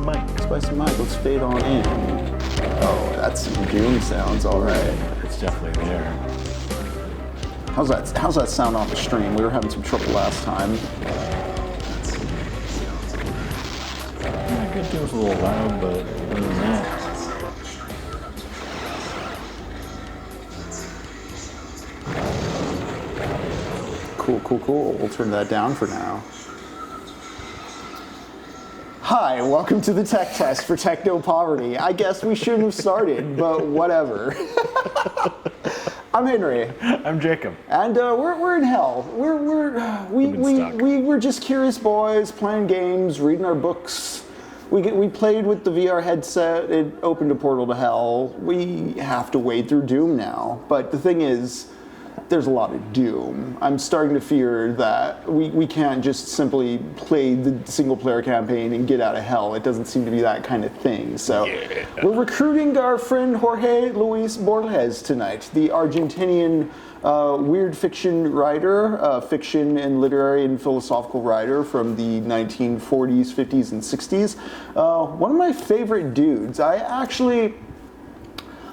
mic. Spicy mic. Let's fade on in. Oh, that's some Doom sounds, all right. It's definitely there. How's that sound on the stream? We were having some trouble last time. Yeah, good Doom's a little loud, but other than that. Cool. We'll turn that down for now. Hi, welcome to the tech test for techno poverty. I guess we shouldn't have started, but whatever. I'm Henry. I'm Jacob. And we're in hell. We were just curious boys playing games, reading our books. We played with the VR headset. It opened a portal to hell. We have to wade through Doom now. But the thing is, there's a lot of Doom. I'm starting to fear that we can't just simply play the single-player campaign and get out of hell. It doesn't seem to be that kind of thing. So we're recruiting our friend Jorge Luis Borges tonight, the Argentinian weird fiction writer, fiction and literary and philosophical writer from the 1940s, 50s, and 60s. One of my favorite dudes.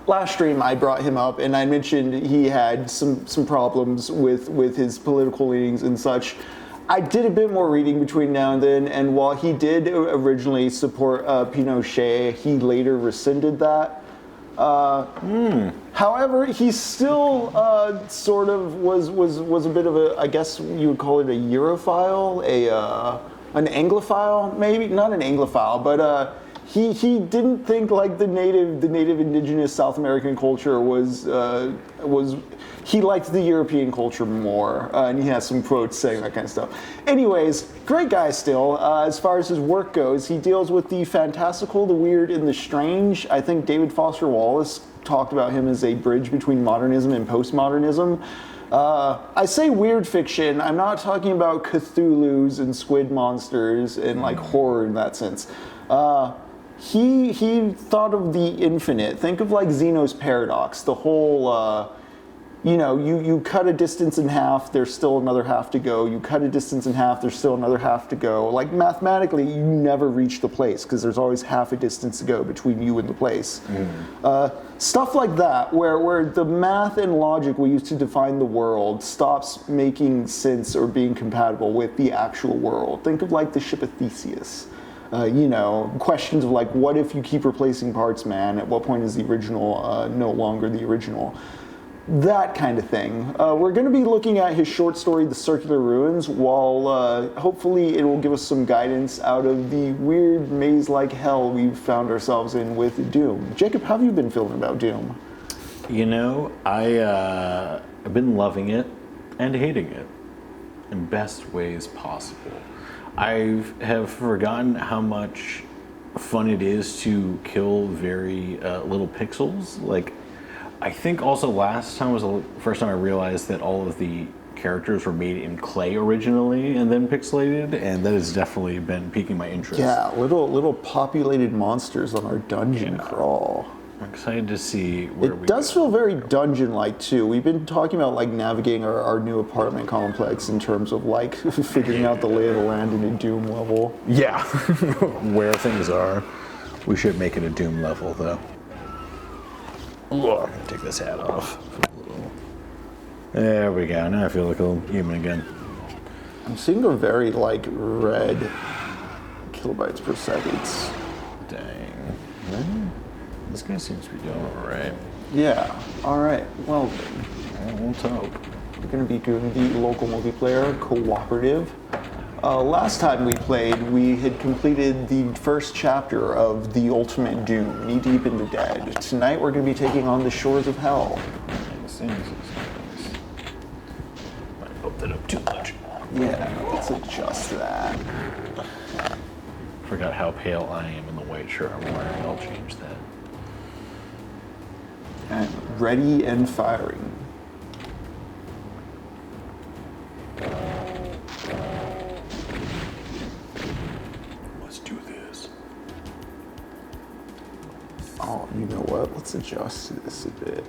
Last stream, I brought him up, and I mentioned he had some problems with his political leanings and such. I did a bit more reading between now and then, and while he did originally support Pinochet, he later rescinded that. However, he still sort of was a bit of a, I guess you would call it a Europhile, an Anglophile, maybe not an Anglophile, but. He didn't think like the native indigenous South American culture was he liked the European culture more, and he has some quotes saying that kind of stuff. Anyways, great guy still. As far as his work goes, he deals with the fantastical, the weird, and the strange. I think David Foster Wallace talked about him as a bridge between modernism and postmodernism. I say weird fiction. I'm not talking about Cthulhu's and squid monsters and like horror in that sense. He thought of the infinite. Think of like Zeno's paradox. The whole, you cut a distance in half, there's still another half to go. You cut a distance in half, there's still another half to go. Like mathematically, you never reach the place because there's always half a distance to go between you and the place. Stuff like that, where the math and logic we use to define the world stops making sense or being compatible with the actual world. Think of like the ship of Theseus. Questions of like, what if you keep replacing parts, man? At what point is the original no longer the original? That kind of thing. We're going to be looking at his short story, The Circular Ruins, while hopefully it will give us some guidance out of the weird maze-like hell we've found ourselves in with Doom. Jacob, how have you been feeling about Doom? I've been loving it and hating it in best ways possible. I have forgotten how much fun it is to kill very little pixels. Like, I think also last time was the first time I realized that all of the characters were made in clay originally and then pixelated, and that has definitely been piquing my interest. Yeah, little populated monsters on our dungeon crawl. I'm excited to see where we go. It does feel very dungeon-like too. We've been talking about like navigating our new apartment complex in terms of like figuring out the lay of the land in a Doom level. Yeah, where things are. We should make it a Doom level though. I'm gonna take this hat off. There we go. Now I feel like a little human again. I'm seeing a very like red kilobytes per second. Dang. This guy seems to be doing all right. Yeah, all right. Well, let's hope. We're going to be doing the local multiplayer cooperative. Last time we played, we had completed the first chapter of The Ultimate Doom, Knee Deep in the Dead. Tonight we're going to be taking on the Shores of Hell. Might pump that up too much. Yeah, let's adjust that. Forgot how pale I am in the white shirt I'm wearing. I'll change that. And ready and firing. Let's do this. Oh, you know what? Let's adjust this a bit.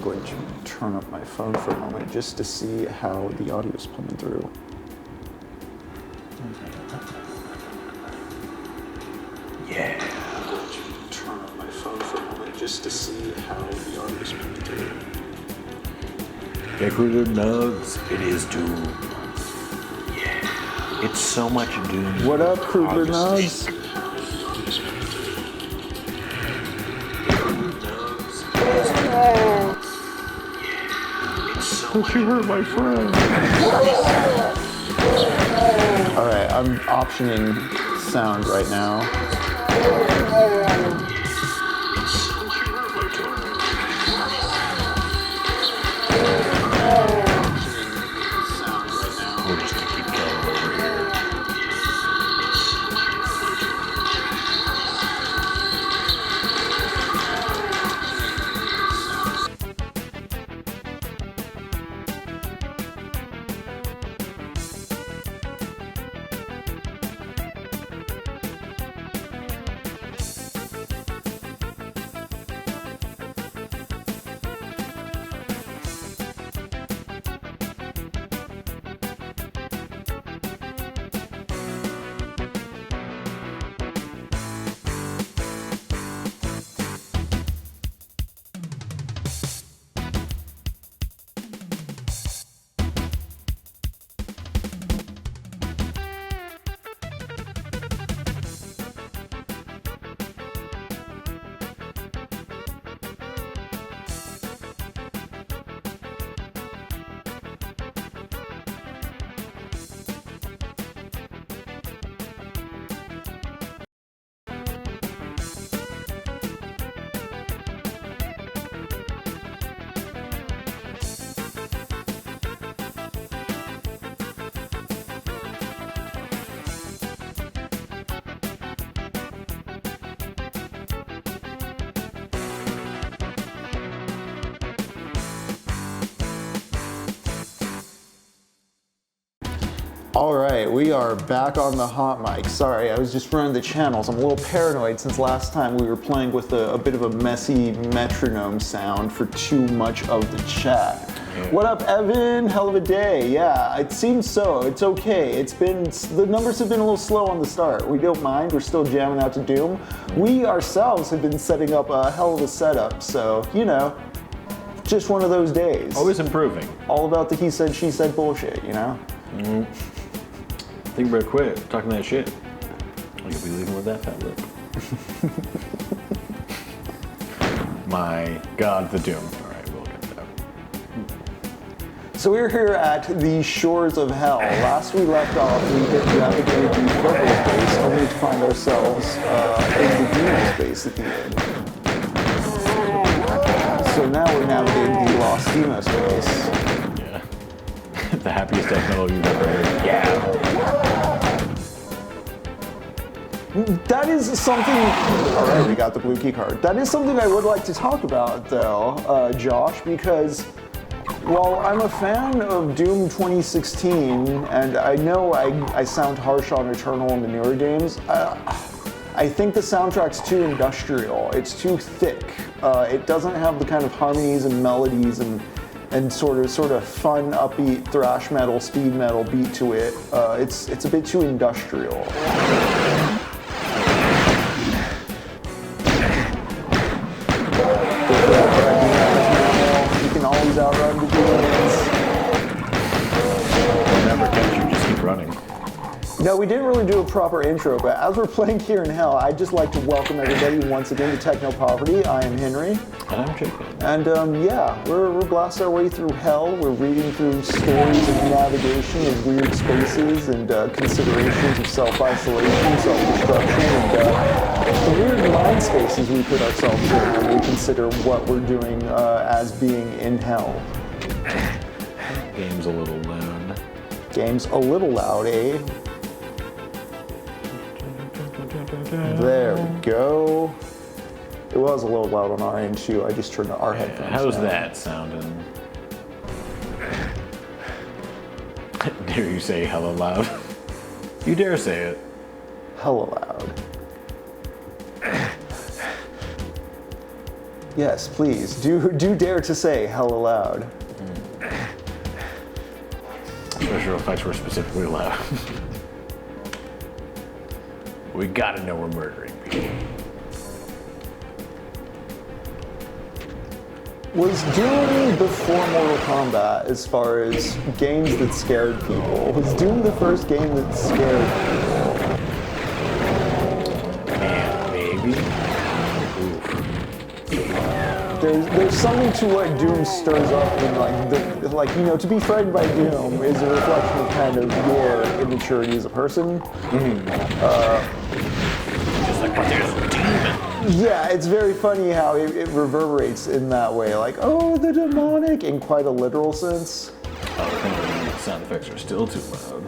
going to turn up my phone for a moment just to see how the audio is coming through. Yeah. I'm going to turn up my phone for a moment just to see how the audio is coming through. Decorative nugs, it is Doom. Yeah. It's so much Doom. What up, Kruger Nugs? Don't you hurt my friend. Alright, I'm optioning sound right now. We're just gonna keep going over here. All right, we are back on the hot mic. Sorry, I was just running the channels. I'm a little paranoid since last time we were playing with a bit of a messy metronome sound for too much of the chat. Yeah. What up, Evan? Hell of a day. Yeah, it seems so. It's okay. The numbers have been a little slow on the start. We don't mind. We're still jamming out to Doom. We ourselves have been setting up a hell of a setup, so, you know, just one of those days. Always improving. All about the he said, she said bullshit, you know? I think we better quit talking that shit. Like if we leave him with that fat lip. My God, the Doom. All right, we'll get that. So we're here at the shores of hell. Last we left off, we hit navigated the purple space, only to find ourselves in the green space at the end. So now we're navigating the Lost Demo space. Yeah. The happiest death metal you've ever heard. Yeah. That is something, all right, we got the blue key card. That is something I would like to talk about though, Josh, because while I'm a fan of Doom 2016, and I know I sound harsh on Eternal and the newer games, I think the soundtrack's too industrial. It's too thick. It doesn't have the kind of harmonies and melodies and sort of fun, upbeat thrash metal, speed metal beat to it. It's a bit too industrial. You can always outrun the demons. Never catch you, just keep running. No, we didn't really do a proper intro, but as we're playing here in Hell, I'd just like to welcome everybody once again to Techno Poverty. I am Henry. And I'm Jacob. And yeah, we're blasting our way through Hell. We're reading through stories of navigation in weird spaces and considerations of self-isolation, self-destruction, and the weird mind spaces we put ourselves in when we consider what we're doing as being in Hell. Game's a little loud. Game's a little loud, eh? There we go. It was a little loud on our end too. I just turned our headphones How's down. that sounding? Dare you say hella loud? You dare say it. Hella loud. Yes, please. Do dare to say hell aloud. Special effects were specifically loud. We gotta know we're murdering people. Was Doom before Mortal Kombat as far as games that scared people? Was Doom the first game that scared people? Man, maybe. Oof. There's something to what Doom stirs up in to be frightened by Doom is a reflection of kind of your immaturity as a person. Just like, but there's a demon. Yeah, it's very funny how it reverberates in that way, like, oh, the demonic, in quite a literal sense. Oh, apparently the sound effects are still too loud.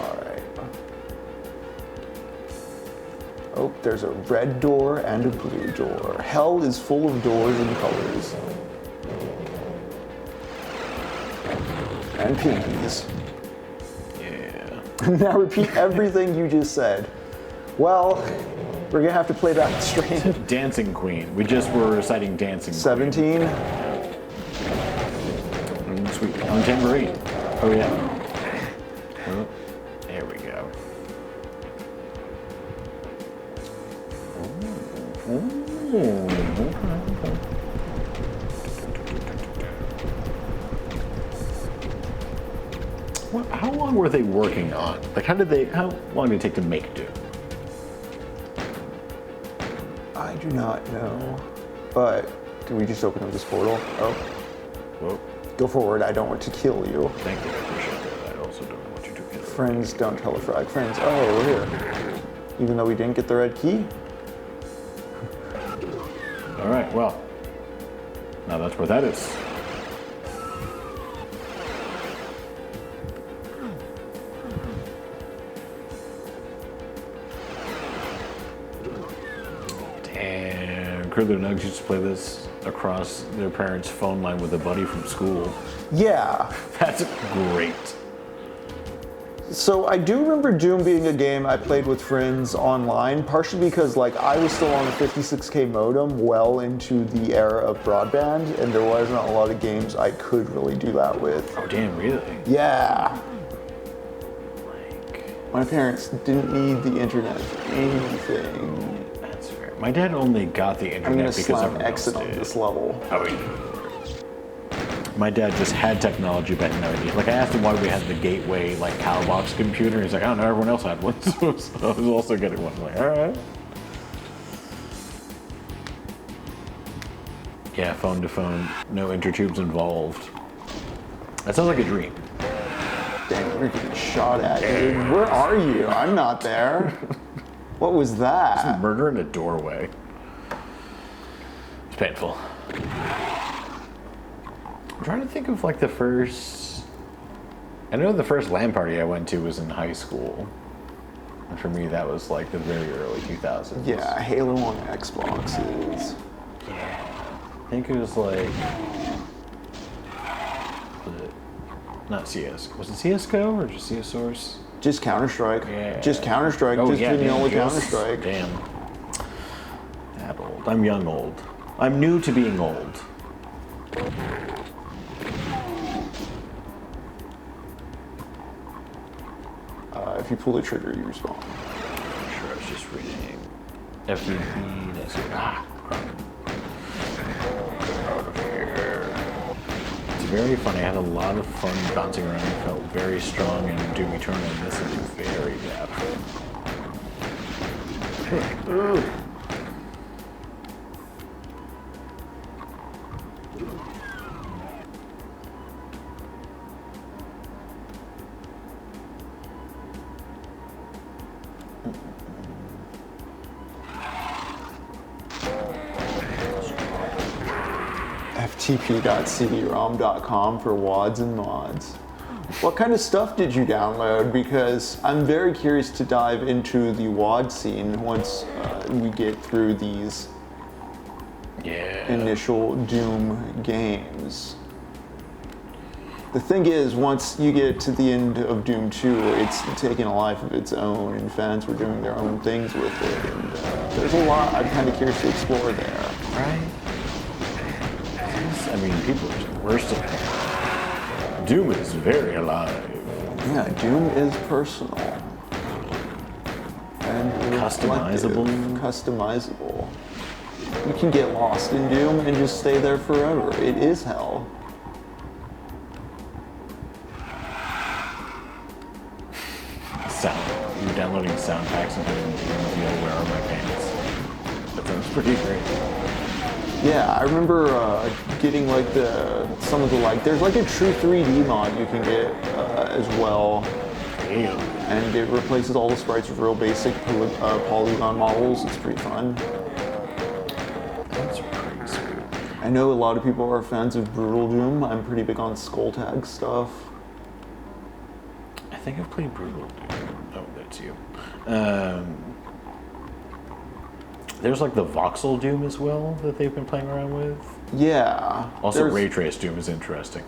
Alright. Oh, there's a red door and a blue door. Hell is full of doors and colors. And pinkies. Yeah. Now repeat everything you just said. Well, we're gonna have to play that straight. Dancing Queen. We just were reciting Dancing 17. Queen. Sweet. On tambourine. Oh yeah. Oh, there we go. How long were they working on? Like, how long did it take to make Doom? I do not know. But, can we just open up this portal? Oh. Whoa. Go forward, I don't want to kill you. Thank you, I appreciate that. I also don't want you to kill me. Friends don't telefrag. Friends, oh, we're here. Even though we didn't get the red key? Alright, well. Now that's where that is. Curly Nugs used to play this across their parents' phone line with a buddy from school. Yeah. That's great. So I do remember Doom being a game I played with friends online, partially because I was still on a 56K modem well into the era of broadband, and there wasn't a lot of games I could really do that with. Oh damn, really? Yeah. My parents didn't need the internet for anything. That's fair. My dad only got the internet I'm gonna because slam everyone exit else on did. this level. Oh, yeah. My dad just had technology but no idea. I asked him why we had the gateway cowbox computer. He's like, I don't know, everyone else had one, so I was also getting one. I'm like, all right. Yeah, phone to phone, no intertubes involved. That sounds like a dream. Dang, we're getting shot at, dude. Where are you? I'm not there. What was that? Murder in a doorway. It's painful. I'm trying to think of the first... I know the first LAN party I went to was in high school. And for me, that was the very early 2000s. Yeah, Halo on Xboxes. Yeah. I think it was was it not CS? Was it CSGO or just CS Source? Just Counter-Strike. Yeah. Just Counter-Strike. Oh, just yeah, vanilla damn, Counter-Strike. Damn. That old. I'm young old. I'm new to being old. If you pull the trigger, you respawn. Sure, I was just reading. FInk. That's it. Out of here. It's very funny. I had a lot of fun bouncing around. I felt very strong in Doom Eternal. And this is very bad. ftp.cdrom.com for wads and mods. What kind of stuff did you download? Because I'm very curious to dive into the WAD scene once we get through these initial Doom games. The thing is, once you get to the end of Doom 2, it's taking a life of its own, and fans were doing their own things with it, and there's a lot I'm kind of curious to explore there. Right? I mean, people are versatile. Doom is very alive. Yeah, Doom is personal. And Customizable. Customizable. You can get lost in Doom and just stay there forever. It is hell. You're downloading sound packs and doing Where Are My Pants? That sounds pretty great. Yeah, I remember getting like some of the there's like a true 3D mod you can get as well. Damn. And it replaces all the sprites with real basic polygon models. It's pretty fun. That's pretty sweet. I know a lot of people are fans of Brutal Doom. I'm pretty big on Skull Tag stuff. I think I've played Brutal Doom. Oh, that's you. There's like the voxel Doom as well that they've been playing around with. Yeah. Also, Ray Trace Doom is interesting.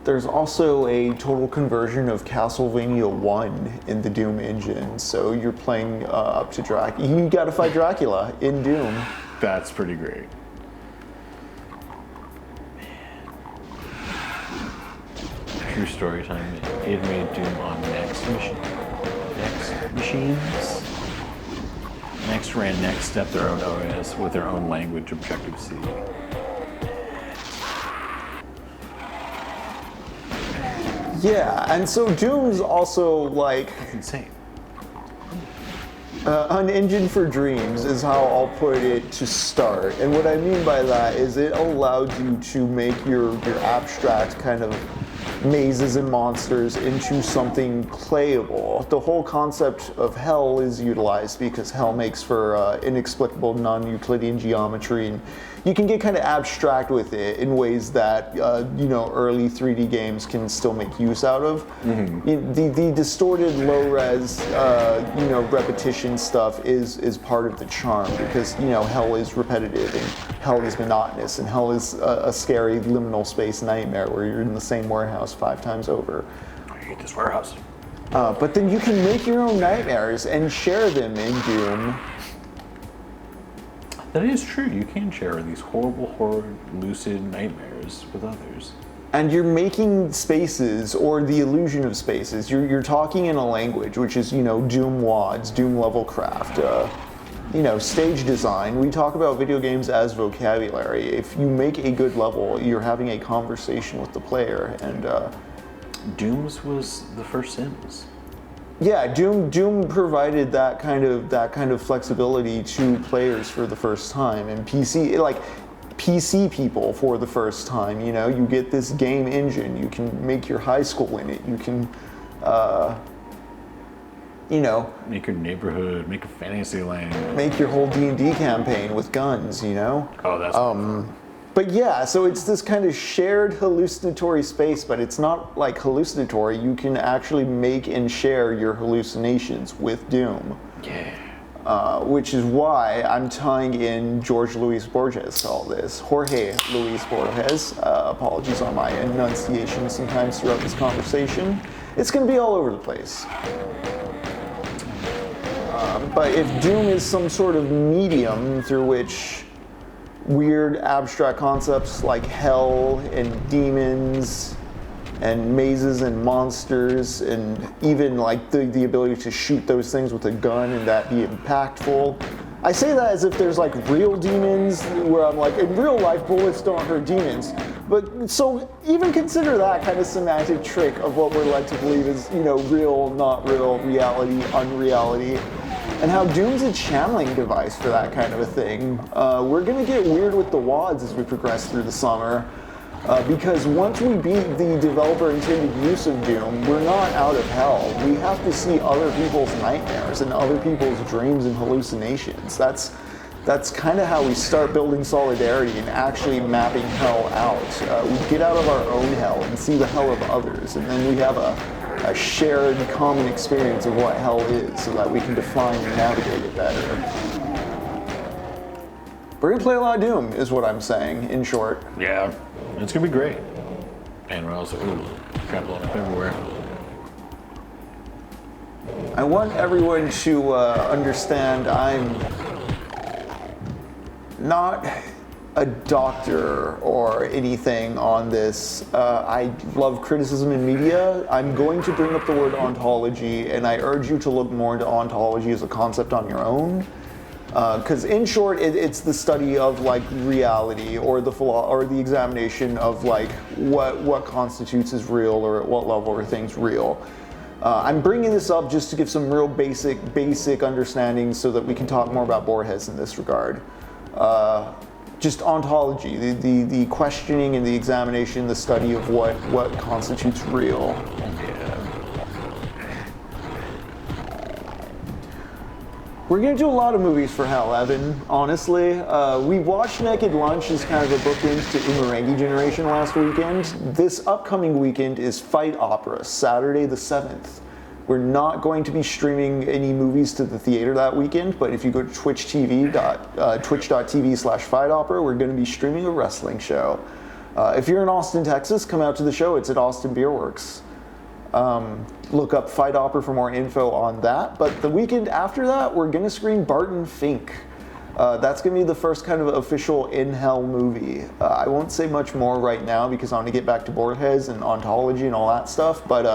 There's also a total conversion of Castlevania 1 in the Doom engine. So you're playing up to Dracula. You gotta fight Dracula in Doom. That's pretty great. True story time. It made Doom on Next machines. Next ran Next Step, their own OS with their own language, Objective-C. Yeah, and so Doom's also like That's insane. an engine for dreams is how I'll put it to start. And what I mean by that is it allowed you to make your abstract kind of mazes and monsters into something playable. The whole concept of hell is utilized because hell makes for inexplicable non-Euclidean geometry, and you can get kind of abstract with it in ways that early 3D games can still make use out of. Mm-hmm. The distorted low-res repetition stuff is part of the charm because hell is repetitive and hell is monotonous and hell is a scary liminal space nightmare where you're in the same warehouse 5 times over. I hate this warehouse. But then you can make your own nightmares and share them in Doom. That is true. You can share these horrible, lucid nightmares with others. And you're making spaces, or the illusion of spaces. You're talking in a language, which is, Doom WADs, Doom level craft, stage design. We talk about video games as vocabulary. If you make a good level, you're having a conversation with the player. And Doom's was the first Sims. Yeah, Doom provided that kind of flexibility to players for the first time, and PC people for the first time. You get this game engine. You can make your high school in it. You can, make your neighborhood, make a fantasy land, make your whole D&D campaign with guns. Oh, that's But yeah, so it's this kind of shared hallucinatory space, but it's not like hallucinatory. You can actually make and share your hallucinations with Doom. Yeah. Which is why I'm tying in Jorge Luis Borges to all this. Jorge Luis Borges. Apologies on my enunciation sometimes throughout this conversation. It's going to be all over the place. But if Doom is some sort of medium through which weird abstract concepts like hell and demons and mazes and monsters and even like the ability to shoot those things with a gun and that be impactful. I say that as if there's like real demons where I'm like, in real life bullets don't hurt demons. But so even consider that kind of semantic trick of what we're led to believe is, real, not real, reality, unreality. And how Doom's a channeling device for that kind of a thing. We're going to get weird with the WADs as we progress through the summer. Because once we beat the developer intended use of Doom, we're not out of hell. We have to see other people's nightmares and other people's dreams and hallucinations. That's kind of how we start building solidarity and actually mapping hell out. We get out of our own hell and see the hell of others, and then we have a shared common experience of what hell is so that we can define and navigate it better. We're gonna play a lot of Doom, is what I'm saying, in short. Yeah, it's gonna be great. And we're also, crap blowing up everywhere. I want everyone to understand I'm not a doctor or anything on this. I love criticism in media. I'm going to bring up the word ontology, and I urge you to look more into ontology as a concept on your own. Because in short, it's the study of like reality, or the examination of like what constitutes as real, or at what level are things real. I'm bringing this up just to give some real basic understanding so that we can talk more about Borges in this regard. Just ontology, the questioning and the examination, the study of what constitutes real. We're going to do a lot of movies for hell, Evan, honestly. We watched Naked Lunch as kind of a bookend to Umarangi Generation last weekend. This upcoming weekend is Fight Opera, Saturday the 7th. We're not going to be streaming any movies to the theater that weekend, but if you go to twitch.tv/Fight Opera, we're going to be streaming a wrestling show. If you're in Austin, Texas, come out to the show. It's at Austin Beer Works. Look up Fight Opera for more info on that. But the weekend after that, we're going to screen Barton FInk. That's going to be the first kind of official in-hell movie. I won't say much more right now because I want to get back to Borges and ontology and all that stuff. But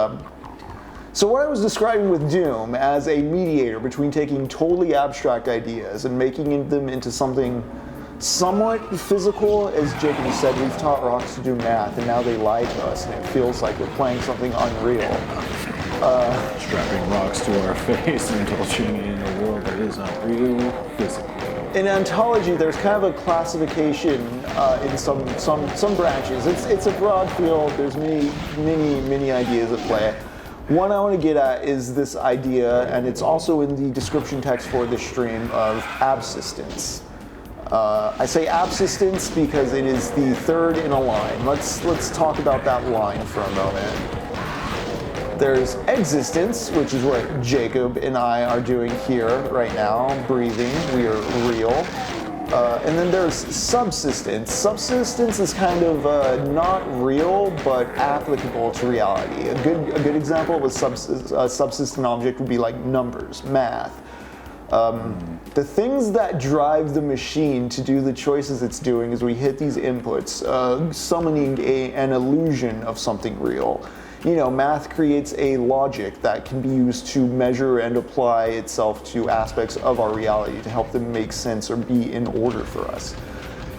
so what I was describing with Doom as a mediator between taking totally abstract ideas and making them into something somewhat physical, as Jacob said, we've taught rocks to do math, and now they lie to us, and it feels like we're playing something unreal. Strapping rocks to our face and indulging in a world that is not real physically. In ontology, there's kind of a classification in some branches. It's a broad field. There's many ideas at play. One I want to get at is this idea, and it's also in the description text for this stream, of absistence. I say absistence because it is the third in a line. Let's talk about that line for a moment. There's existence, which is what Jacob and I are doing here right now, breathing. We are real. And then there's subsistence. Subsistence is kind of not real, but applicable to reality. A good example of a subsistent object would be like numbers, math. The things that drive the machine to do the choices it's doing as we hit these inputs, summoning an illusion of something real. You know, math creates a logic that can be used to measure and apply itself to aspects of our reality to help them make sense or be in order for us.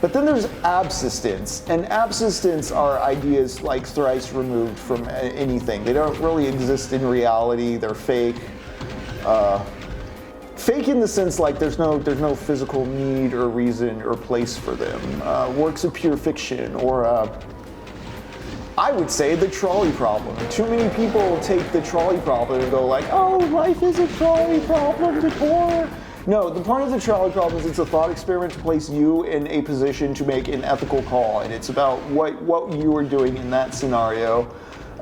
But then there's absistence, and absistence are ideas like thrice removed from anything. They don't really exist in reality, they're fake. Fake in the sense like there's no physical need or reason or place for them. Works of pure fiction, or I would say the trolley problem. Too many people take the trolley problem and go like, oh, life is a trolley problem, decor. No, the point of the trolley problem is it's a thought experiment to place you in a position to make an ethical call, and it's about what you are doing in that scenario.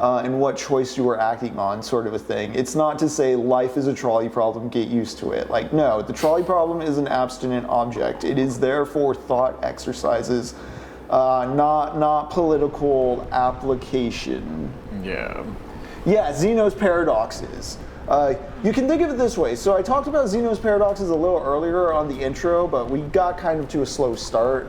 And what choice you were acting on, sort of a thing. It's not to say life is a trolley problem, get used to it. Like, no, the trolley problem is an abstinent object. It is there for thought exercises, not political application. Yeah. Yeah, Zeno's paradoxes. You can think of it this way. So I talked about Zeno's paradoxes a little earlier on the intro, but we got kind of to a slow start.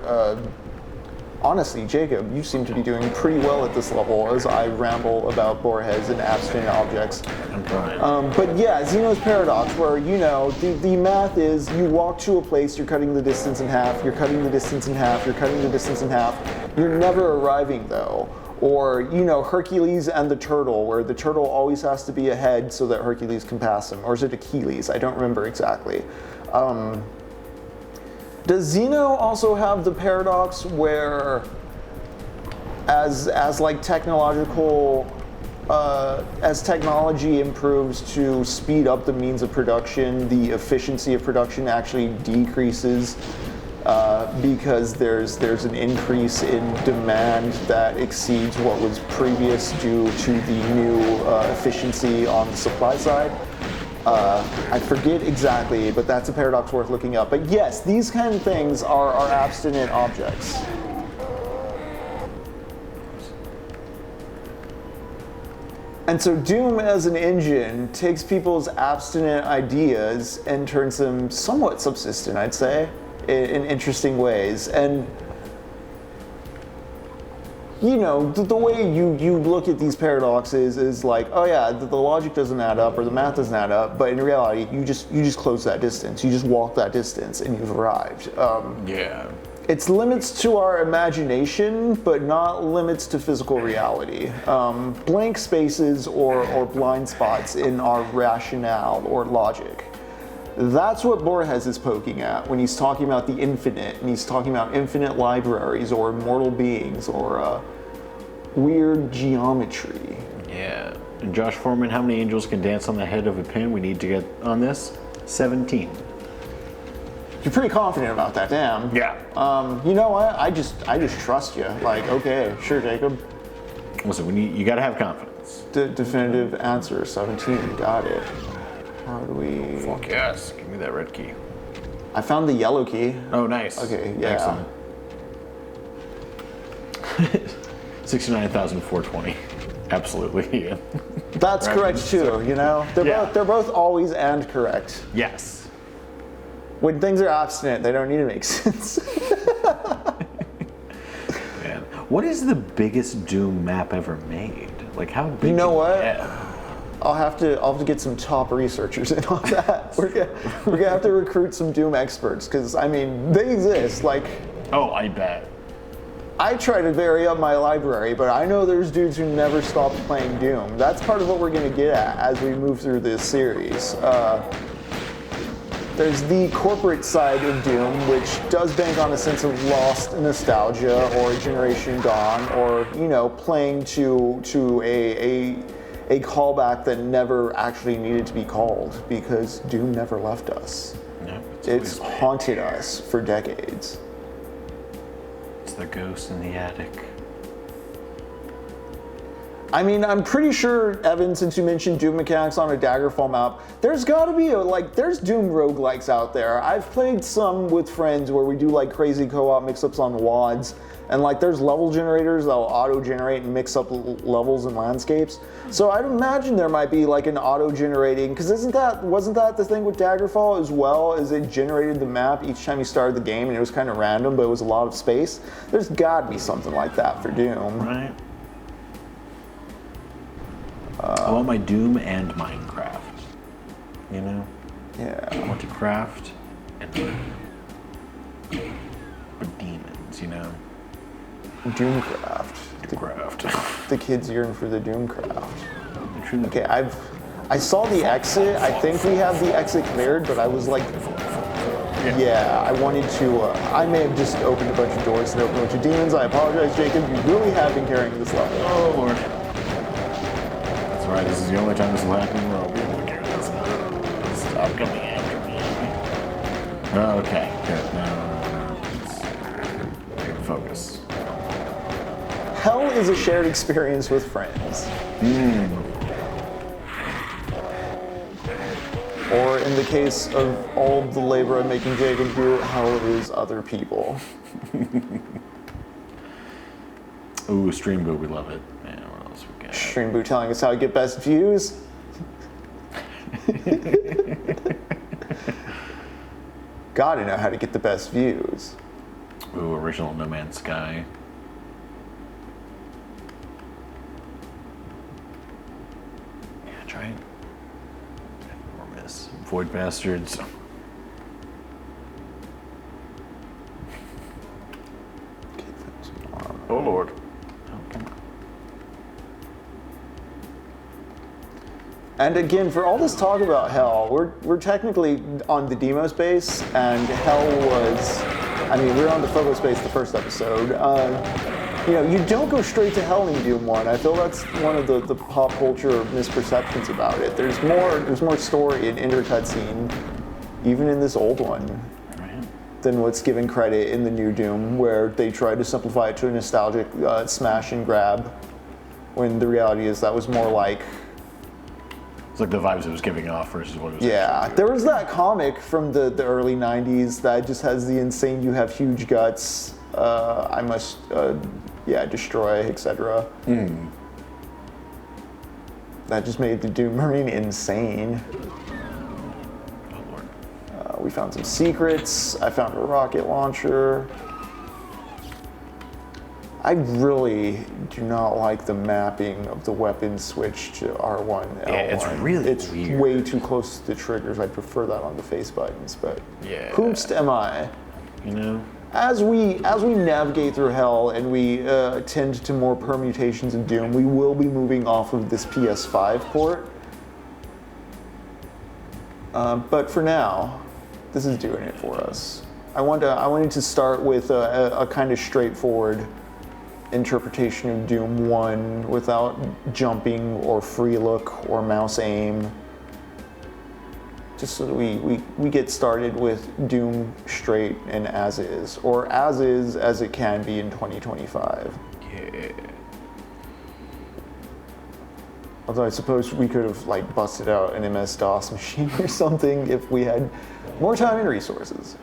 Honestly, Jacob, you seem to be doing pretty well at this level as I ramble about Borges and abstinent objects. I'm trying. But yeah, Zeno's paradox, where, you know, the math is you walk to a place, you're cutting the distance in half, you're cutting the distance in half, you're cutting the distance in half. You're never arriving, though. Or, you know, Hercules and the turtle, where the turtle always has to be ahead so that Hercules can pass him. Or is it Achilles? I don't remember exactly. Does Zeno also have the paradox where, as like technological, as technology improves to speed up the means of production, the efficiency of production actually decreases because there's an increase in demand that exceeds what was previous due to the new efficiency on the supply side? I forget exactly, but that's a paradox worth looking up. But yes, these kind of things are abstinent objects. And so Doom as an engine takes people's abstinent ideas and turns them somewhat subsistent, I'd say, in interesting ways. And you know, the way you look at these paradoxes is like, oh yeah, the logic doesn't add up or the math doesn't add up, but in reality, you just close that distance. You just walk that distance and you've arrived. Yeah. It's limits to our imagination, but not limits to physical reality. Blank spaces or blind spots in our rationale or logic. That's what Borges is poking at when he's talking about the infinite, and he's talking about infinite libraries or immortal beings or weird geometry. Yeah. And Josh Foreman, how many angels can dance on the head of a pin? We need to get on this. 17. You're pretty confident about that, damn. Yeah. You know what? I just trust you. Like, okay, sure, Jacob. Listen, you gotta have confidence. Definitive answer, 17. Got it. How do we? Fuck yes. Give me that red key. I found the yellow key. Oh, nice. Okay, yeah. Excellent. 69,420. Absolutely. Yeah. That's correct too. You know, they're both always and correct. Yes. When things are abstinent, they don't need to make sense. Man, what is the biggest Doom map ever made? Like, how big? You know what? Yeah. I'll have to get some top researchers in on that. We're gonna have to recruit some Doom experts because I mean they exist. Like, oh, I bet. I try to vary up my library, but I know there's dudes who never stop playing Doom. That's part of what we're gonna get at as we move through this series. There's the corporate side of Doom, which does bank on a sense of lost nostalgia or a generation gone, or you know, playing to a callback that never actually needed to be called because Doom never left us. No, it's haunted us for decades. It's the ghost in the attic. I mean, I'm pretty sure, Evan, since you mentioned Doom mechanics on a Daggerfall map, there's gotta be there's Doom roguelikes out there. I've played some with friends where we do like crazy co-op mix-ups on WADs, and like there's level generators that'll auto-generate and mix up levels and landscapes. So I'd imagine there might be like an auto-generating, because wasn't that the thing with Daggerfall as well, is it generated the map each time you started the game and it was kind of random, but it was a lot of space? There's gotta be something like that for Doom. Right. I want my Doom and Minecraft. You know? Yeah. I want to craft and for demons, you know? Doomcraft. Doomcraft. The kids yearn for the Doomcraft. Okay, I saw the exit. I think we have the exit cleared, but I was like, yeah, I wanted to, I may have just opened a bunch of doors and opened a bunch of demons. I apologize, Jacob. You really have been carrying this level. Oh, Lord. That's right, this is the only time this will happen where I'll be able to carry this level. Stop coming after me. Okay, good. No. Focus. Hell is a shared experience with friends. Or in the case of all the labor I'm making Jacob do, hell is other people. Ooh, Stream Boot, we love it. Man, what else we got? Stream Boot telling us how to get best views. Gotta know how to get the best views. Ooh, original No Man's Sky. Yeah, try it. Or miss. Void Bastards. Oh, Lord. And again, for all this talk about hell, we're technically on the demo space, and hell was, I mean, we were on the Phobos space the first episode. You know, you don't go straight to hell in Doom 1. I feel that's one of the pop culture misperceptions about it. There's more story and intercutscene, even in this old one, than what's given credit in the new Doom, where they tried to simplify it to a nostalgic smash and grab, when the reality is that was more like, it's like the vibes it was giving off versus what it was. Yeah, there was that comic from the early 90s that just has the insane, you have huge guts, I must, destroy, etc. That just made the Doom Marine insane. Oh lord. We found some secrets. I found a rocket launcher. I really do not like the mapping of the weapon switch to R1, L1. Yeah, it's really It's weird. way too close to the triggers. I prefer that on the face buttons, but Yeah. whomst am I? You know? As we navigate through hell and we tend to more permutations of Doom, we will be moving off of this PS5 port. But for now, this is doing it for us. I wanted to start with a kind of straightforward interpretation of Doom 1 without jumping or free look or mouse aim. Just so that we get started with Doom straight and as is, or as is as it can be in 2025. Yeah. Although I suppose we could have like busted out an MS-DOS machine or something if we had more time and resources.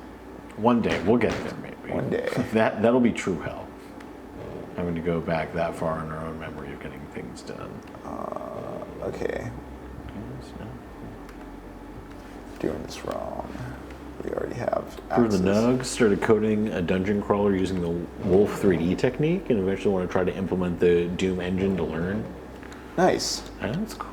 One day, we'll get there maybe. One day. That'll be true hell. Having to go back that far in our own memory of getting things done. Okay, Yes, no. doing this wrong. We already have Through the access. nugs, started coding a dungeon crawler using the Wolf 3D technique, and eventually want to try to implement the Doom engine to learn. Nice. That's cool.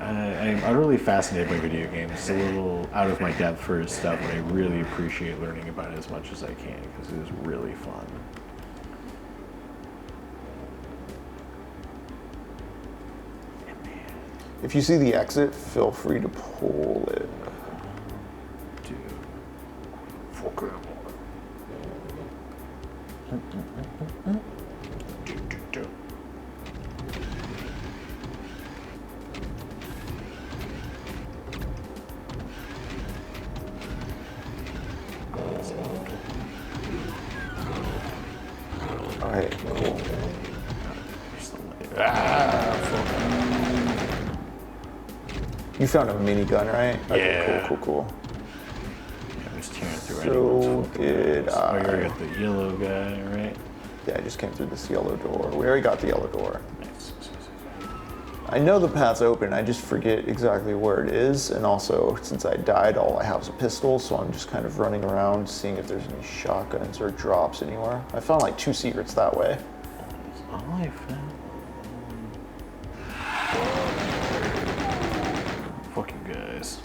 I'm utterly fascinated by video games. It's a little out of my depth for his stuff, but I really appreciate learning about it as much as I can because it is really fun. If you see the exit, feel free to pull it. Dude. Fuck it. Alright, cool. You found a minigun, right? Okay, Yeah. cool. I'm just tearing through So anyone's did Oh, you already I. got the yellow guy, right? Yeah, I just came through this yellow door. We already got the yellow door. Nice. I know the path's open, I just forget exactly where it is, and also, since I died, all I have is a pistol, so I'm just kind of running around, seeing if there's any shotguns or drops anywhere. I found like 2 secrets that way. That's all I found. Fucking guys.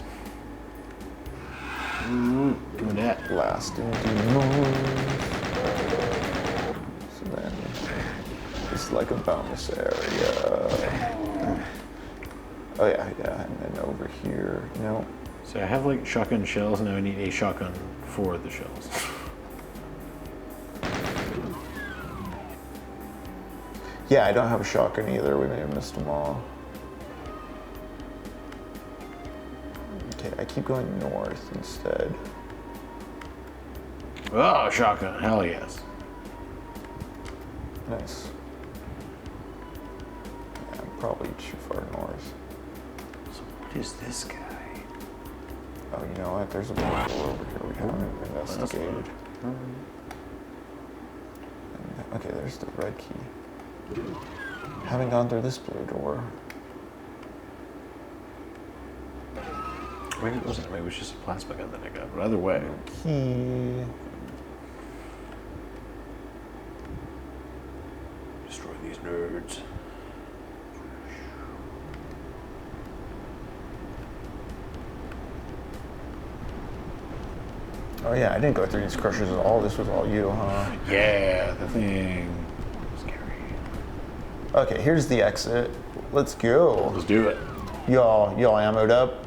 Give me that. Blasting demons. So then, it's like a bonus area. Oh yeah, and then over here, no. So I have like shotgun shells, and now I need a shotgun for the shells. Yeah, I don't have a shotgun either, we may have missed them all. Okay, I keep going north instead. Oh, shotgun, hell yes. Nice. Yeah, I'm probably too far north. So what is this guy? Oh, you know what? There's a door over here we haven't investigated. Okay, there's the red key. Haven't gone through this blue door. Maybe it wasn't. Maybe it was just a plasma gun that I got. But either way, Key. destroy these nerds. Oh yeah, I didn't go through these crushers at all. This was all you, huh? Yeah, the thing. Scary. Okay, here's the exit. Let's go. Let's do it. Y'all ammoed up?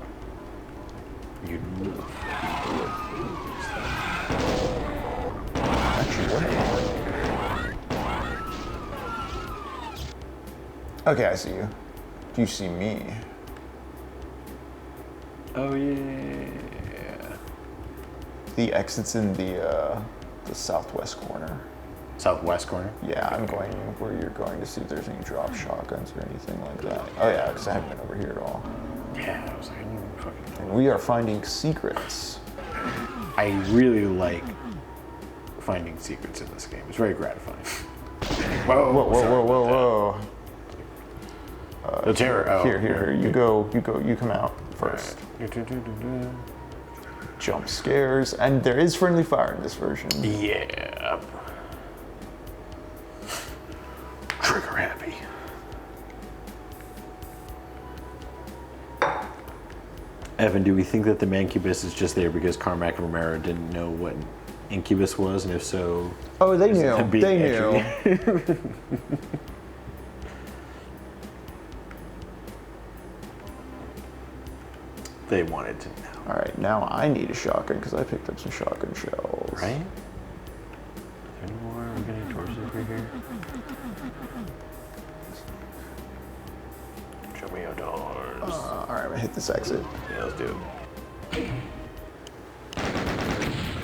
You Actually, what? Okay, I see you. Do you see me? Oh yeah. The exit's in the southwest corner. Southwest corner. Yeah, I'm going where you're going to see if there's any drop shotguns or anything like that. Oh yeah, because I haven't been over here at all. Yeah, I was like, I didn't even fucking. And we are finding secrets. I really like finding secrets in this game. It's very gratifying. Whoa, Whoa. The terror. Oh, Here. You come out first. Right. Jump scares, and there is friendly fire in this version. Yeah. Trigger happy. Evan, do we think that the Mancubus is just there because Carmack and Romero didn't know what Incubus was, and if so... Oh, they knew. They knew. They wanted to know. All right, now I need a shotgun because I picked up some shotgun shells. Right? Are there any more? Are we getting torches over here? Show me your doors. All right, I'm gonna hit this exit. Yeah, let's do it.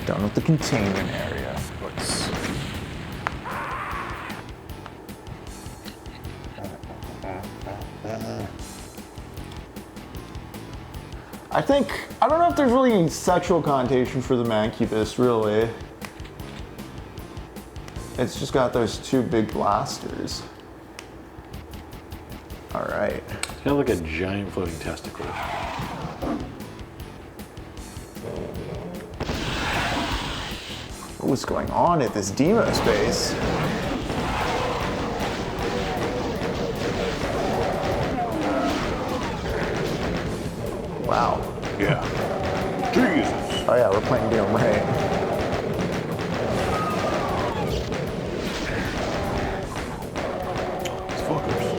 Done with the containment area. Let's... I don't know if there's really any sexual connotation for the Mancubus, really. It's just got those two big blasters. All right. It's got like a giant floating testicle. What's going on at this demo space? Wow. Yeah. Jesus. Oh yeah, we're playing Doom, right? Fuckers.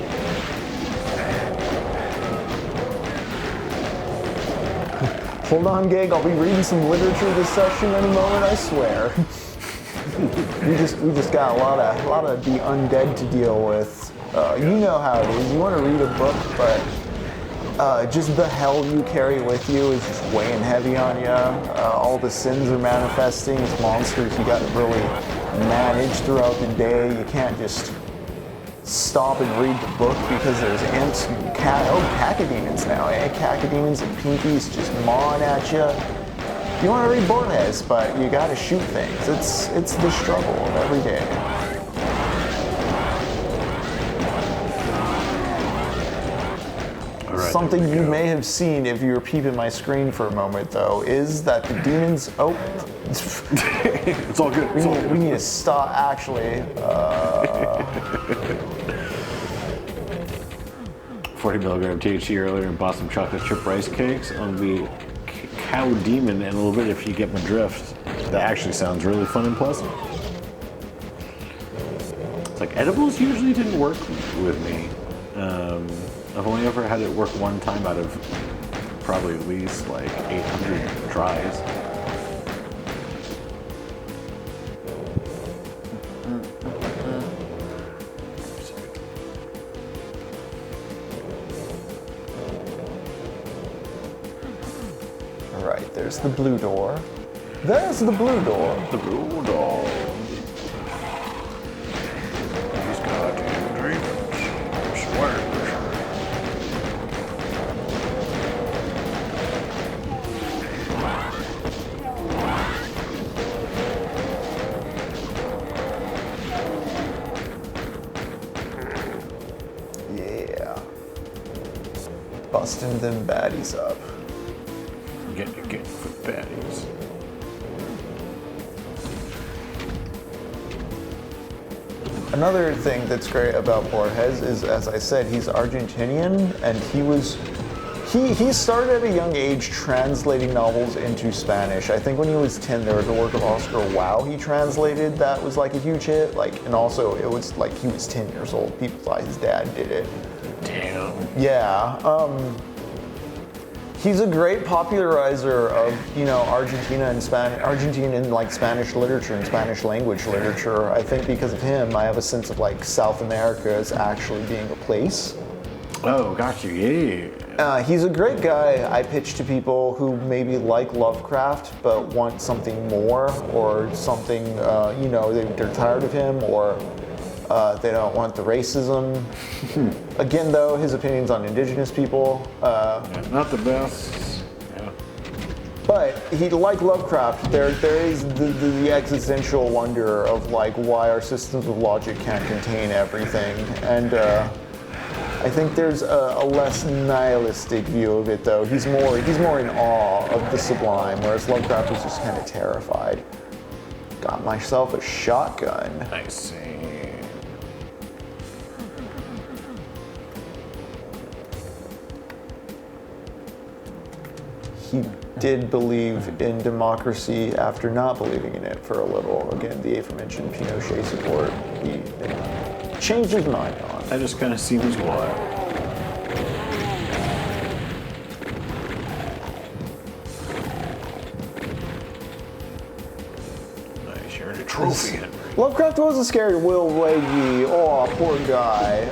Hold on, Gig. I'll be reading some literature this session in a moment. I swear. we just got a lot of the undead to deal with. You know how it is. You want to read a book, but just the hell you carry with you is just weighing heavy on you. All the sins are manifesting as monsters. You got to really manage throughout the day. You can't just stop and read the book because there's ants and cacodemons now, eh? Cacodemons and pinkies just mawing at you. You want to read Borges, but you got to shoot things. It's the struggle of every day. Something you may have seen if you were peeping my screen for a moment, though, is that the demons... Oh. It's all good. We need to stop, actually. 40 milligram THC earlier and bought some chocolate chip rice cakes on the cow demon in a little bit if you get my drift. That actually sounds really fun and pleasant. It's like edibles usually didn't work with me. I've only ever had it work one time out of probably at least like 800 tries. All right, there's the blue door. There's the blue door. The blue door. He's got dreams. Swear. Busting them baddies up. Get for baddies. Another thing that's great about Borges is, as I said, he's Argentinian, and he started at a young age translating novels into Spanish. I think when he was 10, there was a work of Oscar Wilde he translated that was like a huge hit. And also it was like he was 10 years old. People thought his dad did it. Damn. Yeah. He's a great popularizer of, Argentina and Spanish literature and Spanish language literature. I think because of him, I have a sense of like South America as actually being a place. Oh, got you. Yeah. He's a great guy I pitch to people who maybe like Lovecraft but want something more, or something, they're tired of him, or they don't want the racism. Again, though, his opinions on indigenous people. Not the best. Yeah. But he, like Lovecraft, there is the existential wonder of like why our systems of logic can't contain everything. And I think there's a less nihilistic view of it, though. He's more in awe of the sublime, whereas Lovecraft was just kind of terrified. Got myself a shotgun. I see. He did believe in democracy after not believing in it for a little. Again, the aforementioned Pinochet support. He changed his mind on. That just kind of seems wild. Nice, you're a trophy, Henry. Lovecraft was a scary Will Leggy. Oh, poor guy.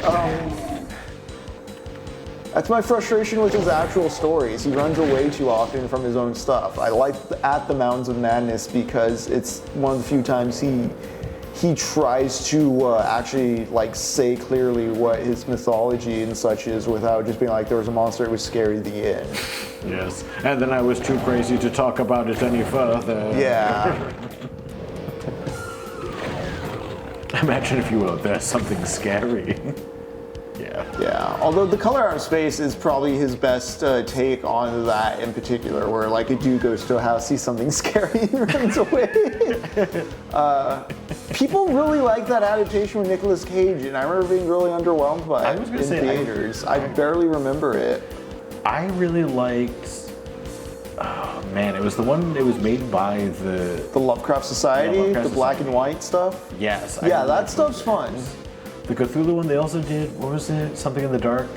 That's my frustration with his actual stories. He runs away too often from his own stuff. I like At the Mountains of Madness because it's one of the few times he tries to actually like say clearly what his mythology and such is without just being like, there was a monster, it was scary, the end. Yes, and then I was too crazy to talk about it any further. Yeah. Imagine, if you will, there's something scary. Yeah, although the color out of space is probably his best take on that in particular, where like a dude goes to a house, sees something scary and runs away. People really like that adaptation with Nicolas Cage, and I remember being really underwhelmed by it in theaters. I barely remember it. I really liked, oh man, it was the one, it was made by the Lovecraft Society, the black and white stuff. Yes. Yeah, that stuff's fun. The Cthulhu one they also did, what was it? Something in the Dark?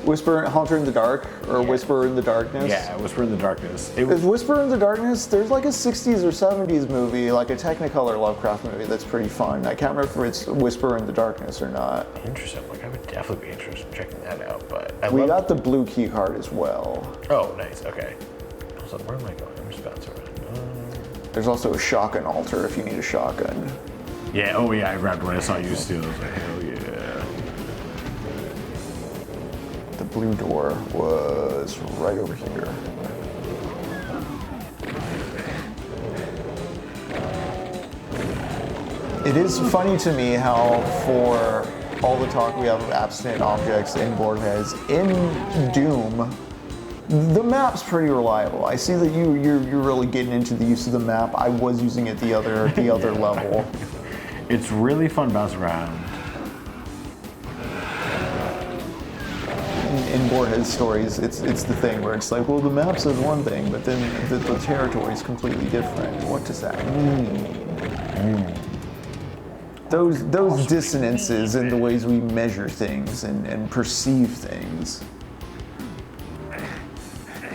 Haunter in the Dark, or Whisper in the Darkness? Yeah, Whisper in the Darkness. Is Whisper in the Darkness, there's like a 60s or 70s movie, like a Technicolor Lovecraft movie that's pretty fun. I can't remember if it's Whisper in the Darkness or not. Interesting, like I would definitely be interested in checking that out, but we got the blue key card as well. Oh, nice, okay. So where am I going? I'm just bouncing around. There's also a shotgun altar if you need a shotgun. Yeah, oh yeah, I grabbed when I saw you steal. I was like, hell yeah. The blue door was right over here. It is funny to me how for all the talk we have of abstinent objects in Borges, in Doom, the map's pretty reliable. I see that you're really getting into the use of the map. I was using it the other level. It's really fun to bounce around. In Borges stories, it's the thing where it's like, well, the map says one thing, but then the territory is completely different. What does that mean? Those dissonances in the ways we measure things and perceive things.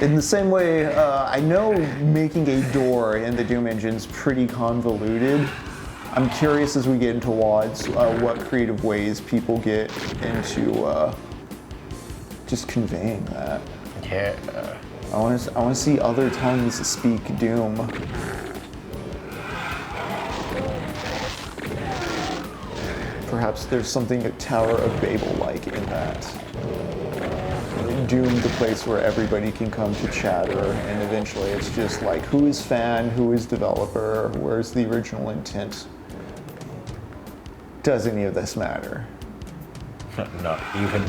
In the same way, I know making a door in the Doom engine's pretty convoluted. I'm curious as we get into WADs what creative ways people get into just conveying that. Yeah. I want to see other tongues speak Doom. Perhaps there's something Tower of Babel-like in that. Doom, the place where everybody can come to chatter, and eventually it's just like, who is fan, who is developer, where's the original intent? Does any of this matter? Not even.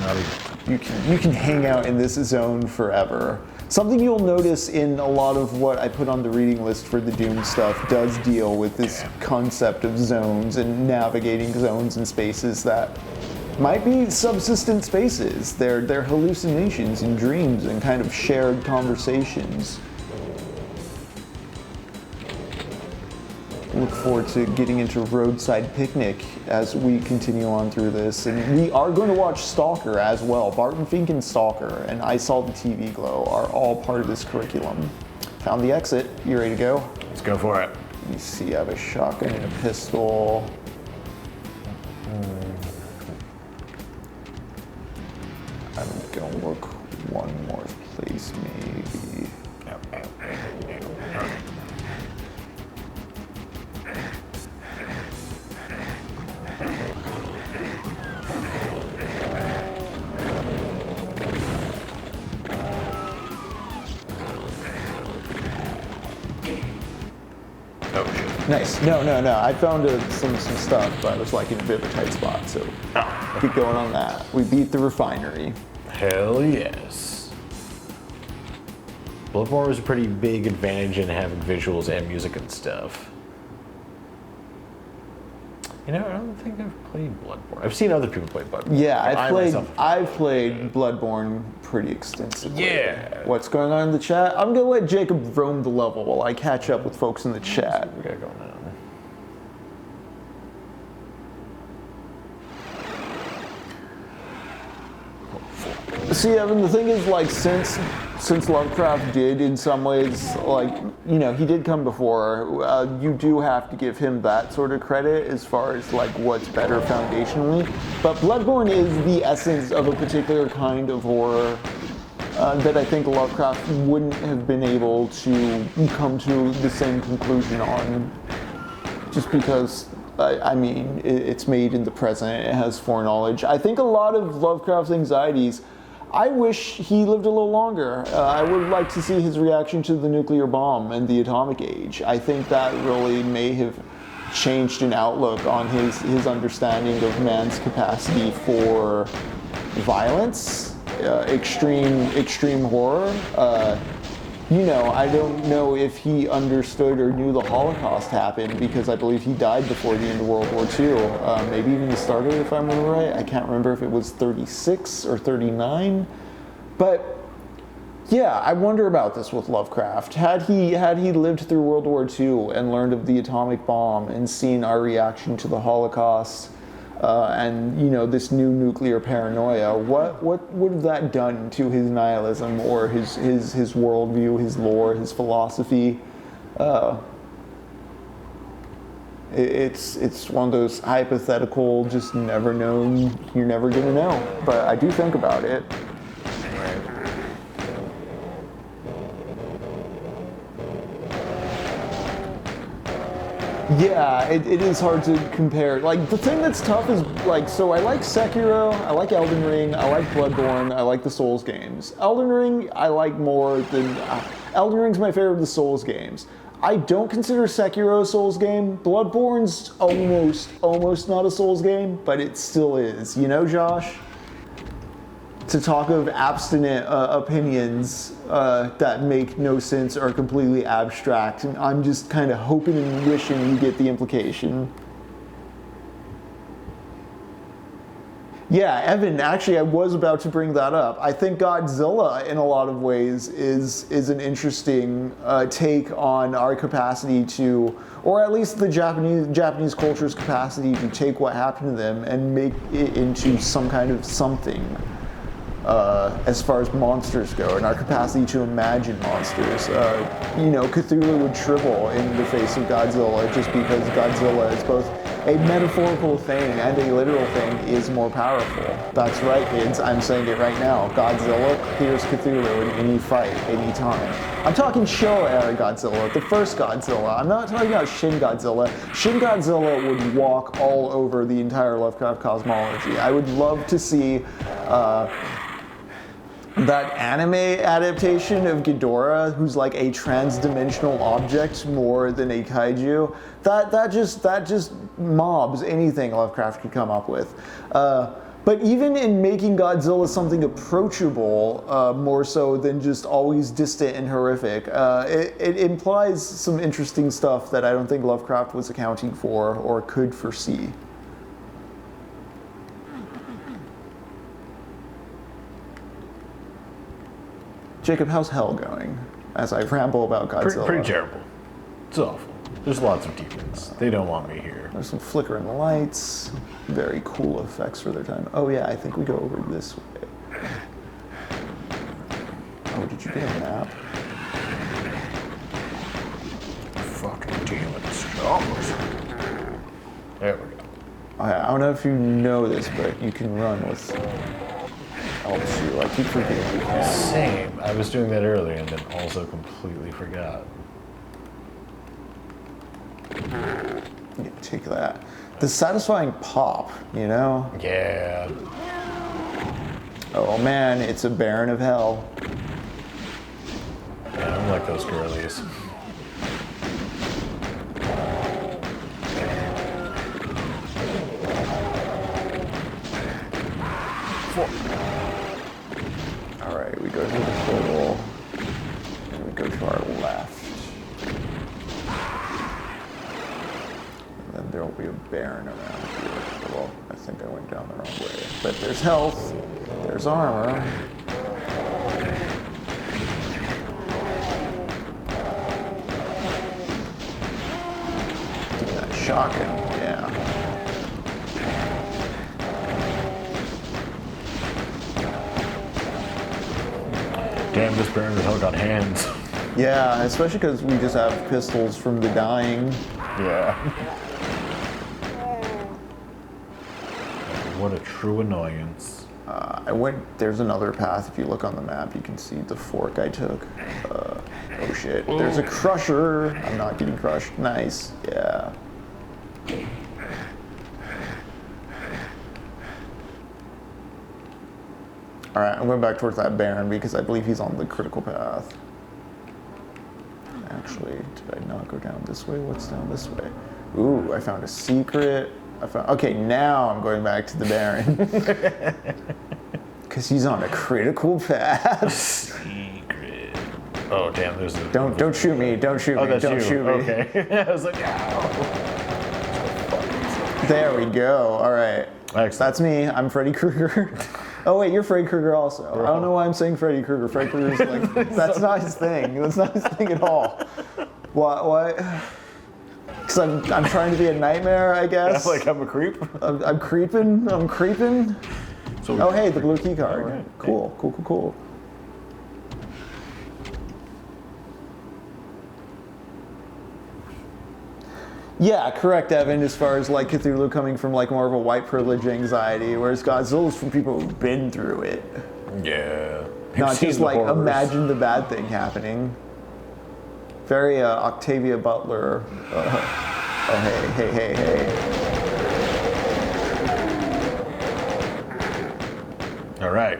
You can hang out in this zone forever. Something you'll notice in a lot of what I put on the reading list for the Doom stuff does deal with this concept of zones and navigating zones and spaces that might be subsistent spaces. They're hallucinations and dreams and kind of shared conversations. Look forward to getting into Roadside Picnic as we continue on through this. And we are going to watch Stalker as well. Barton, FInk, and Stalker, and I Saw the TV Glow are all part of this curriculum. Found the exit. You ready to go? Let's go for it. Let me see, I have a shotgun and a pistol. I'm going to look one more place, maybe. Oh shit. Nice. No. I found some stuff, but I was like in a bit of a tight spot, so keep going on that. We beat the refinery. Hell yes. Bloodborne was a pretty big advantage in having visuals and music and stuff. You know, I don't think I've played Bloodborne. I've seen other people play Bloodborne. Yeah, I've played Bloodborne pretty extensively. Yeah. What's going on in the chat? I'm gonna let Jacob roam the level while I catch up with folks in the chat. We got going on. See, Evan, the thing is, like, since Lovecraft did, in some ways, like, you know, he did come before, you do have to give him that sort of credit as far as, like, what's better foundationally. But Bloodborne is the essence of a particular kind of horror that I think Lovecraft wouldn't have been able to come to the same conclusion on, just because, I mean, it's made in the present, it has foreknowledge. I think a lot of Lovecraft's anxieties, I wish he lived a little longer. I would like to see his reaction to the nuclear bomb and the atomic age. I think that really may have changed an outlook on his understanding of man's capacity for violence, extreme horror. You know, I don't know if he understood or knew the Holocaust happened, because I believe he died before the end of World War II. Maybe even the start of it, if I remember right. I can't remember if it was 36 or 39. But yeah, I wonder about this with Lovecraft. Had he lived through World War II and learned of the atomic bomb and seen our reaction to the Holocaust, and, you know, this new nuclear paranoia, what would have that done to his nihilism or his worldview, his lore, his philosophy? It's one of those hypothetical, just never known, you're never gonna know. But I do think about it. Yeah, it is hard to compare. Like, the thing that's tough is, like, so I like Sekiro, I like Elden Ring, I like Bloodborne, I like the Souls games. Elden Ring I like more than... Elden Ring's my favorite of the Souls games. I don't consider Sekiro a Souls game. Bloodborne's almost not a Souls game, but it still is. You know, Josh? To talk of abstinent opinions that make no sense or are completely abstract, and I'm just kind of hoping and wishing you get the implication. Yeah, Evan, actually I was about to bring that up. I think Godzilla in a lot of ways is an interesting take on our capacity to, or at least the Japanese culture's capacity to take what happened to them and make it into some kind of something. As far as monsters go, and our capacity to imagine monsters. You know, Cthulhu would shrivel in the face of Godzilla just because Godzilla is both a metaphorical thing and a literal thing is more powerful. That's right, kids, I'm saying it right now. Godzilla clears Cthulhu in any fight, any time. I'm talking Showa era Godzilla, the first Godzilla. I'm not talking about Shin Godzilla. Shin Godzilla would walk all over the entire Lovecraft cosmology. I would love to see that anime adaptation of Ghidorah, who's like a trans-dimensional object more than a kaiju, that just mobs anything Lovecraft could come up with. But even in making Godzilla something approachable, more so than just always distant and horrific, it implies some interesting stuff that I don't think Lovecraft was accounting for or could foresee. Jacob, how's hell going? As I ramble about Godzilla. Pretty terrible. It's awful. There's lots of demons. They don't want me here. There's some flickering lights. Very cool effects for their time. Oh yeah, I think we go over this way. Oh, did you get a map? Fucking demons. Oh. There we go. Okay, I don't know if you know this, but you can run with L2. I keep forgetting you can. Same. I was doing that earlier and then also completely forgot. Yeah, take that. The satisfying pop, you know? Yeah. Oh man, it's a baron of hell. Yeah, I'm like those girlies. be a baron around here. Well, I think I went down the wrong way. But there's health. There's armor. Give me that shotgun. Yeah. Damn, this baron has all got hands. Yeah, especially because we just have pistols from the dying. Yeah. What a true annoyance. There's another path. If you look on the map, you can see the fork I took. Oh shit. There's a crusher. I'm not getting crushed. Nice. Yeah. Alright, I'm going back towards that baron because I believe he's on the critical path. Actually, did I not go down this way? What's down this way? Ooh, I found a secret. Okay, now I'm going back to the baron. Because he's on a critical path. Secret. Oh, damn, there's a... Don't shoot me, don't shoot me, don't shoot me. Okay. I was like, ow. There we go, alright. That's me, I'm Freddy Krueger. Oh wait, you're Freddy Krueger also. I don't know why I'm saying Freddy Krueger. Freddy Krueger's like, that's not his thing. That's not his thing at all. Why? Because I'm trying to be a nightmare, I guess. Like I'm a creep? I'm creeping. So oh hey, the blue key card. Right. Cool. Yeah, correct, Evan, as far as like Cthulhu coming from like more of a white privilege anxiety, whereas Godzilla's from people who've been through it. Yeah. Not just like imagine the bad thing happening. Very Octavia Butler. Oh hey. All right.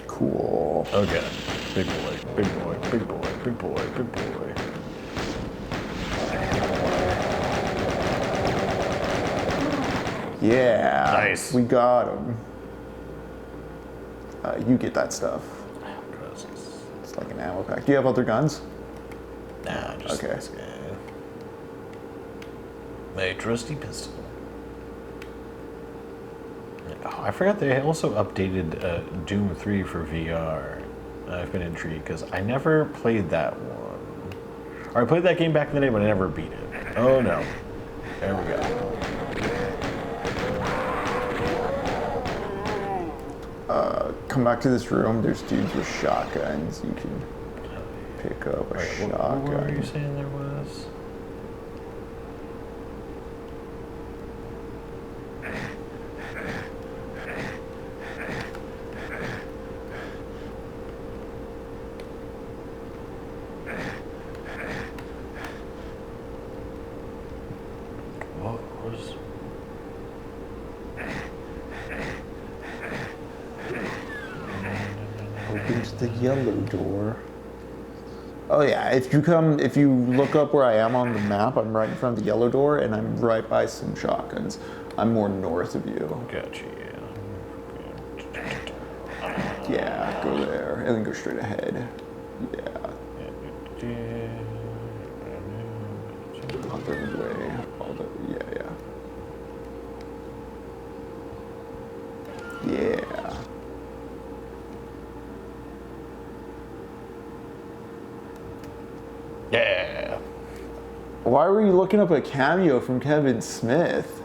Cool. Okay. Big boy. Yeah. Nice. We got him. You get that stuff. It's like an ammo pack. Do you have other guns? Nah, just okay. This guy. My trusty pistol. Oh, I forgot they also updated Doom 3 for VR. I've been intrigued because I never played that one. Or I played that game back in the day, but I never beat it. Oh no. There we go. Come back to this room. There's dudes with shotguns. You can pick up a shotgun. What were you saying there was? Opens the yellow door. Oh yeah, if you look up where I am on the map, I'm right in front of the yellow door, and I'm right by some shotguns. I'm more north of you. Gotcha, yeah. Yeah, go there, and then go straight ahead. Yeah. Other way. Yeah. Yeah. Why were you looking up a cameo from Kevin Smith?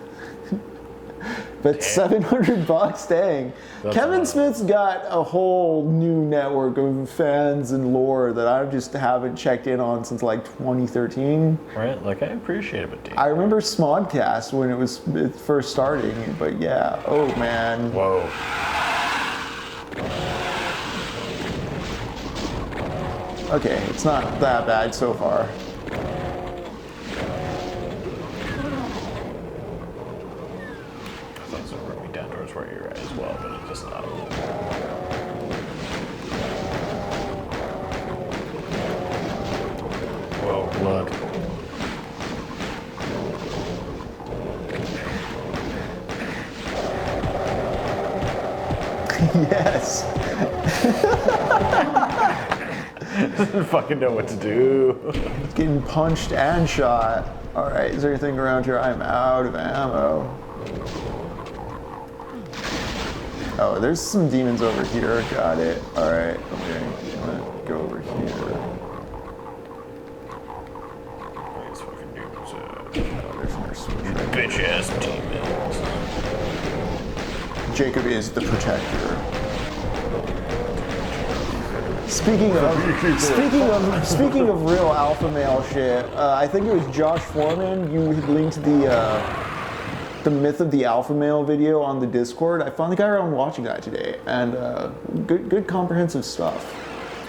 But $700, dang. That's Kevin a lot. Smith's got a whole new network of fans and lore that I just haven't checked in on since like 2013. Right, like I appreciate it, but damn. I remember Smodcast when it was first starting, but yeah, oh man. Whoa. Okay, it's not that bad so far. That's bring me down towards where you're at as well, but it's just not. Whoa, blood. Yes. Doesn't fucking know what to do. Getting punched and shot. All right, is there anything around here? I'm out of ammo. Oh, there's some demons over here. Got it. All right, okay. I'm gonna go over here. These fucking dudes. Oh, there's another switch right there. Bitch ass demons. Jacob is the protector. Speaking of real alpha male shit, I think it was Josh Foreman. You had linked the myth of the alpha male video on the Discord. I finally got around watching that today, and good comprehensive stuff.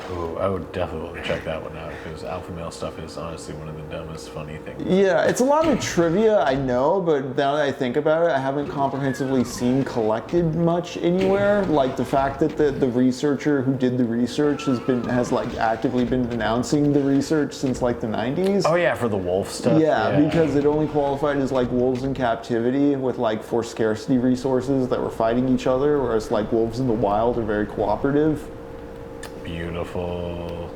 Ooh, I would definitely want to check that one out because alpha male stuff is honestly one of the dumbest funny things. Yeah, it's a lot of trivia, I know, but now that I think about it, I haven't comprehensively seen collected much anywhere. Like the fact that the researcher who did the research has like actively been denouncing the research since like the 90s. Oh yeah, for the wolf stuff. Yeah, because it only qualified as like wolves in captivity with like for scarcity resources that were fighting each other, whereas like wolves in the wild are very cooperative. Beautiful.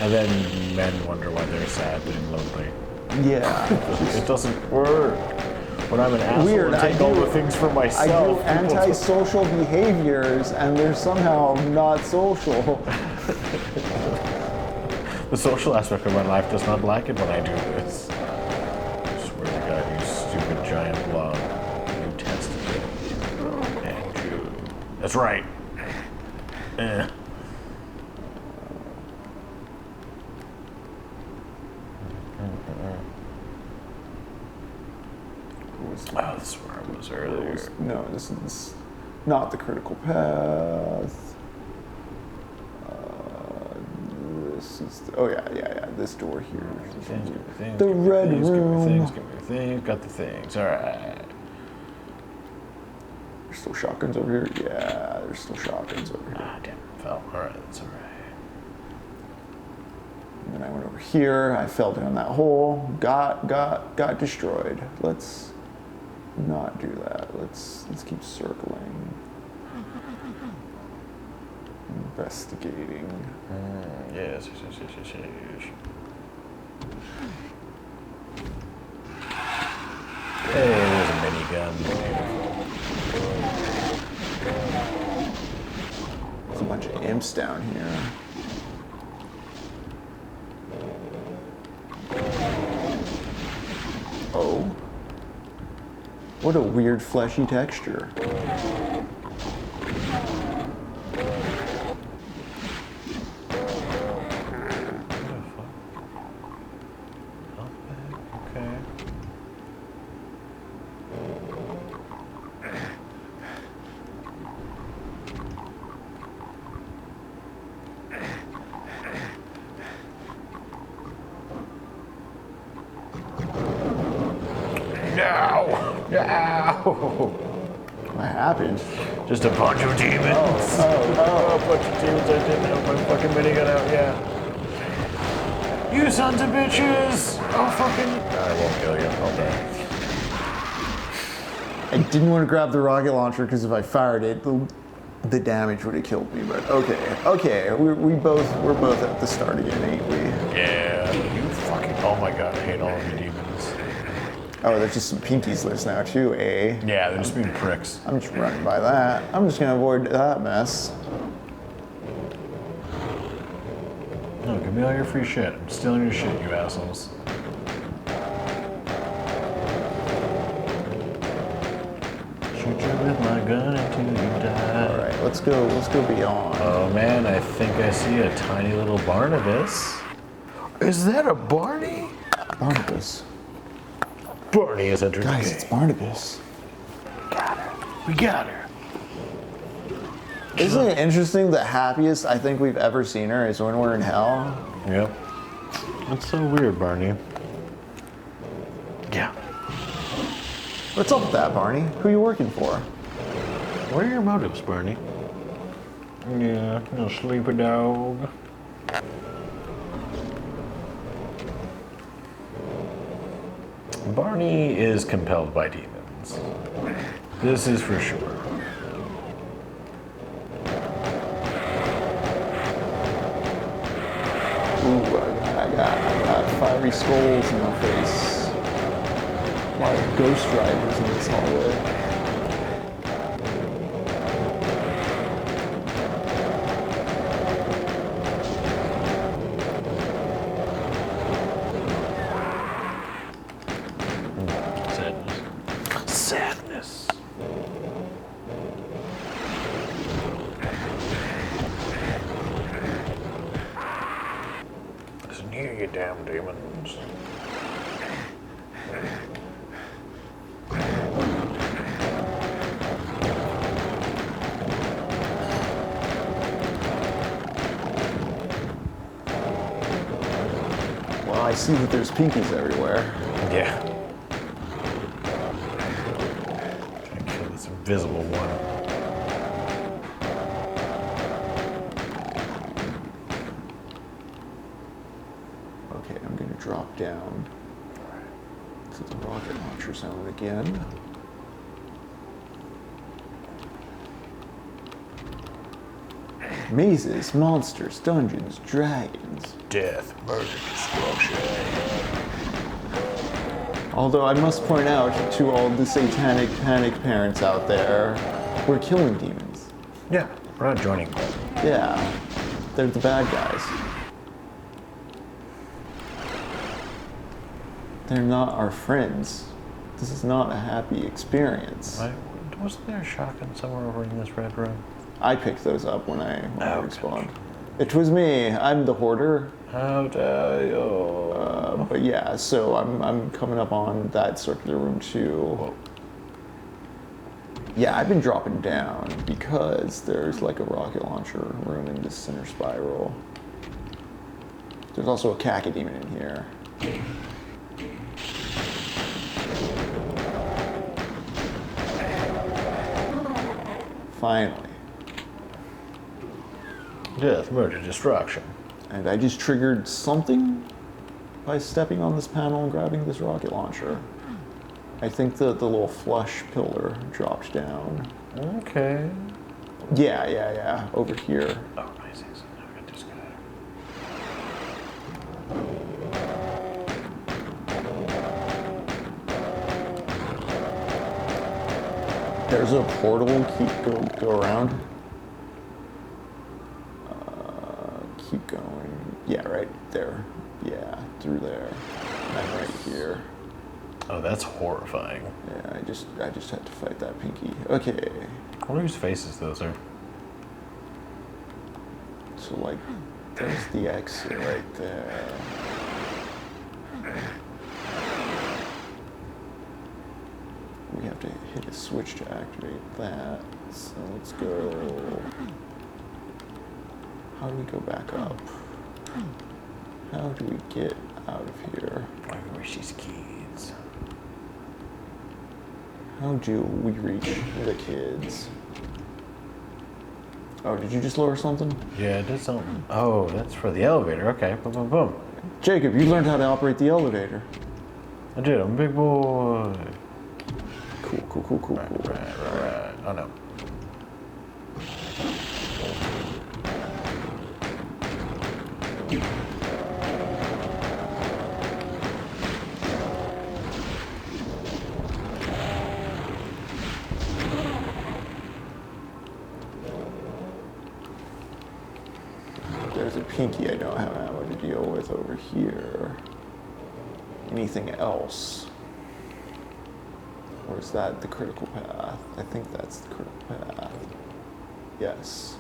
And then men wonder why they're sad and lonely. Yeah. It doesn't work. When I'm an asshole and take all the things for myself. I do antisocial behaviors and they're somehow not social. The social aspect of my life does not like it when I do this. I swear to God, you stupid giant blob. You tested it. And you. That's right. Eh. Oh, this is where I was earlier. No, this is not the critical path. This is this door here. The red room. Give me things. Got the things. All right. There's still shotguns over here. Yeah, there's still shotguns over here. Ah, damn, fell. All right, that's all right. And then I went over here. I fell down that hole. Got destroyed. Let's not do that. Let's keep circling. Investigating. Yes. Hey, there's a minigun. There's a bunch of imps down here. Oh. What a weird fleshy texture. What happened? Just a bunch of demons. A bunch of demons. I didn't have my fucking minigun out. Yeah. You sons of bitches! Oh fucking! I won't kill you. I'll die. I didn't want to grab the rocket launcher because if I fired it, the damage would have killed me. But okay. We're both at the start again, ain't we? Yeah. You fucking. Oh my god! I hate all of you demons. Oh, there's just some pinkies loose now too, eh? Yeah, they're just being pricks. I'm just running by that. I'm just gonna avoid that mess. No, give me all your free shit. I'm stealing your shit, you assholes. Shoot you with my gun until you die. All right, let's go beyond. Oh man, I think I see a tiny little Barnabas. Is that a Barney? Barnabas. Barney has entered the game. Guys, it's Barnabas. We got her. Isn't it interesting? The happiest I think we've ever seen her is when we're in hell. Yep. That's so weird, Barney. Yeah. What's up with that, Barney? Who are you working for? What are your motives, Barney? Yeah, no sleeper dog. Barney is compelled by demons. This is for sure. fiery skulls in my face. A lot of ghost riders in this hallway. Sadness. Listen here, you damn demons. Well, I see that there's pinkies everywhere. Yeah. Trying to kill this invisible one. Okay, I'm gonna drop down to the rocket launcher zone again. Mazes, monsters, dungeons, dragons. Death, murder, destruction. Although I must point out to all the satanic panic parents out there, we're killing demons. Yeah, we're not joining them. Yeah, they're the bad guys. They're not our friends. This is not a happy experience. Wasn't there a shotgun somewhere over in this red room? I picked those up when I respawned. It was me. I'm the hoarder. How dare you? But yeah, so I'm coming up on that circular room too. Whoa. Yeah, I've been dropping down because there's like a rocket launcher room in this center spiral. There's also a cacodemon in here. Finally. Death, murder, destruction. And I just triggered something by stepping on this panel and grabbing this rocket launcher. I think the little flush pillar dropped down. Okay. Yeah. Over here. Oh, nice. Now I got this guy. There's a portal. Go around. Keep going. Yeah, right there. Yeah, through there. And I'm right here. Oh, that's horrifying. Yeah, I just had to fight that pinky. Okay. I wonder whose faces those are. So like, there's the exit right there. We have to hit a switch to activate that. So let's go. How do we go back up? How do we get out of here? Rishi's kids. How do we reach the kids? Oh, did you just lower something? Yeah, it did something. Oh, that's for the elevator. Okay, boom, boom, boom. Jacob, you learned how to operate the elevator. I did. I'm a big boy. Cool. Right. Oh no. There's a pinky I don't have ammo to deal with over here. Anything else? Or is that the critical path? I think that's the critical path. Yes.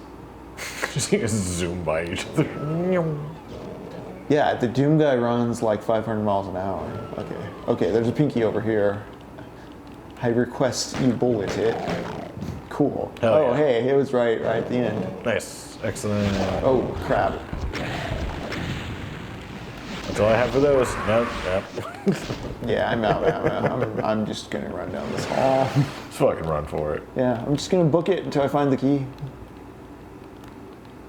Just gonna zoom by each other. Yeah, the Doom guy runs like 500 miles an hour. Okay, there's a pinky over here. I request you bullet it. Cool. Hell yeah. Hey, it was right at the end. Nice. Excellent. Oh, crap. That's all I have for those. Nope. Yeah, I'm out of ammo. I'm just gonna run down this hall. Let's fucking run for it. Yeah, I'm just gonna book it until I find the key.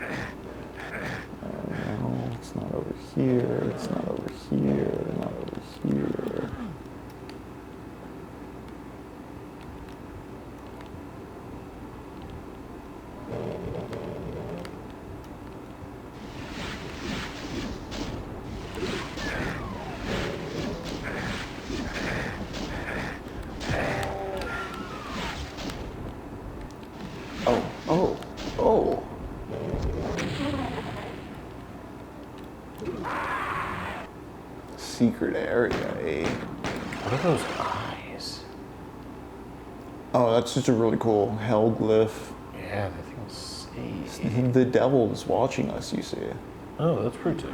No, it's not over here. It's not over here. Not over here. area, eh? What are those eyes? Oh, that's just a really cool hell glyph. Yeah, that thing was sick. The devil is watching us, you see. Oh, that's pretty sick.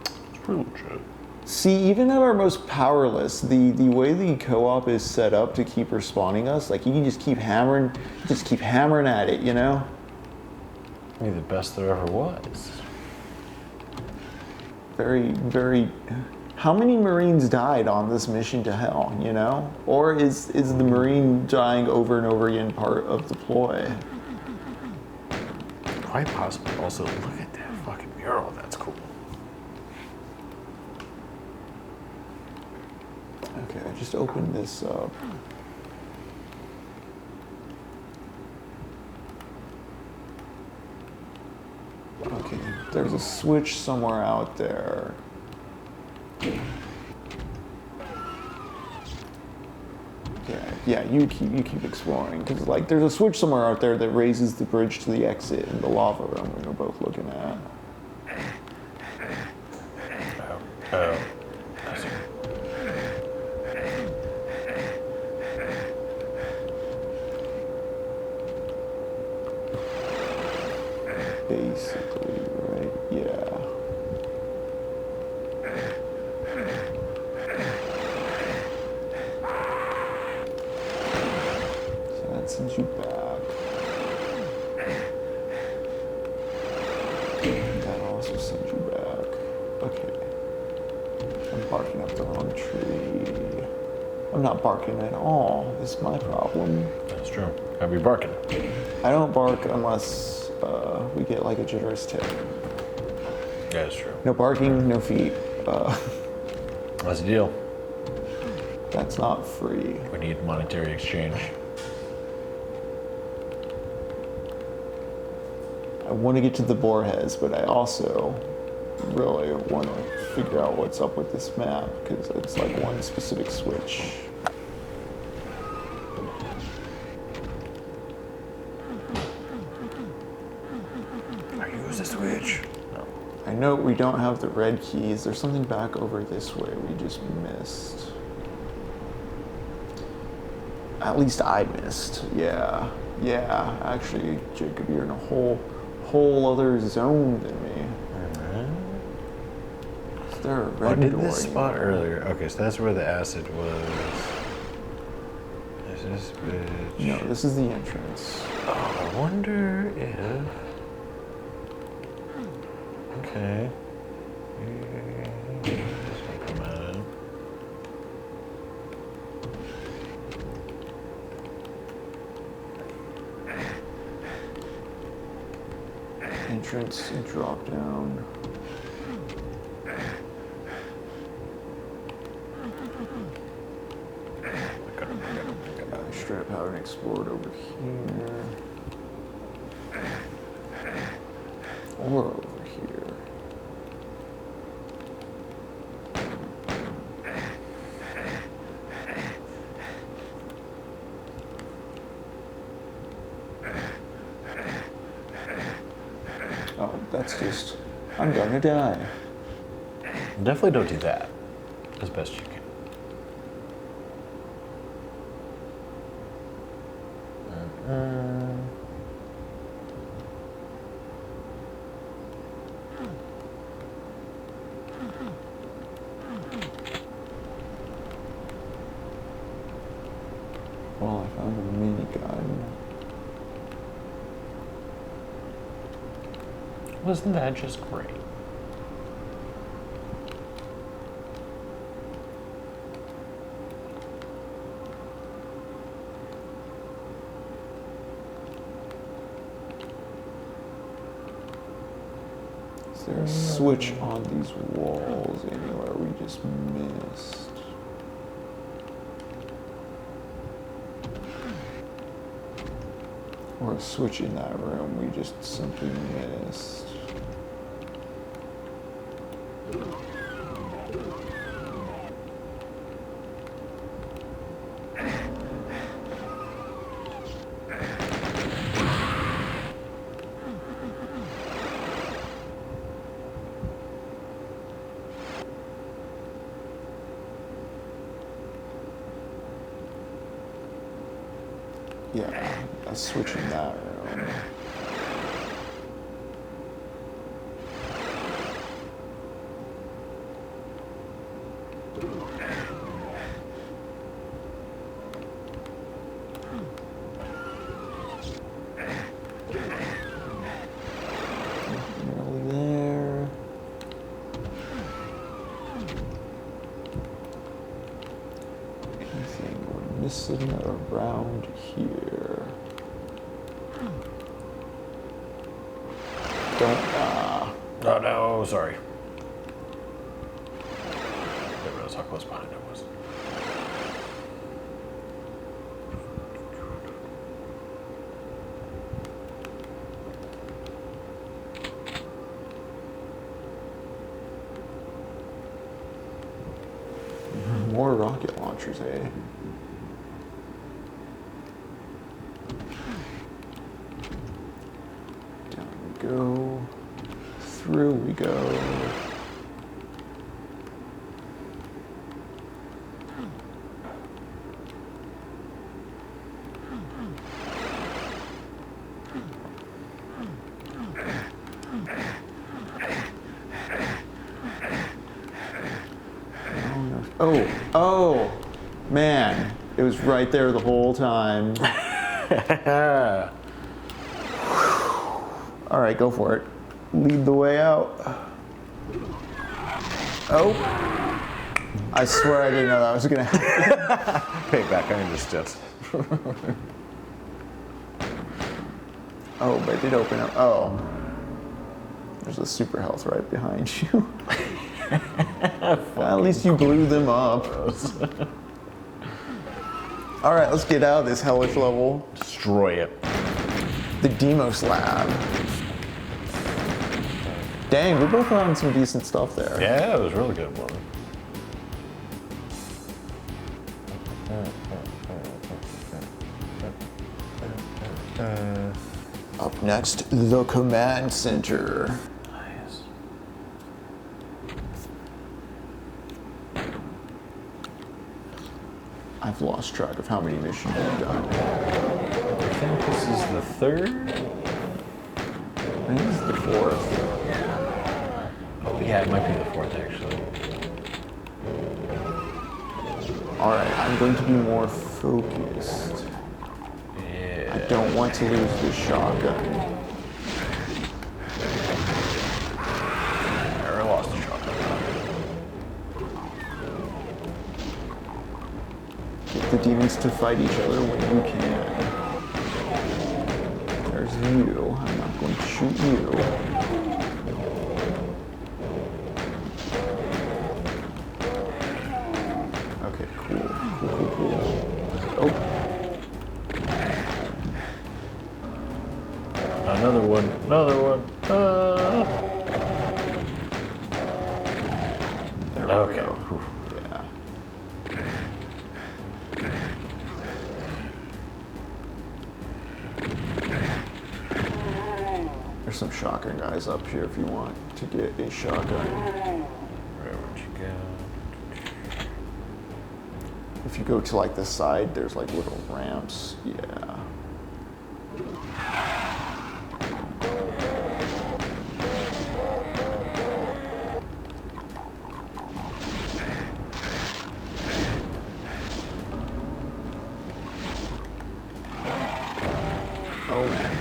It's pretty legit. See, even at our most powerless, the way the co-op is set up to keep respawning us, like you can just keep hammering at it, you know? Maybe the best there ever was. Very, very. How many Marines died on this mission to hell, you know? Or is the Marine dying over and over again part of the ploy? Quite possible. Also, look at that fucking mural. That's cool. Okay, I just opened this up. Okay, there's a switch somewhere out there. Yeah, you keep exploring, because like there's a switch somewhere out there that raises the bridge to the exit in the lava room we were both looking at. Oh. I see. Basically, right? Yeah. So that sends you back. That also sends you back. Okay. I'm barking up the wrong tree. I'm not barking at all. This is my problem. That's true. Gotta be barking. I don't bark unless we get like a generous tip. Yeah, that's true. No barking, no feet. That's the deal. That's not free. We need monetary exchange. I want to get to the Borges, but I also really want to figure out what's up with this map, because it's like one specific switch. Use the switch. No. I know we don't have the red keys. There's something back over this way we just missed. At least I missed. Yeah. Actually, Jacob, you're in a whole other zone than me. Is there a red did door this spot anywhere? earlier? Okay, so that's where the acid was. Is this bitch? No, this is the entrance. Oh, I wonder if. Okay. Come on. Entrance and drop down. I straight up haven't explored over here. Or over here. Oh, that's just, I'm gonna die. Definitely don't do that. As best you can. Well, I found a minigun. Wasn't that just great? Is there a switch on these walls anywhere we just missed? Or a switch in that room we just simply missed? Yeah, that's switching that around. Nearly there. Anything we're missing around here? Oh no, sorry. Didn't realize how close behind I was. More rocket launchers, eh? Down we go. Through we go. Oh, man. It was right there the whole time. All right, go for it. Lead the way out. Oh. I swear I didn't know that was going to happen. Payback, I understood. Oh, but it did open up. Oh. There's a super health right behind you. At least you blew them up. All right, let's get out of this hellish level. Destroy it. The Demos lab. Dang, we both found some decent stuff there. Yeah, it was really good one. Up next, the command center. Nice. I've lost track of how many missions we've done. I think this is the third. I think this is the fourth. Oh yeah, it might be the fourth actually. All right, I'm going to be more focused. Yeah. I don't want to lose this shotgun. I lost the shotgun. Get the demons to fight each other when you can. There's you. I'm not going to shoot you. Okay, cool. Oh. Another one. There we Okay. go. Yeah. There's some shotgun guys up here if you want to get a shotgun. Where would you go? If you go to like the side, there's like little ramps. Yeah. Oh man.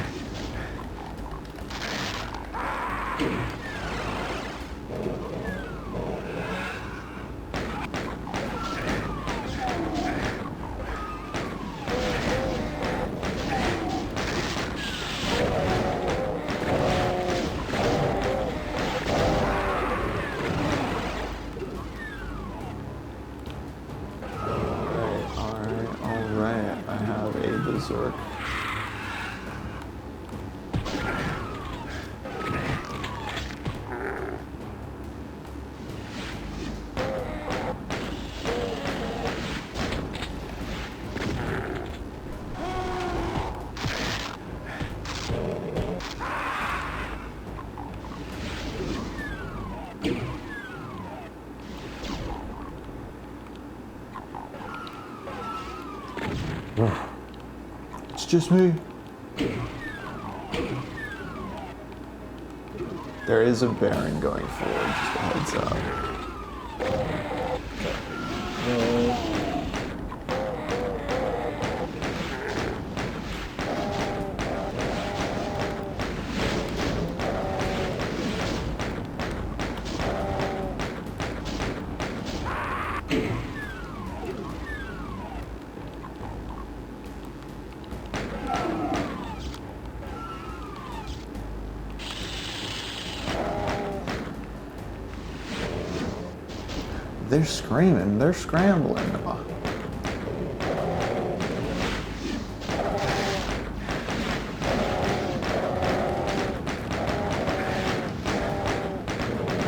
Alright. I have a berserk. It's just me. There is a Baron going forward, just a heads up. They're screaming, they're scrambling.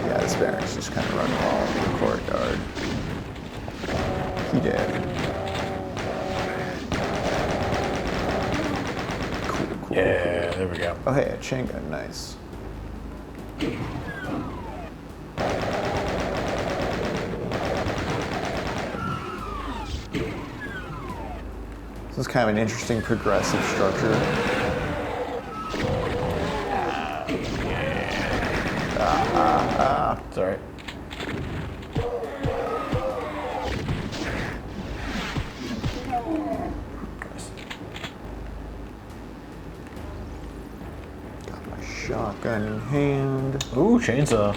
Yeah, this Baron's just kind of running all over the courtyard. He did. Cool. Yeah, there we go. Oh, hey, a chain gun, nice. This is kind of an interesting progressive structure. It's all right. Got my shotgun in hand. Ooh, chainsaw.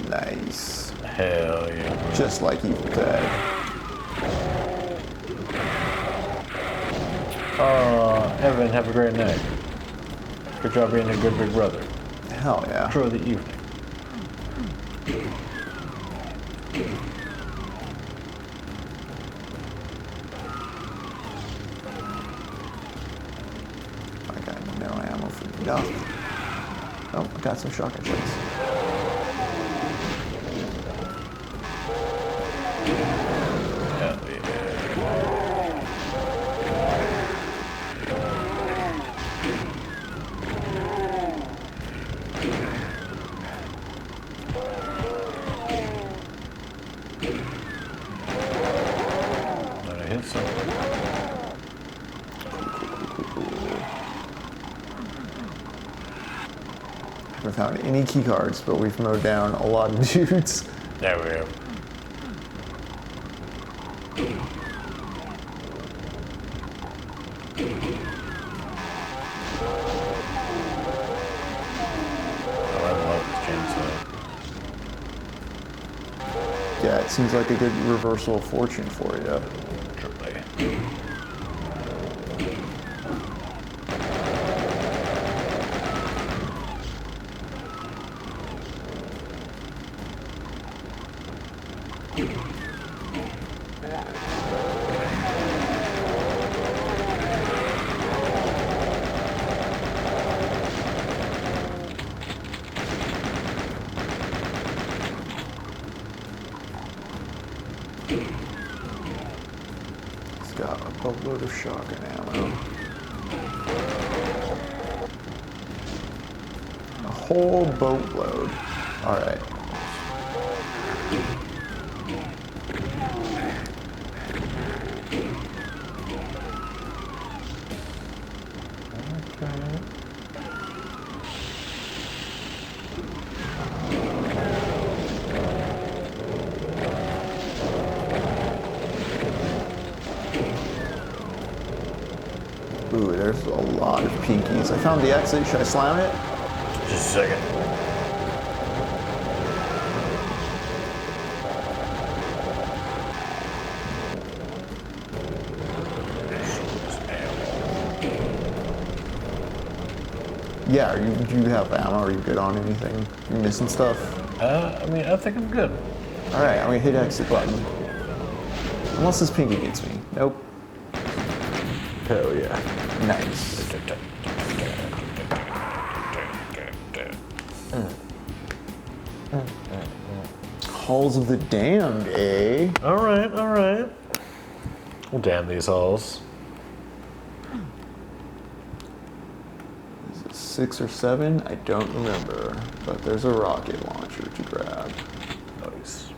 Nice. Hell yeah. Just like Evil Dead. Evan, have a great night. Good job being a good big brother. Hell yeah. Enjoy the evening. I got no ammo for nothing. Oh, I got some shotgun shells. Hell yeah. Haven't found any key cards, but we've mowed down a lot of dudes. There we go. Oh, I love this chainsaw. Yeah, it seems like a good reversal of fortune for you. Truly. It's got a boatload of shotgun ammo. A whole boatload. All right. Ooh, there's a lot of pinkies. I found the exit. Should I slam it? Just a second. Yeah, do you have ammo? Are you good on anything? You missing stuff? I mean, I think I'm good. All right, I'm gonna hit exit button. Unless this pinky gets me. Nope. Hell yeah. Nice. Halls of the Damned, eh? All right, all right. We'll damn these halls. Is it 6 or 7? I don't remember. But there's a rocket launcher to grab. Nice.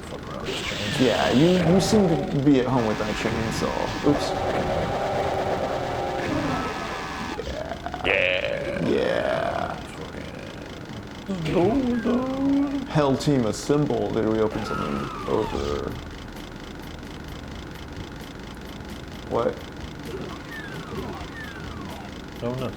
Fuck around on this chainsaw. Yeah, you seem to be at home with that chainsaw. Oops. Yeah. Hell team assemble. Did we open something over? What? Oh no.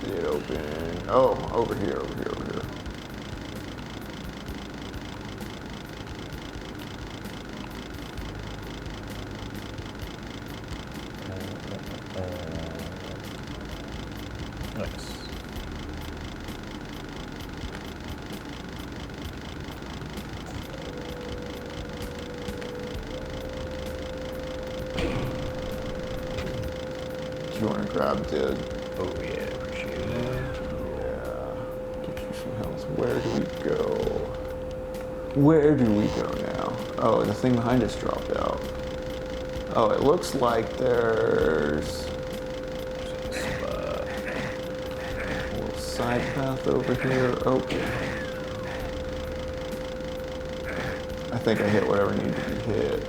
Did it open? Oh, over here. Nice. Do you want to grab the? Oh yeah, appreciate it. Yeah. Get you some health. Where do we go? Where do we go now? Oh, the thing behind us dropped out. Oh, it looks like there's a little side path over here. Okay. I think I hit whatever needed to be hit.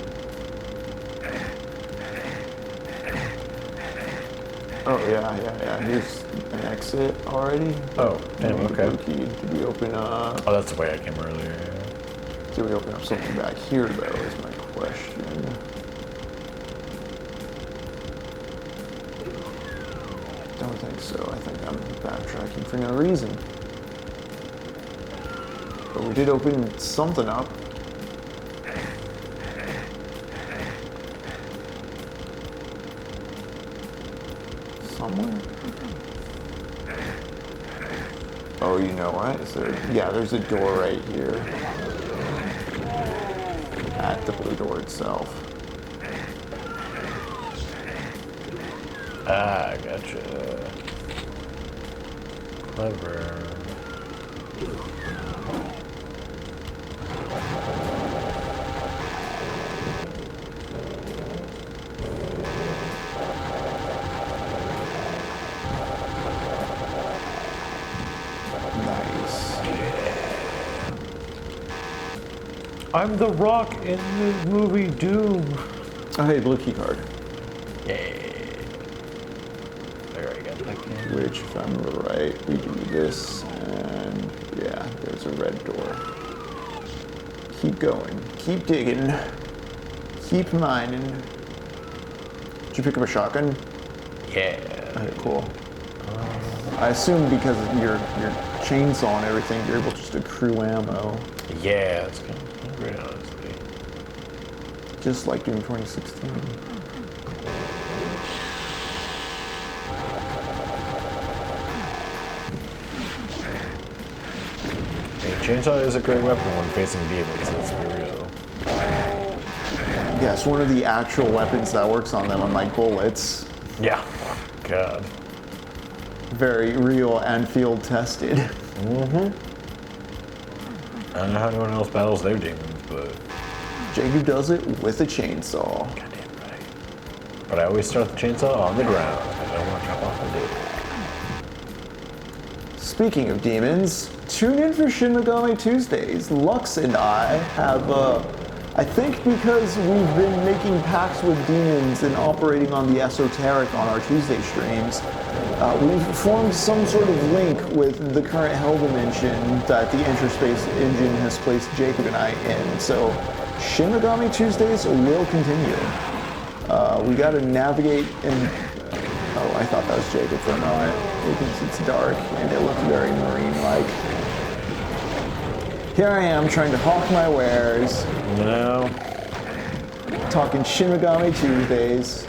Oh, yeah. Here's an exit already. Oh, damn, okay. Did we open up? Oh, that's the way I came earlier. Did we open up something back here, though, is my question. Don't think so. I think I'm backtracking for no reason. But we did open something up. Somewhere? Oh, you know what? Is there? Yeah, there's a door right here. At the blue door itself. Ah, gotcha. Clever. I'm the Rock in the movie Doom. Oh, hey, blue key card. Yay. I already got that key. Which, if I remember right, we do this, and yeah, there's a red door. Keep going. Keep digging. Keep mining. Did you pick up a shotgun? Yeah. Okay, cool. I assume because of your chainsaw and everything, you're able to just accrue ammo. Yeah, it's kind of great, honestly. Just like Doom 2016. Hey, chainsaw is a great weapon when facing demons, let's be real. Yeah, it's one of the actual weapons that works on them, unlike bullets. Yeah. God. Very real and field tested. Mm-hmm. I don't know how anyone else battles their demons, but... Jacob does it with a chainsaw. Goddamn right. But I always start the chainsaw on the ground. I don't want to chop off the dick. Speaking of demons, tune in for Shin Megami Tuesdays. Lux and I have, I think because we've been making pacts with demons and operating on the esoteric on our Tuesday streams, we've formed some sort of link with the current hell dimension that the Interspace engine has placed Jacob and I in. So Shin Megami Tuesdays will continue. We gotta navigate and... Oh, I thought that was Jacob for a moment. Because it's dark and it looks very marine-like. Here I am trying to hawk my wares. No. Talking Shin Megami Tuesdays.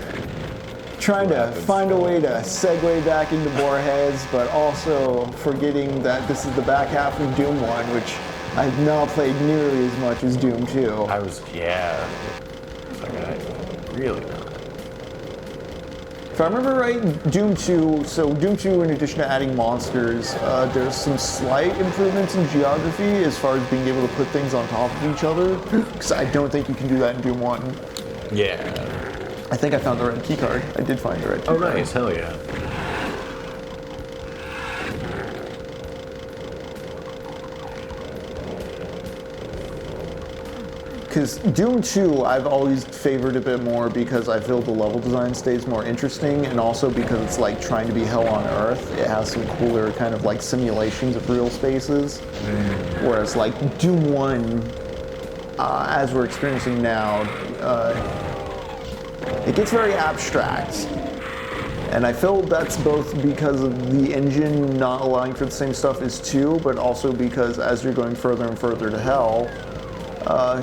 Trying to find a way to segue back into Borges, but also forgetting that this is the back half of Doom 1, which I've not played nearly as much as Doom 2. Yeah. It's like I really not. If I remember right, Doom 2, so Doom 2, in addition to adding monsters, there's some slight improvements in geography as far as being able to put things on top of each other, because I don't think you can do that in Doom 1. Yeah. I think I found the red key card. I did find the red key card. Oh, nice. Hell yeah. because Doom 2 I've always favored a bit more because I feel the level design stays more interesting, and also because it's like trying to be hell on earth. It has some cooler kind of like simulations of real spaces, whereas like Doom 1, as we're experiencing now, it gets very abstract. And I feel that's both because of the engine not allowing for the same stuff as 2, but also because as you're going further and further to hell,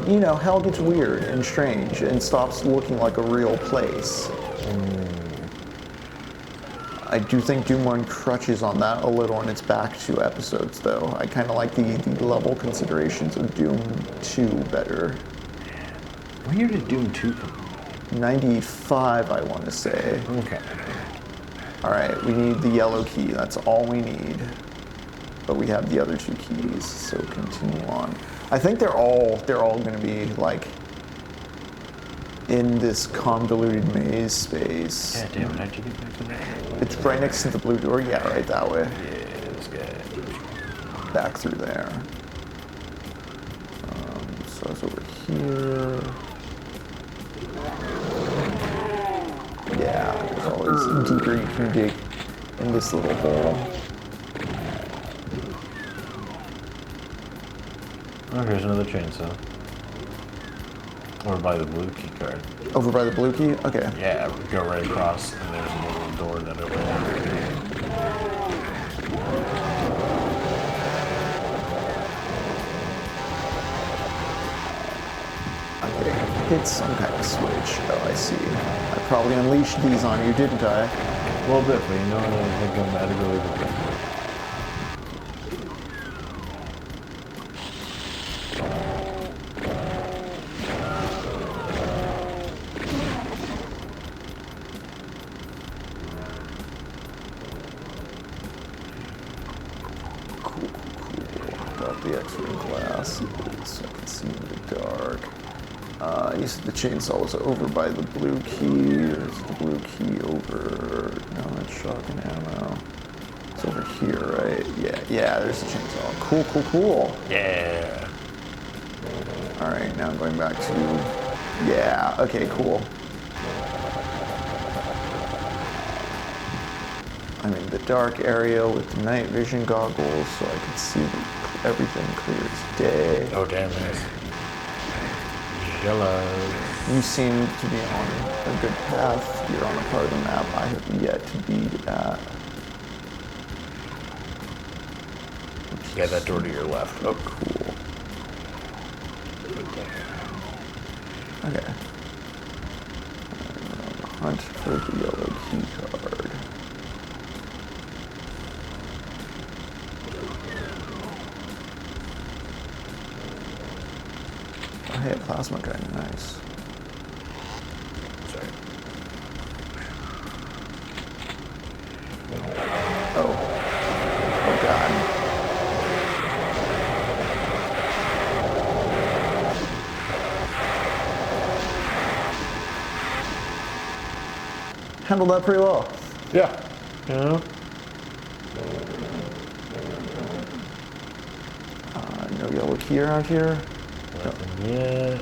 you know, hell gets weird and strange and stops looking like a real place. I do think Doom 1 crutches on that a little in its back 2 episodes, though. I kind of like the level considerations of Doom 2 better. When year did Doom 2 come out? 95, I want to say. Okay. All right, we need the yellow key. That's all we need. But we have the other 2 keys, so continue on. I think they're all going to be like in this convoluted maze space. Yeah, damn it! How'd you get back to that? It's right next to the blue door. Yeah, right that way. Yeah, this guy. Back through there. So it's over here. Yeah, there's always deeper you can dig in this little hole. Oh, here's another chainsaw. Over by the blue key card. Over by the blue key? Okay. Yeah, go right across, and there's a little door that opens. Okay, hit some kind of switch. Oh, I see. I probably unleashed these on you, didn't I? A little bit, but you know what? I think I'm at a really good thing. You said the chainsaw was over by the blue key. There's the blue key over... No, that's shotgun ammo. It's over here, right? Yeah, there's the chainsaw. Cool. Yeah. Alright, now I'm going back to... Yeah, okay, cool. I'm in the dark area with the night vision goggles so I can see everything clear as day. Oh, damn it. Yellow. You seem to be on a good path. You're on a part of the map I have yet to be at. Yeah, that door to your left. Oh, cool. Okay. Hunt for the yellow key card. Oh, hey, a plasma gun, nice. Sorry. Oh God. Handled that pretty well. Yeah. Yeah. No yellow key around here. Nothing yet.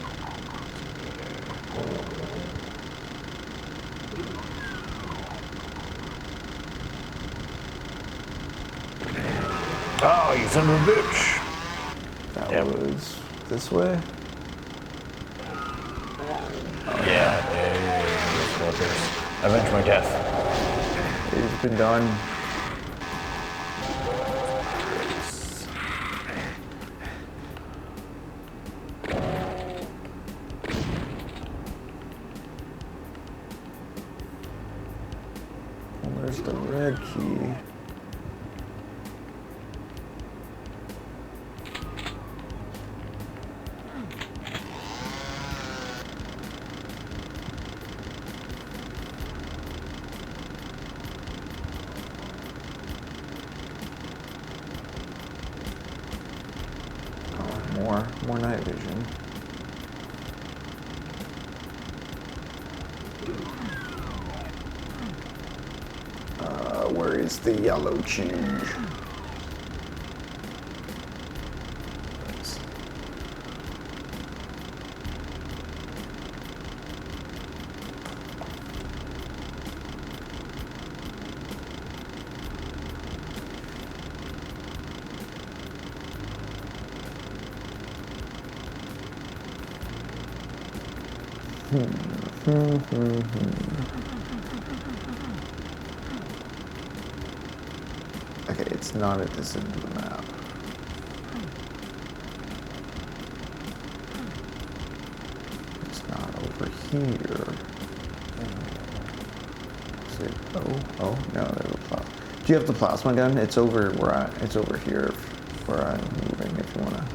Oh, you son of a bitch. That was this way. Yeah, avenge my death. It's been done. Where's the red key? More night vision. Where is the yellow key? Okay, it's not at this end of the map. It's not over here. Is it? Oh, no, there's a plasma. Do you have the plasma gun? It's over where it's over here where I'm moving if you wanna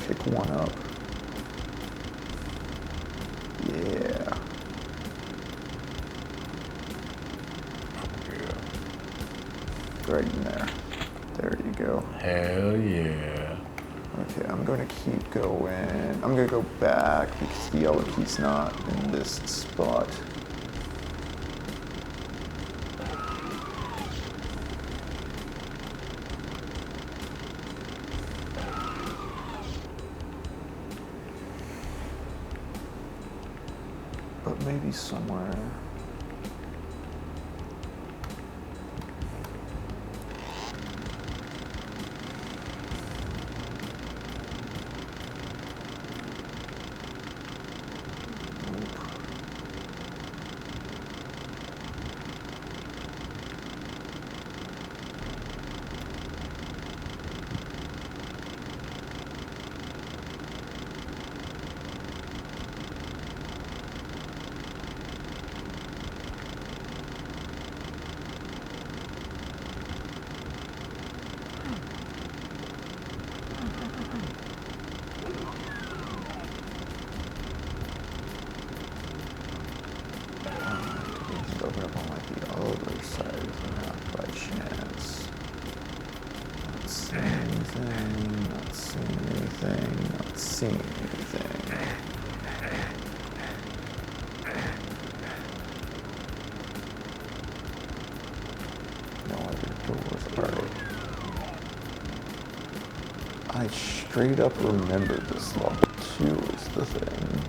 pick one up. Yeah. Right in there. There you go. Hell yeah. Okay, I'm going to keep going. I'm going to go back because the yellow key's not in this spot. But maybe somewhere. Open up on like the other side of the map by chance. Not seeing anything, not seeing anything, not seeing anything. No other doors. Alright. I straight up remembered this level too is the thing.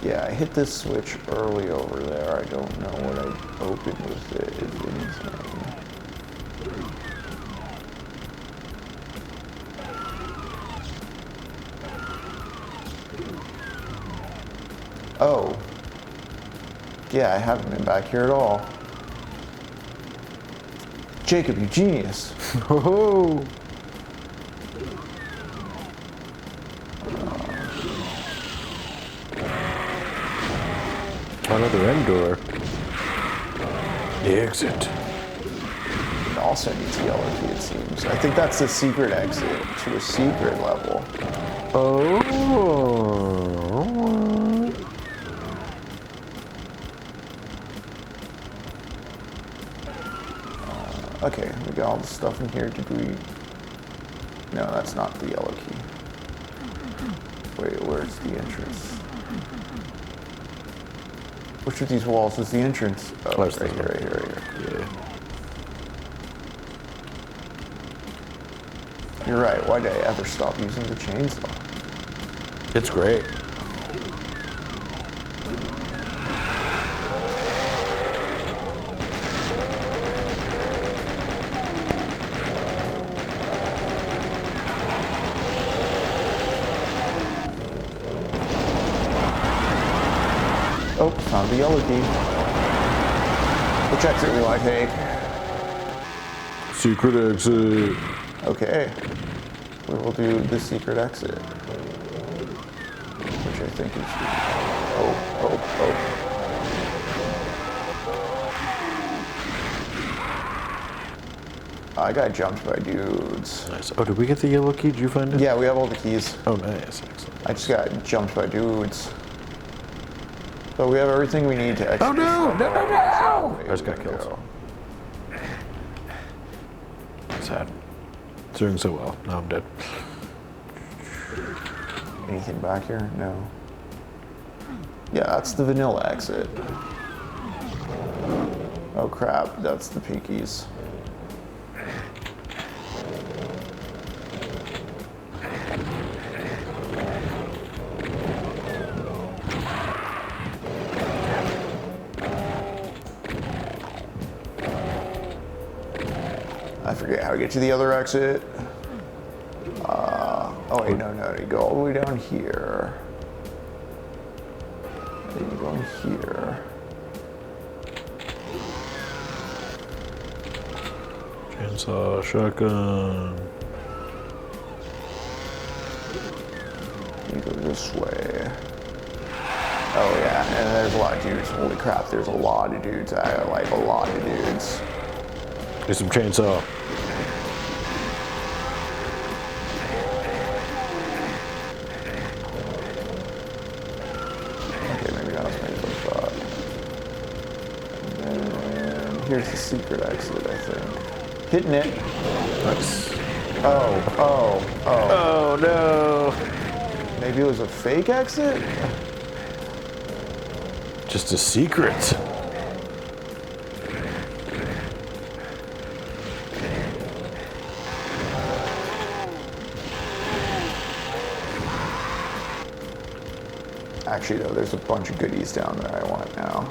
Yeah, I hit this switch early over there. I don't know what I opened with it, if anything. Oh. Yeah, I haven't been back here at all. Jacob, you genius. Oh. Another end door. The exit. It also needs a yellow key, it seems. I think that's the secret exit to a secret level. Oh. Okay, we got all the stuff in here. Did we? No, that's not the yellow key. Wait, where's the entrance? Which of these walls is the entrance? Oh, right here, right here, right here. Yeah. You're right. Why did I ever stop using the chainsaw? It's great. Oh, found the yellow key. Which exit do I take? Secret exit. Okay. We will do the secret exit. Which I think is... Oh. I got jumped by dudes. Nice. Oh, did we get the yellow key? Did you find it? Yeah, we have all the keys. Oh, nice. Excellent. I just got jumped by dudes. So we have everything we need to exit. Oh, no! I just got killed. Sad. It's doing so well. Now I'm dead. Anything back here? No. Yeah, that's the vanilla exit. Oh crap, that's the pinkies. I forget how to get to the other exit. Oh wait, no, you go all the way down here. Then you go in here. Chainsaw, shotgun. You go this way. Oh yeah, and there's a lot of dudes. Holy crap, there's a lot of dudes. I like a lot of dudes. Do some chainsaw. Okay, maybe not as many as I thought. And then here's the secret exit, I think. Hitting it. Nice. Oh no. Maybe it was a fake exit? Just a secret. Actually, though, there's a bunch of goodies down there I want now.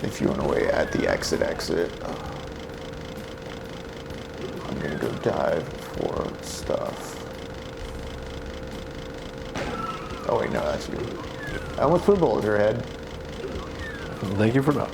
If you want to wait at the exit, I'm gonna go dive for stuff. Oh wait, no, that's you. I almost put a bullet in your head. Thank you for that.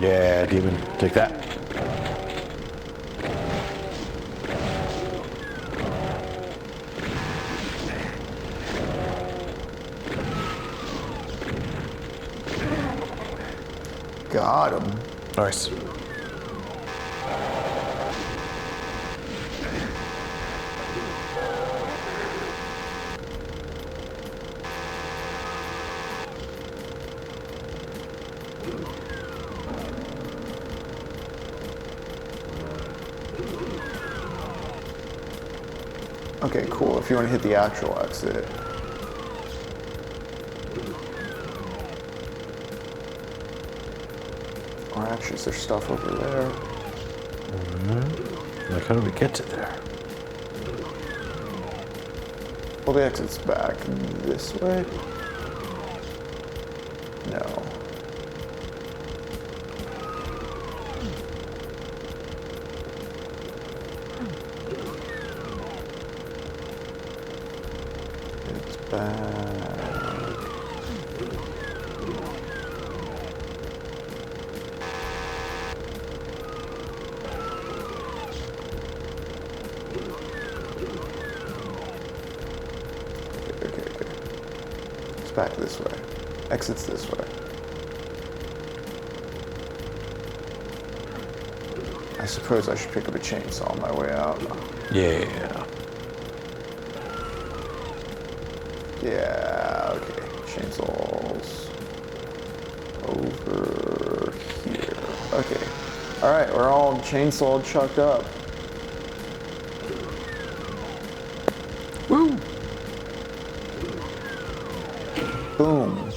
Yeah, demon, take that. Got him. Nice. Okay, cool. If you want to hit the actual exit. Or actually, is there stuff over there? Like, how do we get to there? Well, the exit's back this way. No. It's back. Okay. It's back this way. Exits this way. I suppose I should pick up a chainsaw on my way out. Yeah. Yeah, okay. Chainsaws over here. Okay. Alright, we're all chainsawed, chucked up. Woo! Boom.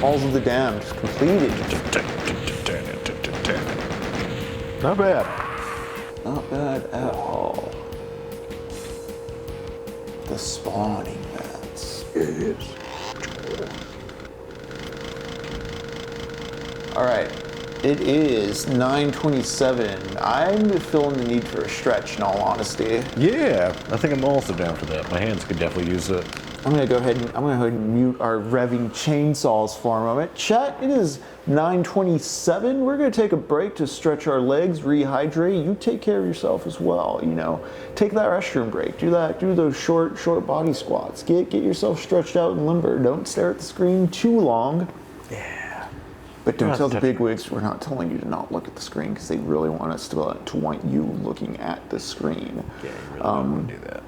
Halls of the Damned completed. Not bad. Not bad at all. The spawning mats. Yes. Alright. It is 9:27. I'm feeling the need for a stretch, in all honesty. Yeah, I think I'm also down for that. My hands could definitely use it. I'm gonna go ahead and mute our revving chainsaws for a moment. Chat, it is 9:27. We're gonna take a break to stretch our legs, rehydrate. You take care of yourself as well. You know, take that restroom break. Do those short body squats. Get yourself stretched out and limber. Don't stare at the screen too long. Yeah. But don't tell the bigwigs we're not telling you to not look at the screen because they really want us to want you looking at the screen. Yeah, you really don't want to do that.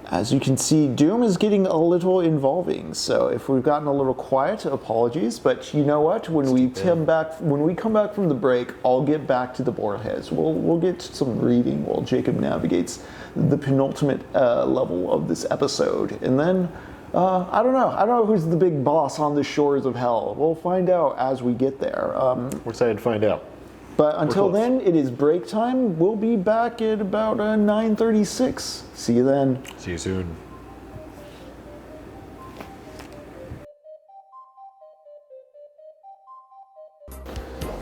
As you can see, Doom is getting a little involving. So if we've gotten a little quiet, apologies. But you know what? When we come back from the break, I'll get back to the Borges. We'll get to some reading while Jacob navigates the penultimate level of this episode, and then I don't know who's the big boss on the shores of hell. We'll find out as we get there. We're excited to find out. But until then, it is break time. We'll be back at about 9:36. See you then. See you soon.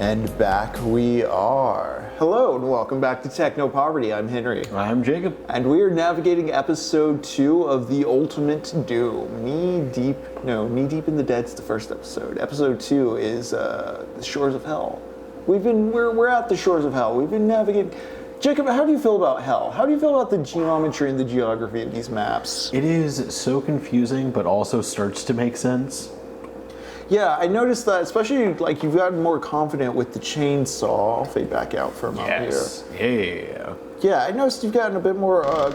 And back we are. Hello and welcome back to Techno Poverty. I'm Henry. I'm Jacob. And we are navigating episode 2 of The Ultimate Doom. Knee deep in the Dead's the first episode. Episode 2 is The Shores of Hell. We're at the Shores of Hell. We've been navigating. Jacob, how do you feel about hell? How do you feel about the geometry and the geography of these maps? It is so confusing, but also starts to make sense. Yeah, I noticed that, especially like you've gotten more confident with the chainsaw. I'll fade back out for a moment here. Yeah. Yeah, I noticed you've gotten a bit more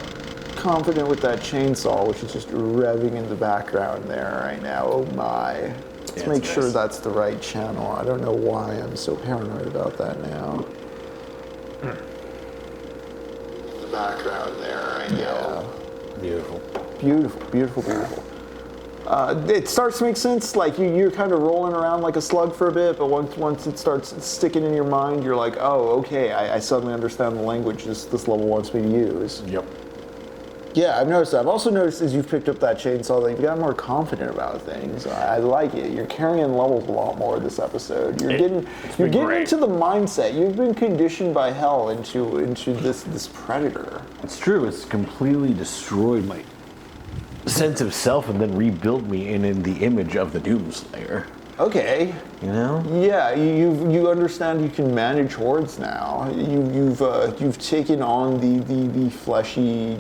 confident with that chainsaw, which is just revving in the background there right now. Oh my. Let's make sure that's the right channel. I don't know why I'm so paranoid about that now. The background there right now. Beautiful. Beautiful, beautiful, beautiful. It starts to make sense. Like you're kind of rolling around like a slug for a bit, but once it starts sticking in your mind, you're like, oh, okay, I suddenly understand the language this level wants me to use. Yep. Yeah, I've noticed that. I've also noticed as you've picked up that chainsaw that you've gotten more confident about things. I like it. You're carrying levels a lot more this episode. You're getting into the mindset. You've been conditioned by hell into this predator. It's true. It's completely destroyed my sense of self and then rebuilt me in the image of the Doomslayer. Okay. You know? Yeah, you understand you can manage hordes now. You've taken on the fleshy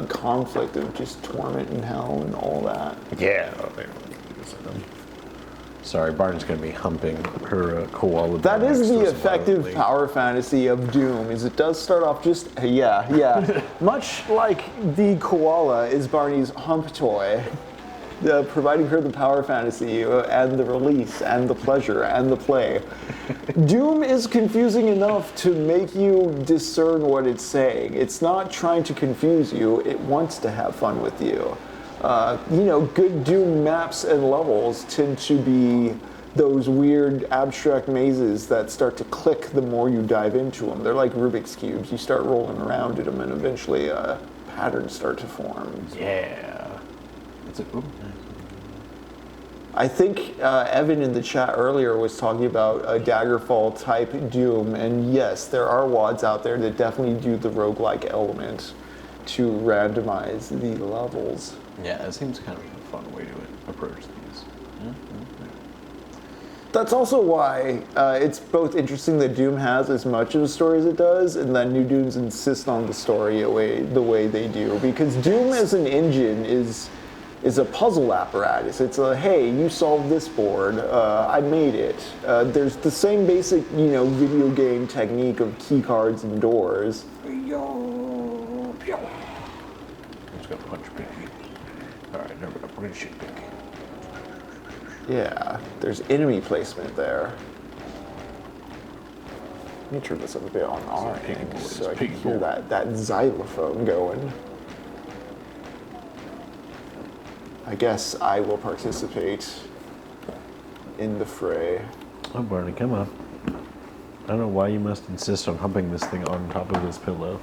conflict of just torment and hell and all that. Yeah. Sorry, Barton's going to be humping her koala. That is the effective power fantasy of Doom, is it does start off just, yeah. Much like the koala is Barney's hump toy. Providing her the power fantasy and the release and the pleasure and the play. Doom is confusing enough to make you discern what it's saying. It's not trying to confuse you, it wants to have fun with you. Good Doom maps and levels tend to be those weird abstract mazes that start to click the more you dive into them. They're like Rubik's Cubes. You start rolling around in them and eventually patterns start to form. Yeah. I think Evan in the chat earlier was talking about a Daggerfall type Doom, and yes, there are WADs out there that definitely do the roguelike element to randomize the levels. Yeah, it seems kind of a fun way to approach these. That's also why it's both interesting that Doom has as much of a story as it does, and that New Dooms insist on the story the way they do, because Doom as an engine is a puzzle apparatus. It's a, hey, you solved this board, I made it. There's the same basic, video game technique of key cards and doors. I'm just gonna punch Pinky. Alright, never gonna punch shit, Pinky. Yeah, there's enemy placement there. Let me turn this up a bit on our end so I can hear that xylophone going. I guess I will participate in the fray. Oh, Barney, come on. I don't know why you must insist on humping this thing on top of this pillow.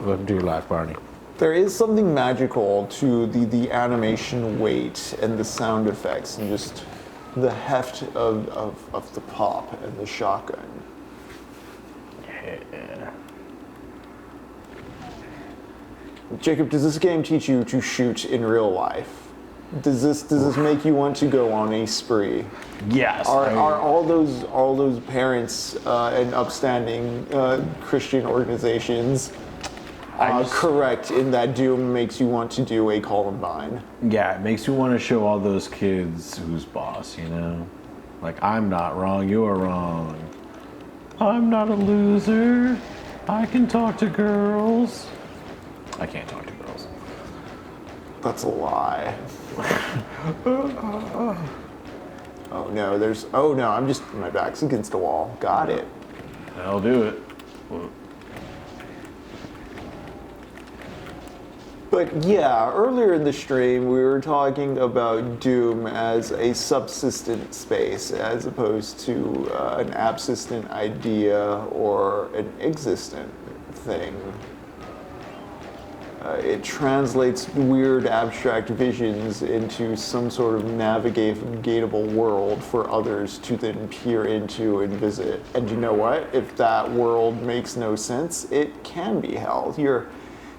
Welcome to your life, Barney. There is something magical to the animation weight and the sound effects and just the heft of the pop and the shotgun. Yeah. Jacob, does this game teach you to shoot in real life? Does this make you want to go on a spree? Yes. Are all those parents and upstanding Christian organizations correct, in that Doom makes you want to do a Columbine. Yeah, it makes you want to show all those kids who's boss, you know? Like, I'm not wrong, you are wrong. I'm not a loser. I can talk to girls. I can't talk to girls. That's a lie. Oh no, my back's against the wall. Got it. I'll do it. But yeah, earlier in the stream, we were talking about Doom as a subsistent space as opposed to an absistent idea or an existent thing. It translates weird abstract visions into some sort of navigatable world for others to then peer into and visit. And you know what? If that world makes no sense, it can be held. You're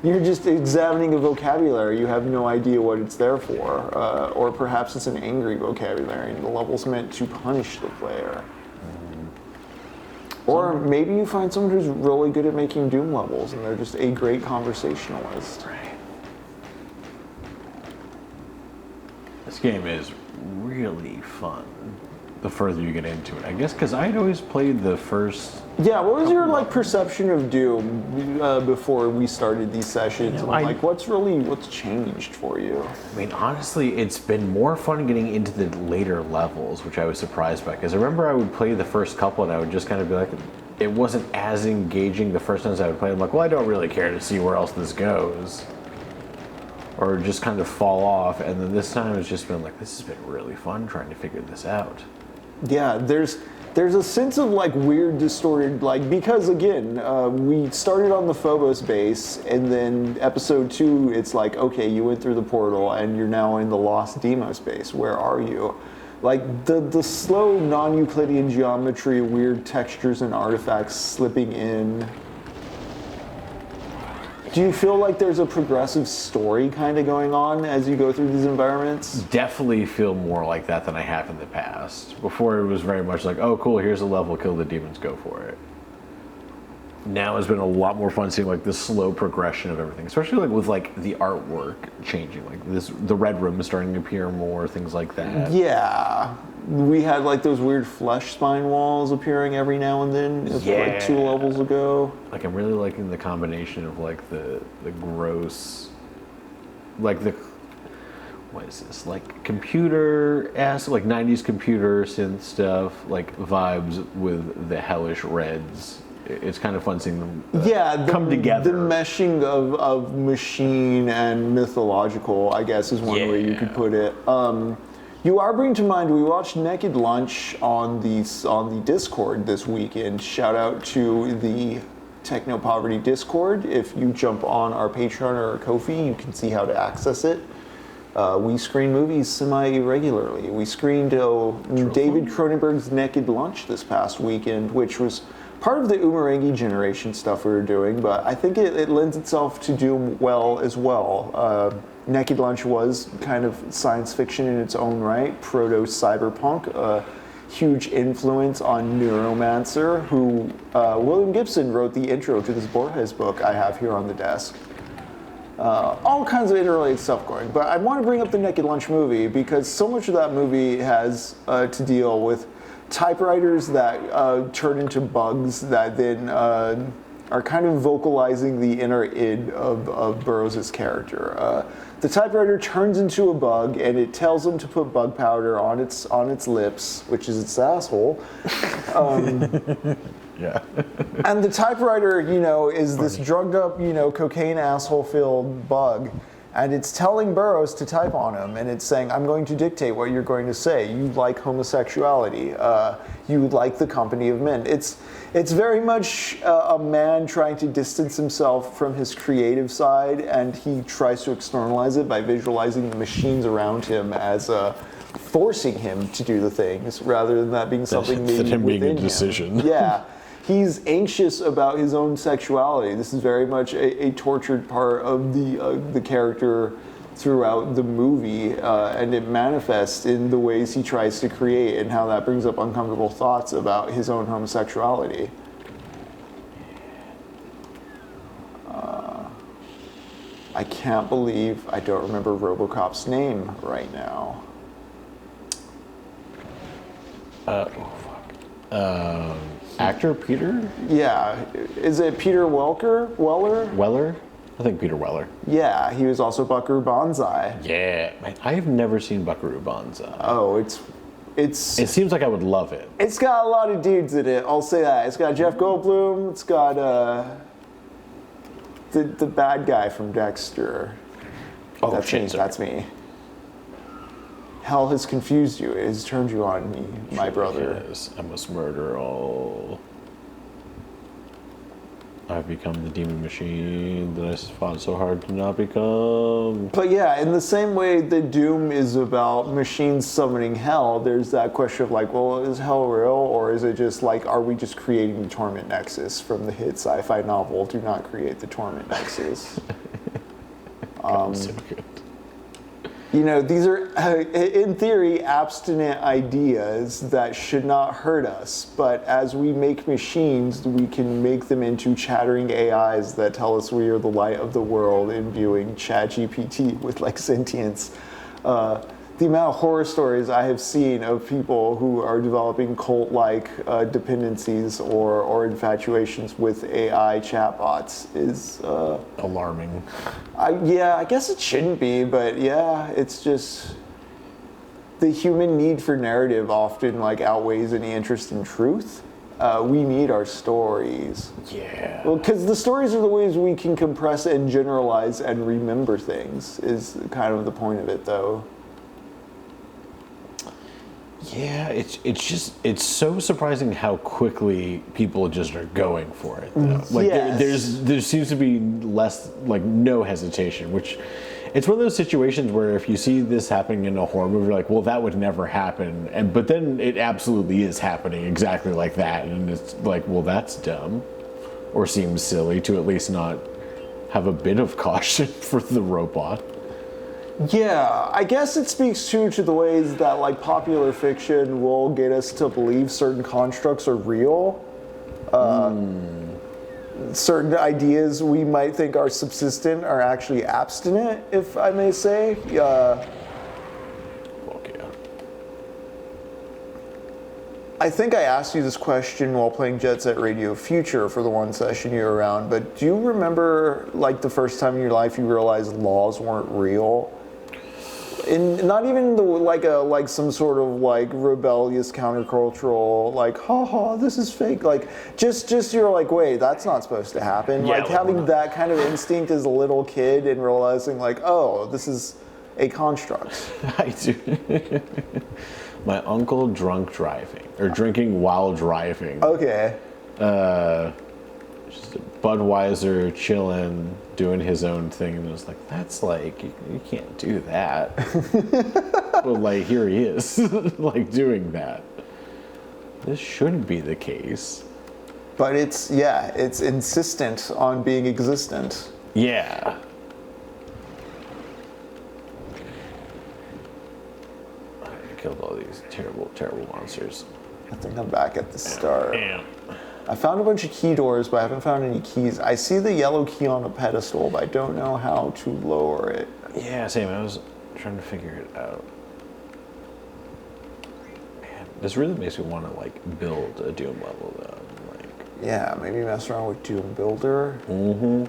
just examining a vocabulary. You have no idea what it's there for. Or perhaps it's an angry vocabulary and the level's meant to punish the player. Or maybe you find someone who's really good at making Doom levels and they're just a great conversationalist. Right. This game is really fun the further you get into it. I guess because I had always played the first... Yeah, what was your perception of Doom before we started these sessions? What's changed for you? I mean, honestly, it's been more fun getting into the later levels, which I was surprised by. Because I remember I would play the first couple and I would just kind of be like, it wasn't as engaging the first times I would play. I'm like, well, I don't really care to see where else this goes. Or just kind of fall off. And then this time it's just been like, this has been really fun trying to figure this out. Yeah, there's a sense of weird distorted, because again, we started on the Phobos base and then episode 2, it's like, okay, you went through the portal and you're now in the Lost Deimos base. Where are you? The slow non-Euclidean geometry, weird textures and artifacts slipping in. Do you feel like there's a progressive story kind of going on as you go through these environments? Definitely feel more like that than I have in the past. Before it was very much like, oh cool, here's a level, kill the demons, go for it. Now it's been a lot more fun seeing the slow progression of everything, especially with the artwork changing. The red room is starting to appear more, things like that. Yeah. We had those weird flesh spine walls appearing every now and then, 2 levels ago. I'm really liking the combination of the gross, what is this? Computer-esque, 90s computer synth stuff, vibes with the hellish reds. It's kind of fun seeing them come together. The meshing of machine and mythological, I guess, is one way you could put it. You are bringing to mind, we watched Naked Lunch on the Discord this weekend. Shout out to the Techno Poverty Discord. If you jump on our Patreon or our Ko-fi, you can see how to access it. We screen movies semi-regularly. We screened David Cronenberg's Naked Lunch this past weekend, which was part of the Umarangi generation stuff we were doing, but I think it lends itself to Doom well as well. Naked Lunch was kind of science fiction in its own right, proto-cyberpunk, a huge influence on Neuromancer, who William Gibson wrote the intro to this Borges book I have here on the desk. All kinds of interrelated stuff going, but I want to bring up the Naked Lunch movie because so much of that movie has to deal with typewriters that turn into bugs that then are kind of vocalizing the inner id of Burroughs' character. The typewriter turns into a bug and it tells him to put bug powder on its lips, which is its asshole. Yeah. And the typewriter, is this drugged up, cocaine asshole-filled bug. And it's telling Burroughs to type on him, and it's saying, I'm going to dictate what you're going to say. You like homosexuality. You like the company of men. It's very much a man trying to distance himself from his creative side, and he tries to externalize it by visualizing the machines around him as forcing him to do the things, rather than that being something maybe him being within a decision. Him. Yeah. He's anxious about his own sexuality. This is very much a tortured part of the character throughout the movie, and it manifests in the ways he tries to create and how that brings up uncomfortable thoughts about his own homosexuality. can't believe I don't remember RoboCop's name right now. Actor Peter Yeah, is it Peter Weller? Weller? I think Peter Weller. Yeah, he was also Buckaroo Banzai. Yeah, man, I have never seen Buckaroo Banzai. Oh, it's It seems like I would love it. It's got a lot of dudes in it. I'll say that. It's got Jeff Goldblum. It's got the bad guy from Dexter. Oh, That's shit, me. sorry. That's me. Hell has confused you. It has turned you on me, my brother. Yes, I must murder all. I've become the demon machine that I fought so hard to not become. But yeah, in the same way that Doom is about machines summoning hell, there's that question of like, well, is hell real? Or is it just like, are we just creating the Torment Nexus from the hit sci-fi novel, Do Not Create the Torment Nexus? So good. You know, these are, in theory, abstinent ideas that should not hurt us. But as we make machines, we can make them into chattering AIs that tell us we are the light of the world, imbuing ChatGPT with like sentience. The amount of horror stories I have seen of people who are developing cult-like dependencies or infatuations with AI chatbots is Alarming. yeah, I guess it shouldn't be, but yeah, it's just the human need for narrative often like outweighs any interest in truth. We need our stories. Yeah. Well, because the stories are the ways we can compress and generalize and remember things is kind of the point of it, though. Yeah, it's so surprising how quickly people just are going for it. Though. Like Yes. there seems to be less like no hesitation, which it's one of those situations where if you see this happening in a horror movie, you're like, well, that would never happen, but then it absolutely is happening exactly like that, and it's like, well, that's dumb, or seems silly to at least not have a bit of caution for the robot. Yeah, I guess it speaks too to the ways that like popular fiction will get us to believe certain constructs are real. Certain ideas we might think are subsistent are actually abstinent, if I may say. Fuck yeah. I think I asked you this question while playing Jet Set Radio Future for the one session you were around, but do you remember like the first time in your life you realized laws weren't real? And not even like some sort of like rebellious countercultural like haha this is fake, like just you're like, wait, that's not supposed to happen. Yeah, like having that kind of instinct as a little kid and realizing like, oh, this is a construct. I do. My uncle drunk driving or drinking while driving. Okay. Just a Budweiser chilling, doing his own thing, and it was like, that's like you can't do that. But like here he is, like doing that. This shouldn't be the case. But it's insistent on being existent. Yeah. I killed all these terrible, terrible monsters. I think I'm back at the start. Damn. I found a bunch of key doors, but I haven't found any keys. I see the yellow key on a pedestal, but I don't know how to lower it. Yeah, same. I was trying to figure it out. Man, this really makes me want to like build a Doom level though. Like, Yeah, maybe mess around with Doom Builder. mm-hmm.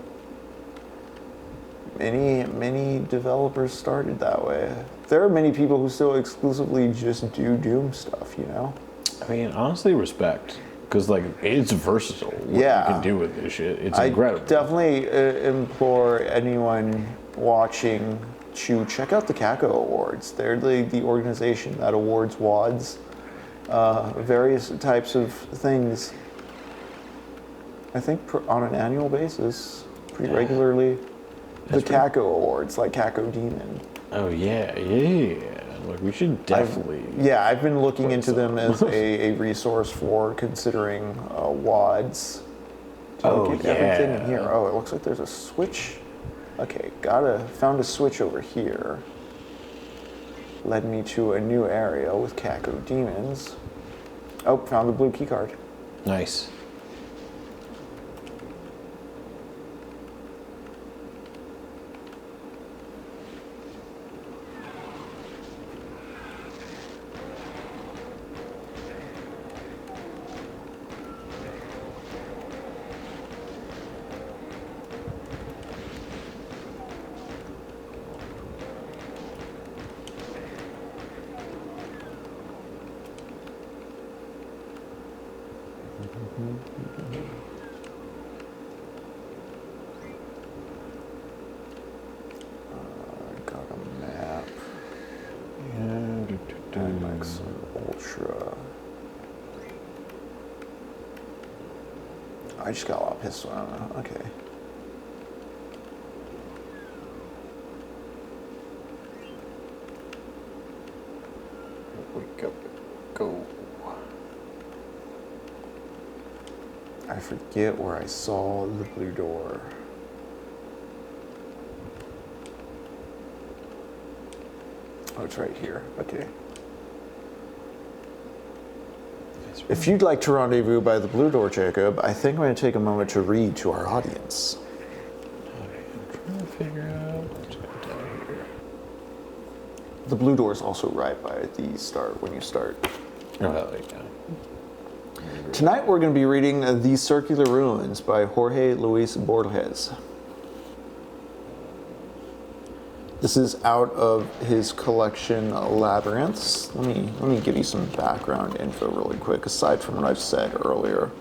Many developers started that way. There are many people who still exclusively just do Doom stuff, you know? I mean, honestly, respect. Because, like, it's versatile what Yeah. you can do with this shit. It's incredible. I definitely implore anyone watching to check out the Kako Awards. They're the organization that awards WADs, various types of things. I think on an annual basis, pretty regularly. The Kako Awards, like Kako Demon. Oh, yeah. Like, we should definitely... I've been looking into them as a resource for considering WADs. Get everything in here. Oh, it looks like there's a switch. Okay, found a switch over here. Led me to a new area with Kako Demons. Oh, found the blue key card. Nice. Got a map. IMAX Ultra. I just got a lot pissed on it. Okay. Go. I forget where I saw the blue door. Oh, it's right here. Okay. If you'd like to rendezvous by the blue door, Jacob, I think I'm going to take a moment to read to our audience. Okay, I'm trying to figure out what's going down here. The blue door is also right by the start when you start. Oh, hell yeah. Tonight we're going to be reading The Circular Ruins by Jorge Luis Borges. This is out of his collection Labyrinths. Let me give you some background info really quick, aside from what I've said earlier.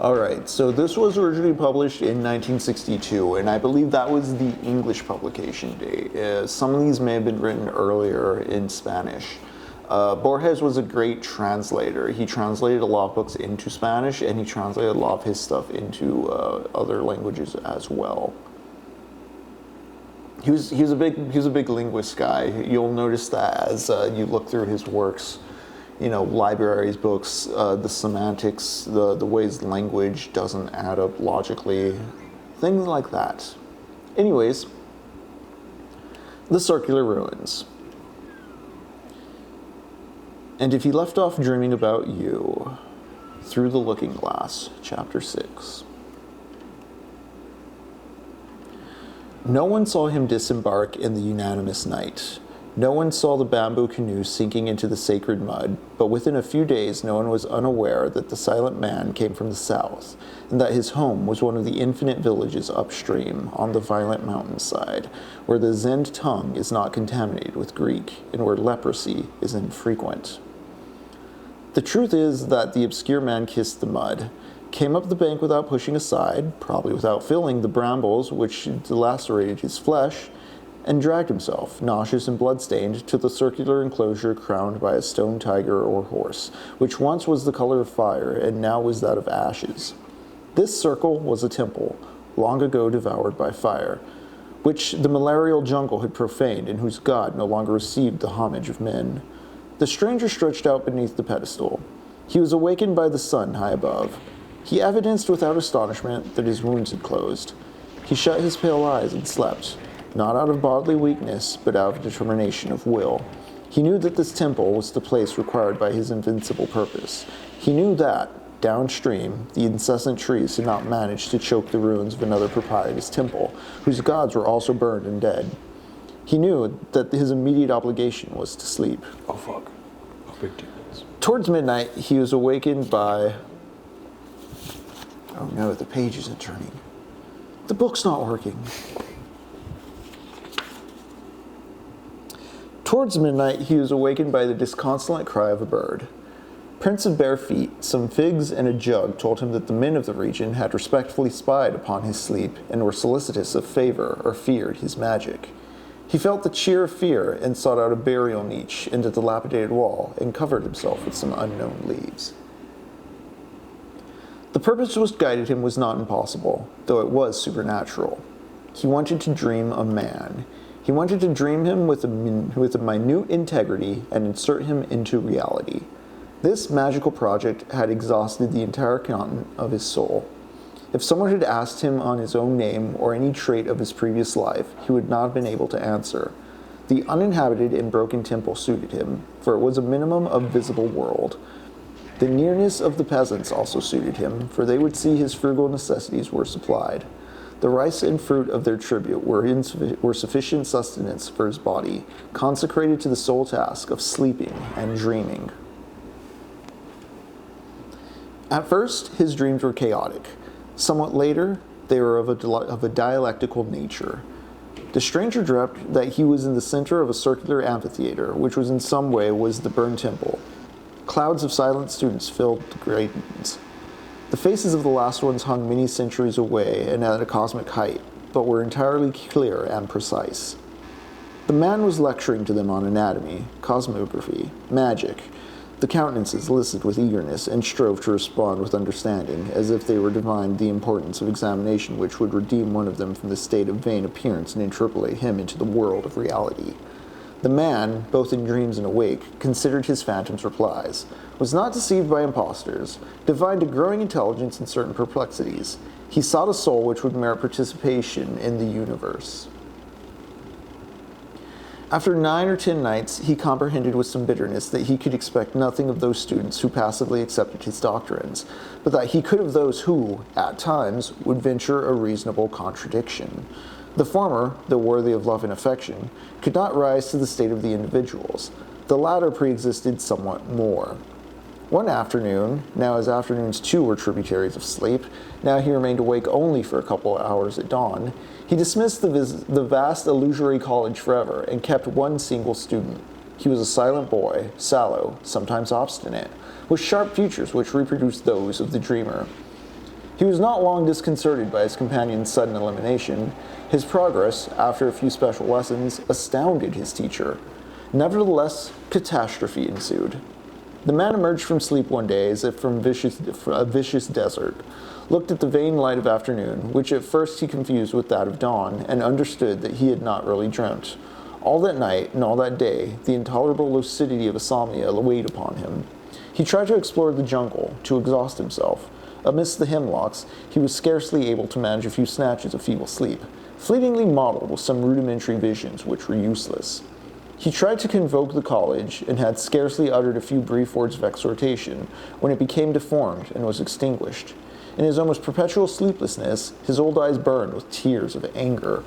All right, so this was originally published in 1962, and I believe that was the English publication date. Some of these may have been written earlier in Spanish. Borges was a great translator. He translated a lot of books into Spanish, and he translated a lot of his stuff into other languages as well. He was a big linguist guy. You'll notice that as you look through his works. You know, libraries, books, the semantics, the ways language doesn't add up logically, things like that. Anyways, The Circular Ruins. And if he left off dreaming about you, Through the Looking Glass, Chapter 6. No one saw him disembark in the unanimous night. No one saw the bamboo canoe sinking into the sacred mud, but within a few days no one was unaware that the silent man came from the south, and that his home was one of the infinite villages upstream on the violent mountainside, where the Zend tongue is not contaminated with Greek, and where leprosy is infrequent. The truth is that the obscure man kissed the mud, came up the bank without pushing aside, probably without feeling the brambles which lacerated his flesh, and dragged himself, nauseous and blood-stained, to the circular enclosure crowned by a stone tiger or horse, which once was the color of fire and now was that of ashes. This circle was a temple, long ago devoured by fire, which the malarial jungle had profaned and whose god no longer received the homage of men. The stranger stretched out beneath the pedestal. He was awakened by the sun high above. He evidenced without astonishment that his wounds had closed. He shut his pale eyes and slept, not out of bodily weakness, but out of determination of will. He knew that this temple was the place required by his invincible purpose. He knew that, downstream, the incessant trees had not managed to choke the ruins of another proprietor's temple, whose gods were also burned and dead. He knew that his immediate obligation was to sleep. Oh, fuck. Oh, big demons. Towards midnight, he was awakened by... Oh no, the page isn't turning. The book's not working. Towards midnight, he was awakened by the disconsolate cry of a bird. Prints of bare feet, some figs, and a jug told him that the men of the region had respectfully spied upon his sleep and were solicitous of favor or feared his magic. He felt the cheer of fear and sought out a burial niche into the dilapidated wall and covered himself with some unknown leaves. The purpose which guided him was not impossible, though it was supernatural. He wanted to dream a man. He wanted to dream him with a minute integrity and insert him into reality. This magical project had exhausted the entire content of his soul. If someone had asked him on his own name or any trait of his previous life, he would not have been able to answer. The uninhabited and broken temple suited him, for it was a minimum of visible world. The nearness of the peasants also suited him, for they would see his frugal necessities were supplied. The rice and fruit of their tribute were sufficient sustenance for his body, consecrated to the sole task of sleeping and dreaming. At first, his dreams were chaotic. Somewhat later, They were of a dialectical nature. The stranger dreamt that he was in the center of a circular amphitheater, which was in some way was the burned temple. Clouds of silent students filled the gratings. The faces of the last ones hung many centuries away and at a cosmic height, but were entirely clear and precise. The man was lecturing to them on anatomy, cosmography, magic. The countenances listened with eagerness and strove to respond with understanding, as if they were divined the importance of examination which would redeem one of them from the state of vain appearance and interpolate him into the world of reality. The man, both in dreams and awake, considered his phantom's replies, was not deceived by impostors, divined a growing intelligence in certain perplexities. He sought a soul which would merit participation in the universe. After 9 or 10 nights, he comprehended with some bitterness that he could expect nothing of those students who passively accepted his doctrines, but that he could of those who, at times, would venture a reasonable contradiction. The former, though worthy of love and affection, could not rise to the state of the individuals. The latter pre-existed somewhat more. One afternoon, now his afternoons too were tributaries of sleep, now he remained awake only for a couple of hours at dawn, he dismissed the vast illusory college forever and kept one single student. He was a silent boy, sallow, sometimes obstinate, with sharp features which reproduced those of the dreamer. He was not long disconcerted by his companion's sudden elimination. His progress, after a few special lessons, astounded his teacher. Nevertheless, catastrophe ensued. The man emerged from sleep one day as if from a vicious desert, looked at the vain light of afternoon, which at first he confused with that of dawn, and understood that he had not really dreamt. All that night and all that day, the intolerable lucidity of insomnia weighed upon him. He tried to explore the jungle, to exhaust himself. Amidst the hemlocks, he was scarcely able to manage a few snatches of feeble sleep, fleetingly mottled with some rudimentary visions which were useless. He tried to convoke the college, and had scarcely uttered a few brief words of exhortation, when it became deformed and was extinguished. In his almost perpetual sleeplessness, his old eyes burned with tears of anger.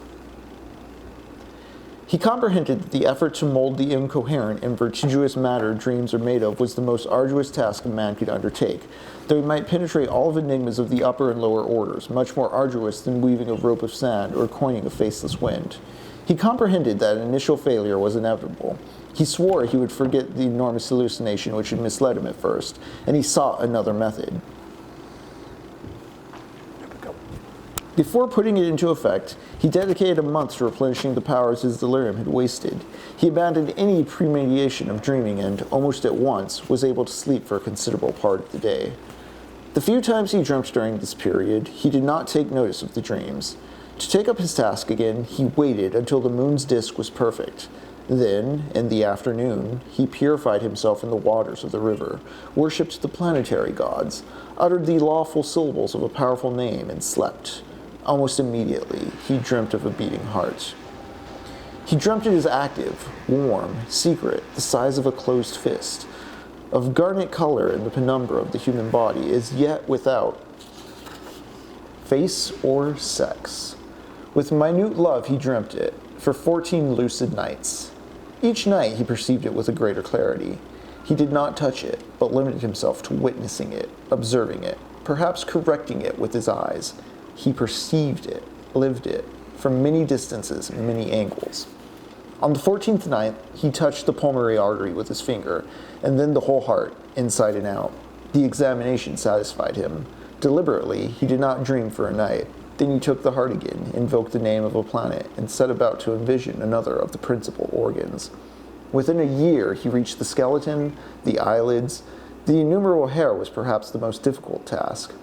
He comprehended that the effort to mold the incoherent and vertiginous matter dreams are made of was the most arduous task a man could undertake, though he might penetrate all of enigmas of the upper and lower orders, much more arduous than weaving a rope of sand or coining a faceless wind. He comprehended that initial failure was inevitable. He swore he would forget the enormous hallucination which had misled him at first, and he sought another method. Before putting it into effect, he dedicated a month to replenishing the powers his delirium had wasted. He abandoned any premeditation of dreaming and, almost at once, was able to sleep for a considerable part of the day. The few times he dreamt during this period, he did not take notice of the dreams. To take up his task again, he waited until the moon's disk was perfect. Then, in the afternoon, he purified himself in the waters of the river, worshipped the planetary gods, uttered the lawful syllables of a powerful name, and slept. Almost immediately, he dreamt of a beating heart. He dreamt it as active, warm, secret, the size of a closed fist, of garnet color in the penumbra of the human body, as yet without face or sex. With minute love he dreamt it, for 14 lucid nights. Each night he perceived it with a greater clarity. He did not touch it, but limited himself to witnessing it, observing it, perhaps correcting it with his eyes. He perceived it, lived it, from many distances and many angles. On the 14th night, he touched the pulmonary artery with his finger, and then the whole heart, inside and out. The examination satisfied him. Deliberately, he did not dream for a night. Then he took the heart again, invoked the name of a planet, and set about to envision another of the principal organs. Within a year, he reached the skeleton, the eyelids. The innumerable hair was perhaps the most difficult task.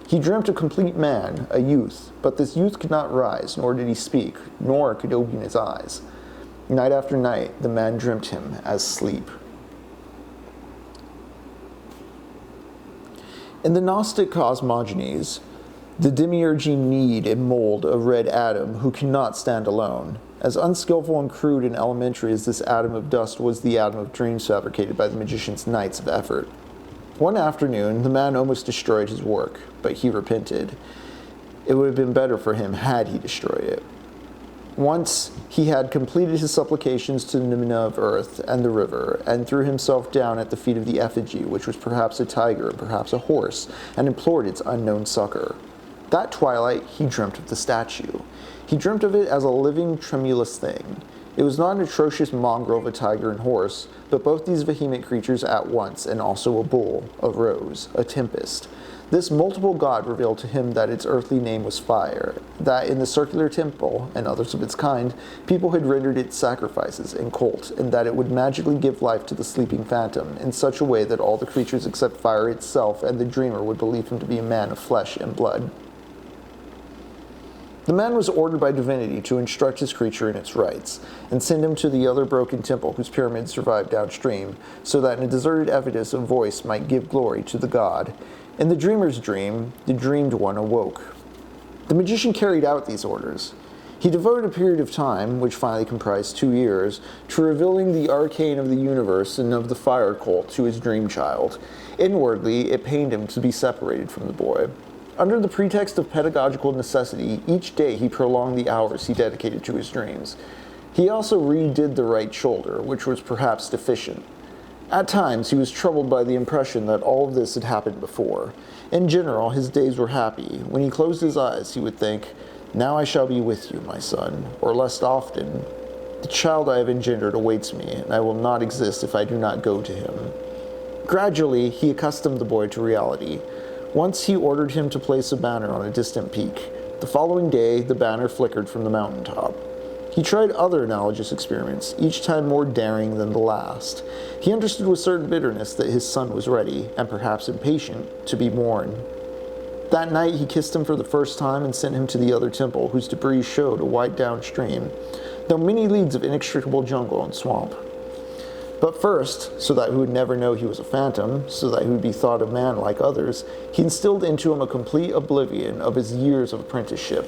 He dreamt a complete man, a youth, but this youth could not rise, nor did he speak, nor could open his eyes. Night after night, the man dreamt him as sleep. In the Gnostic cosmogonies, the demiurge need and mold a red atom who cannot stand alone. As unskillful and crude and elementary as this atom of dust was the atom of dreams fabricated by the magician's nights of effort. One afternoon, the man almost destroyed his work, but he repented. It would have been better for him had he destroyed it. Once he had completed his supplications to the Nimina of earth and the river, and threw himself down at the feet of the effigy, which was perhaps a tiger and perhaps a horse, and implored its unknown succor. That twilight, he dreamt of the statue. He dreamt of it as a living, tremulous thing. It was not an atrocious mongrel of a tiger and horse, but both these vehement creatures at once, and also a bull, a rose, a tempest. This multiple god revealed to him that its earthly name was fire, that in the circular temple, and others of its kind, people had rendered it sacrifices and cult, and that it would magically give life to the sleeping phantom in such a way that all the creatures except fire itself and the dreamer would believe him to be a man of flesh and blood. The man was ordered by divinity to instruct his creature in its rites, and send him to the other broken temple whose pyramids survived downstream, so that in a deserted evidence a voice might give glory to the god. In the dreamer's dream, the dreamed one awoke. The magician carried out these orders. He devoted a period of time, which finally comprised 2 years, to revealing the arcane of the universe and of the fire cult to his dream child. Inwardly, it pained him to be separated from the boy. Under the pretext of pedagogical necessity, each day he prolonged the hours he dedicated to his dreams. He also redid the right shoulder, which was perhaps deficient. At times, he was troubled by the impression that all of this had happened before. In general, his days were happy. When he closed his eyes, he would think, "Now I shall be with you, my son," or less often, "The child I have engendered awaits me, and I will not exist if I do not go to him." Gradually, he accustomed the boy to reality. Once he ordered him to place a banner on a distant peak. The following day, the banner flickered from the mountaintop. He tried other analogous experiments, each time more daring than the last. He understood with certain bitterness that his son was ready, and perhaps impatient, to be born. That night he kissed him for the first time and sent him to the other temple, whose debris showed a white downstream, though many leagues of inextricable jungle and swamp. But first, so that he would never know he was a phantom, so that he would be thought a man like others, he instilled into him a complete oblivion of his years of apprenticeship.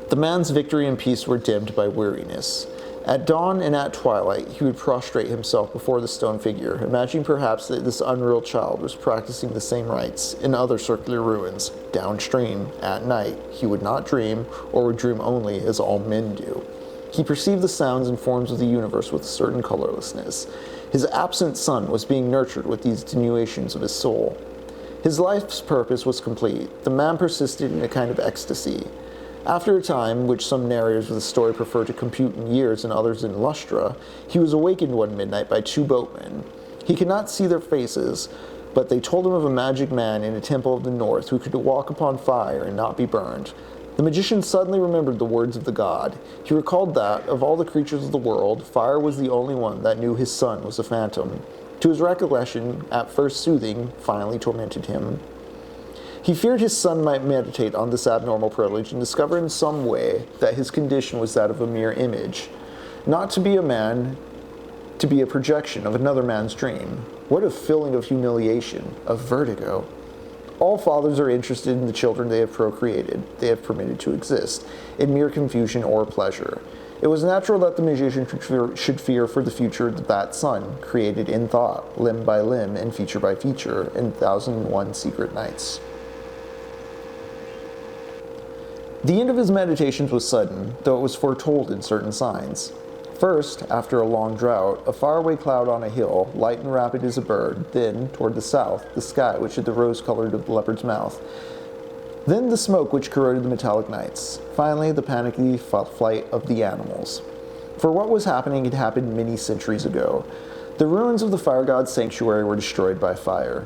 The man's victory and peace were dimmed by weariness. At dawn and at twilight, he would prostrate himself before the stone figure, imagining perhaps that this unreal child was practicing the same rites in other circular ruins. Downstream, at night, he would not dream, or would dream only as all men do. He perceived the sounds and forms of the universe with a certain colorlessness. His absent son was being nurtured with these attenuations of his soul. His life's purpose was complete. The man persisted in a kind of ecstasy. After a time, which some narrators of the story prefer to compute in years and others in lustra, he was awakened one midnight by 2 boatmen. He could not see their faces, but they told him of a magic man in a temple of the north who could walk upon fire and not be burned. The magician suddenly remembered the words of the god. He recalled that, of all the creatures of the world, fire was the only one that knew his son was a phantom. To his recollection, at first soothing, finally tormented him. He feared his son might meditate on this abnormal privilege and discover in some way that his condition was that of a mere image. Not to be a man, to be a projection of another man's dream. What a feeling of humiliation, of vertigo. All fathers are interested in the children they have procreated, they have permitted to exist, in mere confusion or pleasure. It was natural that the magician should fear for the future that son, created in thought, limb by limb and feature by feature, in 1001 secret nights. The end of his meditations was sudden, though it was foretold in certain signs. First, after a long drought, a faraway cloud on a hill, light and rapid as a bird, then, toward the south, the sky which had the rose-colored of the leopard's mouth, then the smoke which corroded the metallic nights, finally the panicky flight of the animals. For what was happening had happened many centuries ago. The ruins of the fire god's sanctuary were destroyed by fire.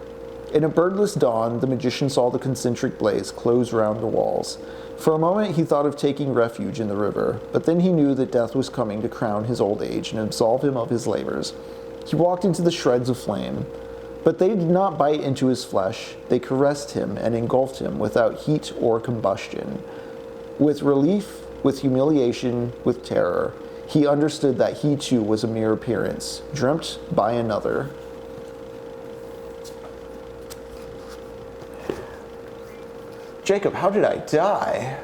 In a birdless dawn, the magician saw the concentric blaze close round the walls. For a moment he thought of taking refuge in the river, but then he knew that death was coming to crown his old age and absolve him of his labors. He walked into the shreds of flame, but they did not bite into his flesh. They caressed him and engulfed him without heat or combustion. With relief, with humiliation, with terror, he understood that he too was a mere appearance, dreamt by another. Jacob, how did I die?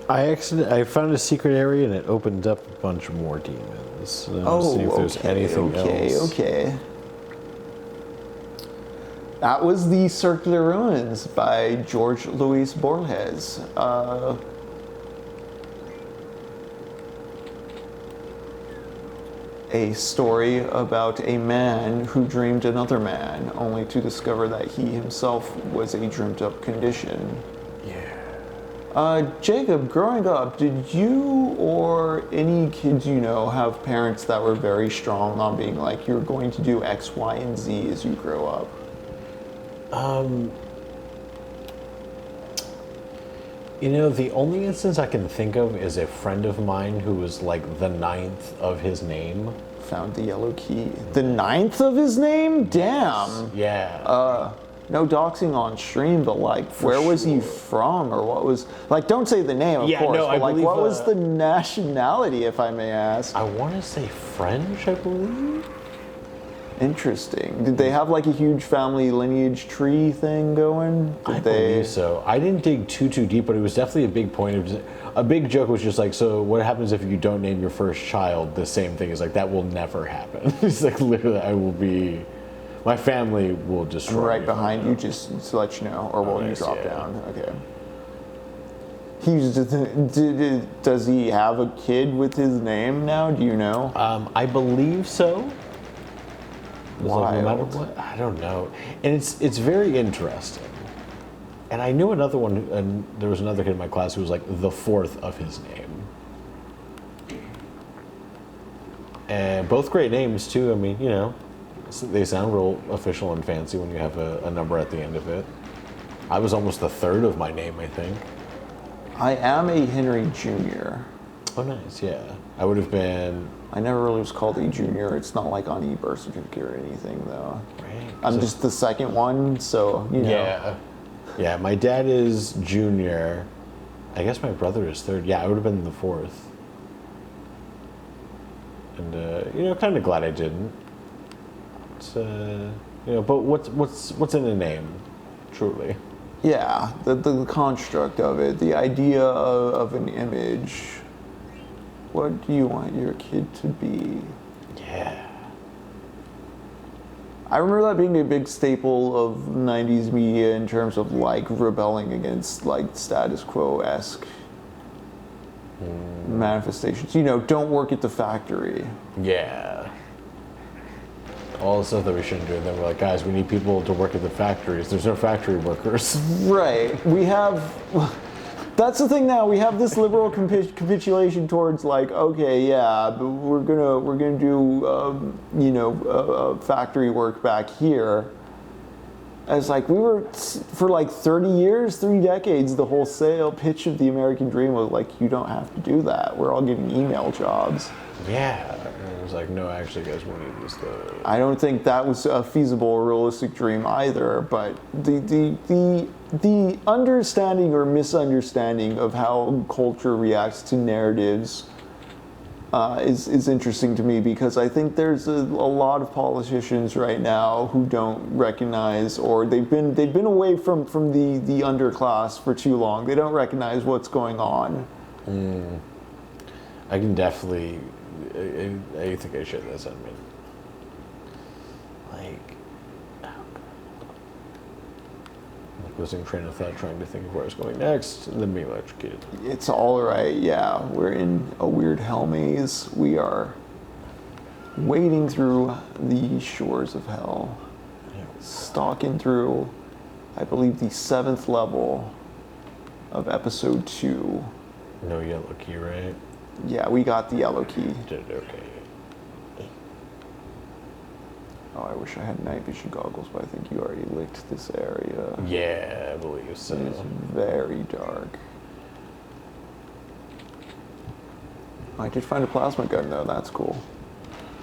I found a secret area and it opened up a bunch more demons. See if there's anything else. Okay. That was The Circular Ruins by Jorge Luis Borges. a story about a man who dreamed another man, only to discover that he himself was a dreamed up condition. Jacob, growing up, did you or any kids you know have parents that were very strong on being like, you're going to do X, Y, and Z as you grow up? The only instance I can think of is a friend of mine who was like the 9th of his name. Found the yellow key. The 9th of his name? Damn. Yeah. No doxing on stream, but like, where was he from, or what was, like, don't say the name, of course, no, but like, what was the nationality, if I may ask? I want to say French, I believe. Interesting. Did they have like a huge family lineage tree thing going? I believe so. I didn't dig too deep, but it was definitely a big point of. A big joke was just like, so what happens if you don't name your first child the same thing? Is like, that will never happen. It's like, literally, my family will destroy right me. Behind you, just to let you know, or will you drop down? Okay. Does he have a kid with his name now? Do you know? I believe so. Wild. No matter what, I don't know, and it's very interesting. And I knew another one, and there was another kid in my class who was like the 4th of his name. And both great names too. I mean, they sound real official and fancy when you have a number at the end of it. I was almost the 3rd of my name, I think. I am a Henry Jr. Oh, nice, yeah. I would have been... I never really was called a junior. It's not like on birth certificate or anything, though. Right. I'm just the second one, so, Yeah. Yeah, my dad is junior. I guess my brother is 3rd. Yeah, I would have been the 4th. And, kind of glad I didn't. It's, but what's in a name, truly? Yeah, the construct of it, the idea of an image. What do you want your kid to be? Yeah. I remember that being a big staple of 90s media in terms of like rebelling against like status quo-esque manifestations. Don't work at the factory. Yeah. All the stuff that we shouldn't do. And then we're like, guys, we need people to work at the factories. There's no factory workers. Right. We have... That's the thing now. We have this liberal capitulation towards like, okay, yeah, but we're gonna do factory work back here. As like we were for like 30 years, 3 decades, the wholesale pitch of the American dream was like, you don't have to do that. We're all getting email jobs. Yeah. And it was like, no, actually, guys, we need this stuff. I don't think that was a feasible or realistic dream either, but the understanding or misunderstanding of how culture reacts to narratives is interesting to me, because I think there's a lot of politicians right now who don't recognize, or they've been away from the underclass for too long. They don't recognize what's going on. I can definitely... I think I share that sentiment. Losing train of thought, trying to think of where I was going next, and then being electrocuted. It's all right, yeah. We're in a weird hell maze. We are wading through the shores of hell. Stalking through, I believe, the 7th level of episode 2. No yellow key, right? Yeah, we got the yellow key. Did it okay. Oh, I wish I had night vision goggles, but I think you already licked this area. Yeah, I believe so. It is very dark. I did find a plasma gun, though. That's cool.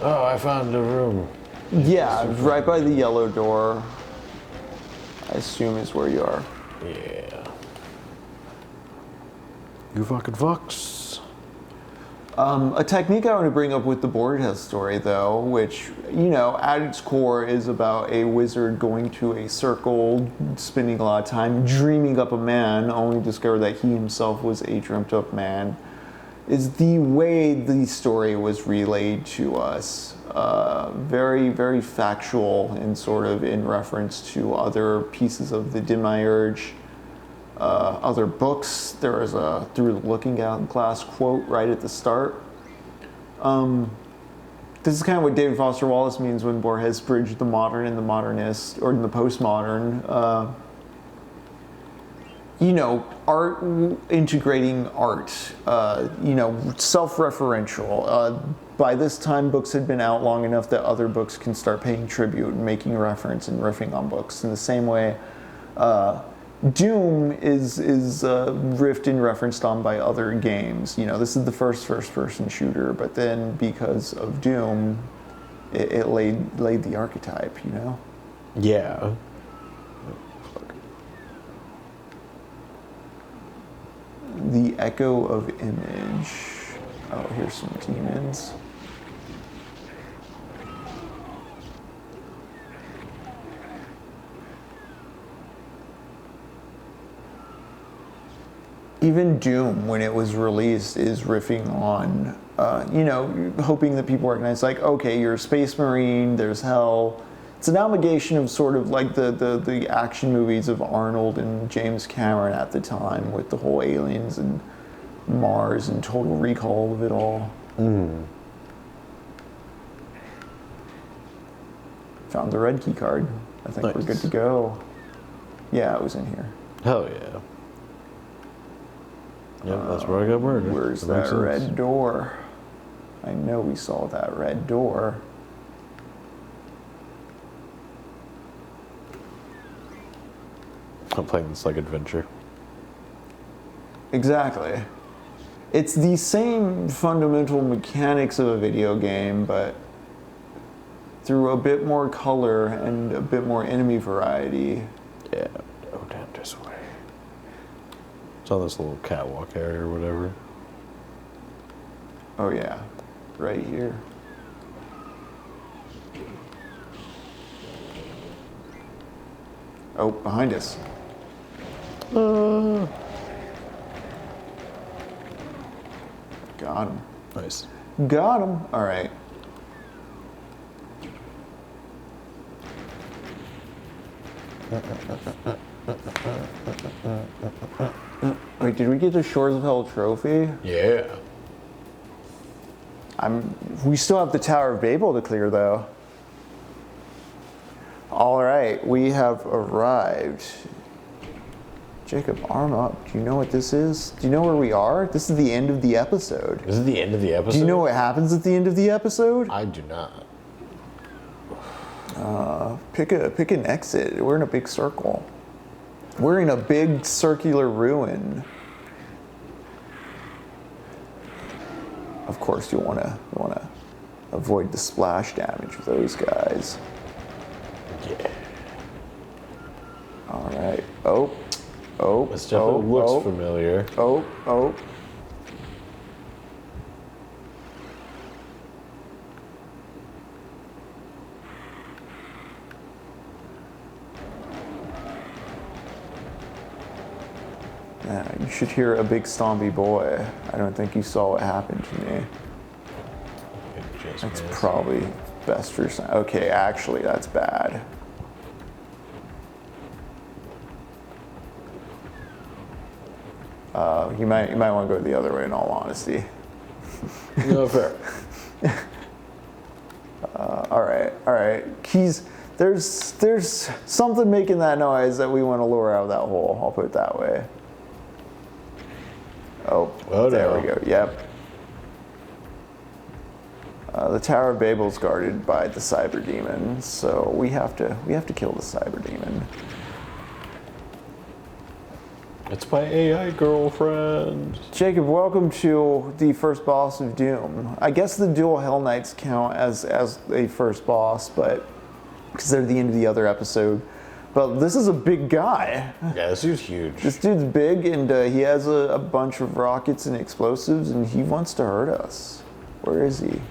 Oh, I found a room. Yeah, right by the yellow door. I assume is where you are. Yeah. You fucking fucks. A technique I want to bring up with the Borges story, though, which, at its core is about a wizard going to a circle, spending a lot of time dreaming up a man, only to discover that he himself was a dreamt up man, is the way the story was relayed to us. Very, very factual and sort of in reference to other pieces of the Demiurge. Other books. There is a Through the Looking Glass quote right at the start. The This is kind of what David Foster Wallace means when Borges bridged the modern and the modernist, or the postmodern. Art, integrating art, self-referential. By this time, books had been out long enough that other books can start paying tribute and making reference and riffing on books. In the same way, Doom is riffed and referenced on by other games. This is the first-person shooter, but then because of Doom, it laid the archetype. Yeah. The echo of image. Oh, here's some demons. Even Doom, when it was released, is riffing on, hoping that people recognize, like, okay, you're a space marine, there's hell. It's an amalgamation of sort of like the action movies of Arnold and James Cameron at the time, with the whole aliens and Mars and Total Recall of it all. Found the red key card. I think we're good to go. Yeah, it was in here. Hell yeah. Yep, that's where I got murdered. Where's that red door? I know we saw that red door. I'm playing this like adventure. Exactly. It's the same fundamental mechanics of a video game, but through a bit more color and a bit more enemy variety. Yeah. Oh, damn, this way. It's on this little catwalk area or whatever. Oh yeah, right here. Oh, behind us. Got him. Nice. Got him. All right. Wait, did we get the Shores of Hell trophy? Yeah. We still have the Tower of Babel to clear, though. All right, we have arrived. Jacob, arm up. Do you know what this is? Do you know where we are? This is the end of the episode. This is the end of the episode? Do you know what happens at the end of the episode? I do not. Pick an exit. We're in a big circle. We're in a big circular ruin. Of course, you'll want to avoid the splash damage of those guys. Yeah. All right. Oh. This definitely looks familiar. Oh. Yeah, you should hear a big stompy boy. I don't think you saw what happened to me. That's probably best for your. Okay, actually, that's bad. You might want to go the other way. In all honesty. No, fair. All right. Keys. There's something making that noise that we want to lure out of that hole. I'll put it that way. Oh, there we go. Yep. The Tower of Babel's guarded by the cyber demon, so we have to kill the cyber demon. It's my AI girlfriend. Jacob, welcome to the first boss of Doom. I guess the dual Hell Knights count as a first boss, but because they're the end of the other episode. But this is a big guy. Yeah, this dude's huge. This dude's big, and he has a bunch of rockets and explosives, and he wants to hurt us. Where is he?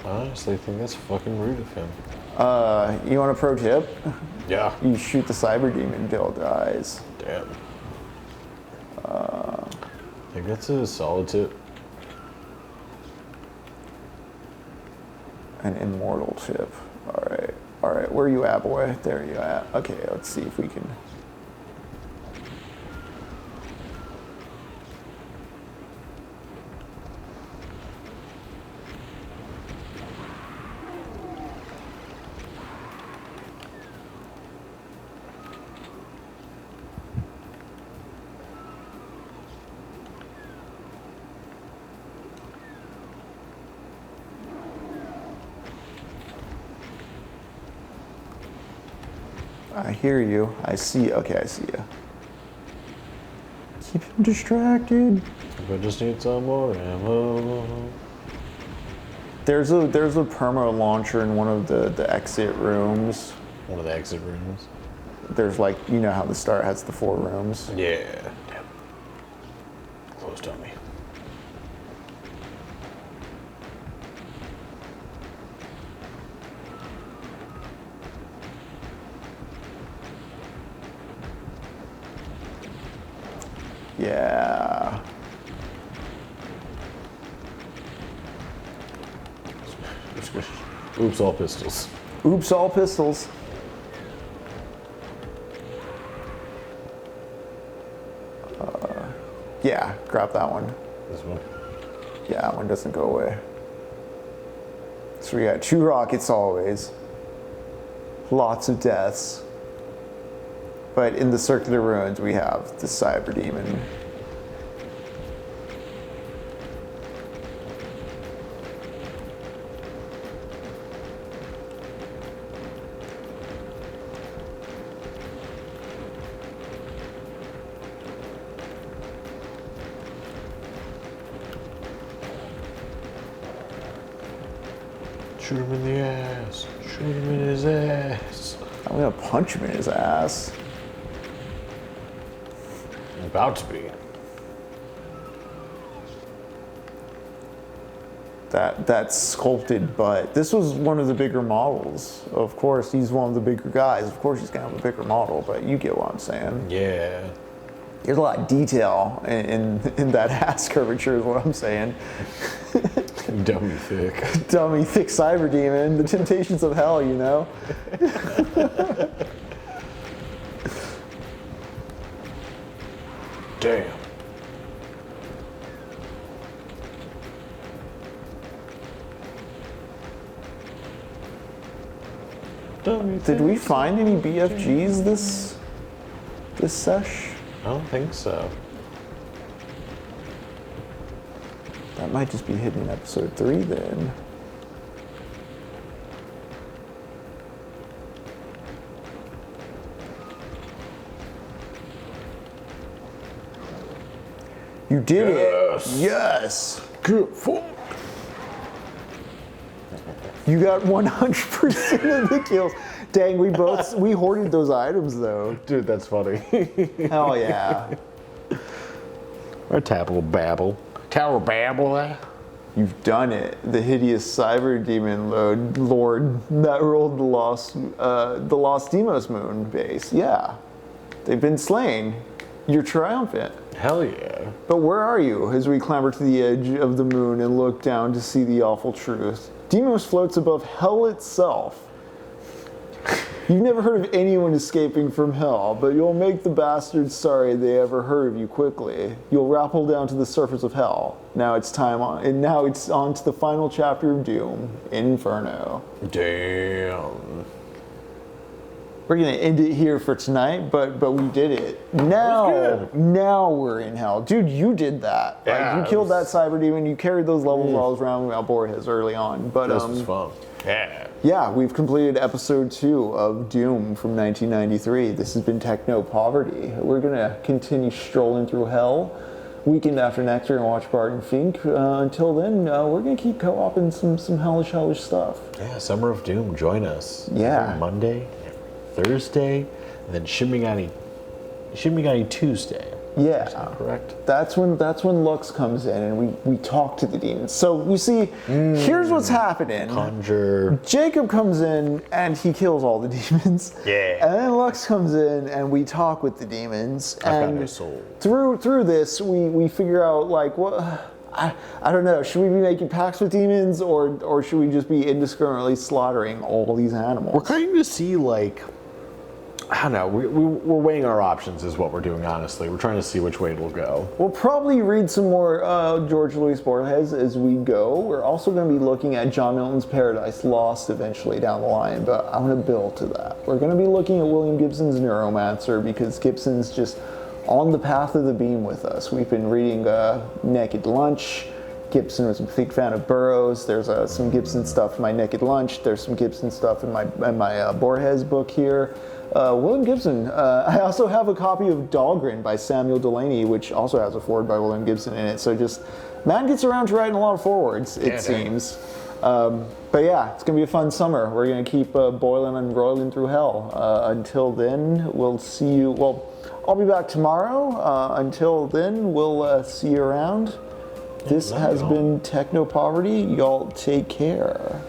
I honestly think that's fucking rude of him. You want a pro tip? Yeah. You shoot the cyber demon until it dies. Damn. I think that's a solid tip. An immortal tip. All right. Where are you at, boy? There you at. Okay, let's see if we can. I hear you. I see. Okay, I see you. Keep him distracted. I just need some more ammo. There's a perma launcher in one of the exit rooms. One of the exit rooms. There's like, you know how the start has the 4 rooms. Yeah. Closed on me. Yeah. Oops, all pistols. Oops, all pistols. Yeah, grab that one. This one? Yeah, that one doesn't go away. So we got 2 rockets always. Lots of deaths. But in the circular ruins we have the cyber demon. Shoot him in the ass. Shoot him in his ass. I'm gonna punch him in his ass. I'm about to be. That sculpted butt. This was one of the bigger models. Of course, he's one of the bigger guys. Of course, he's gonna have a bigger model, but you get what I'm saying. Yeah. There's a lot of detail in that ass curvature is what I'm saying. Dummy thick. Dummy thick cyber demon, the temptations of hell, you know? Damn. Dummy Did we find any BFGs this sesh? I don't think so. That might just be hidden in episode 3 then. You did it! Yes! Good fuck. You got 100% of the kills. Dang, we hoarded those items though. Dude, that's funny. Hell yeah. Or Tower Babble. Tower Babble. You've done it. The hideous cyber demon lord that ruled the lost Demos moon base. Yeah. They've been slain. You're triumphant. Hell yeah. But where are you as we clamber to the edge of the moon and look down to see the awful truth? Demos floats above hell itself. You've never heard of anyone escaping from hell, but you'll make the bastards sorry they ever heard of you quickly. You'll rappel down to the surface of hell. Now it's on to the final chapter of Doom, Inferno. Damn. We're gonna end it here for tonight, but we did it. Now we're in hell. Dude, you did that. Yeah, you killed that cyber demon, you carried those levels while I was around with Borges early on. But This was fun. Yeah. yeah, we've completed episode 2 of Doom from 1993. This has been Techno Poverty. We're gonna continue strolling through hell weekend after next. We're gonna watch Barton FInk. Until then, we're gonna keep co-oping some hellish stuff. Yeah, Summer of Doom, join us. Yeah. Every Monday, every Thursday, and then Shimigami Tuesday. Yeah. Is that correct? That's when Lux comes in and we talk to the demons. So you see, here's what's happening. Conjure. Jacob comes in and he kills all the demons. Yeah. And then Lux comes in and we talk with the demons. I've got and no soul. Through this, we figure out like what. I don't know. Should we be making pacts with demons or should we just be indiscriminately slaughtering all these animals? We're trying to see, like, I don't know, we're weighing our options is what we're doing, honestly. We're trying to see which way it'll go. We'll probably read some more George Luis Borges as we go. We're also going to be looking at John Milton's Paradise Lost eventually down the line, but I'm going to build to that. We're going to be looking at William Gibson's Neuromancer because Gibson's just on the path of the beam with us. We've been reading Naked Lunch. Gibson was a big fan of Burroughs. There's some Gibson stuff in my Naked Lunch. There's some Gibson stuff in my Borges book here. William Gibson. I also have a copy of Dahlgren by Samuel Delany, which also has a foreword by William Gibson in it. So just, man gets around to writing a lot of forewords, it seems. But yeah, it's going to be a fun summer. We're going to keep boiling and roiling through hell. Until then, we'll see you. Well, I'll be back tomorrow. Until then, we'll see you around. This has been Techno Poverty. Y'all take care.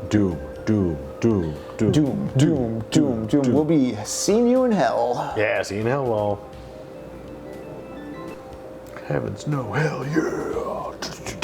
Doom, doom, doom, doom. Doom, doom, doom, doom. We'll be seeing you in hell. Yeah, see you in hell, well. Heavens, no, hell yeah.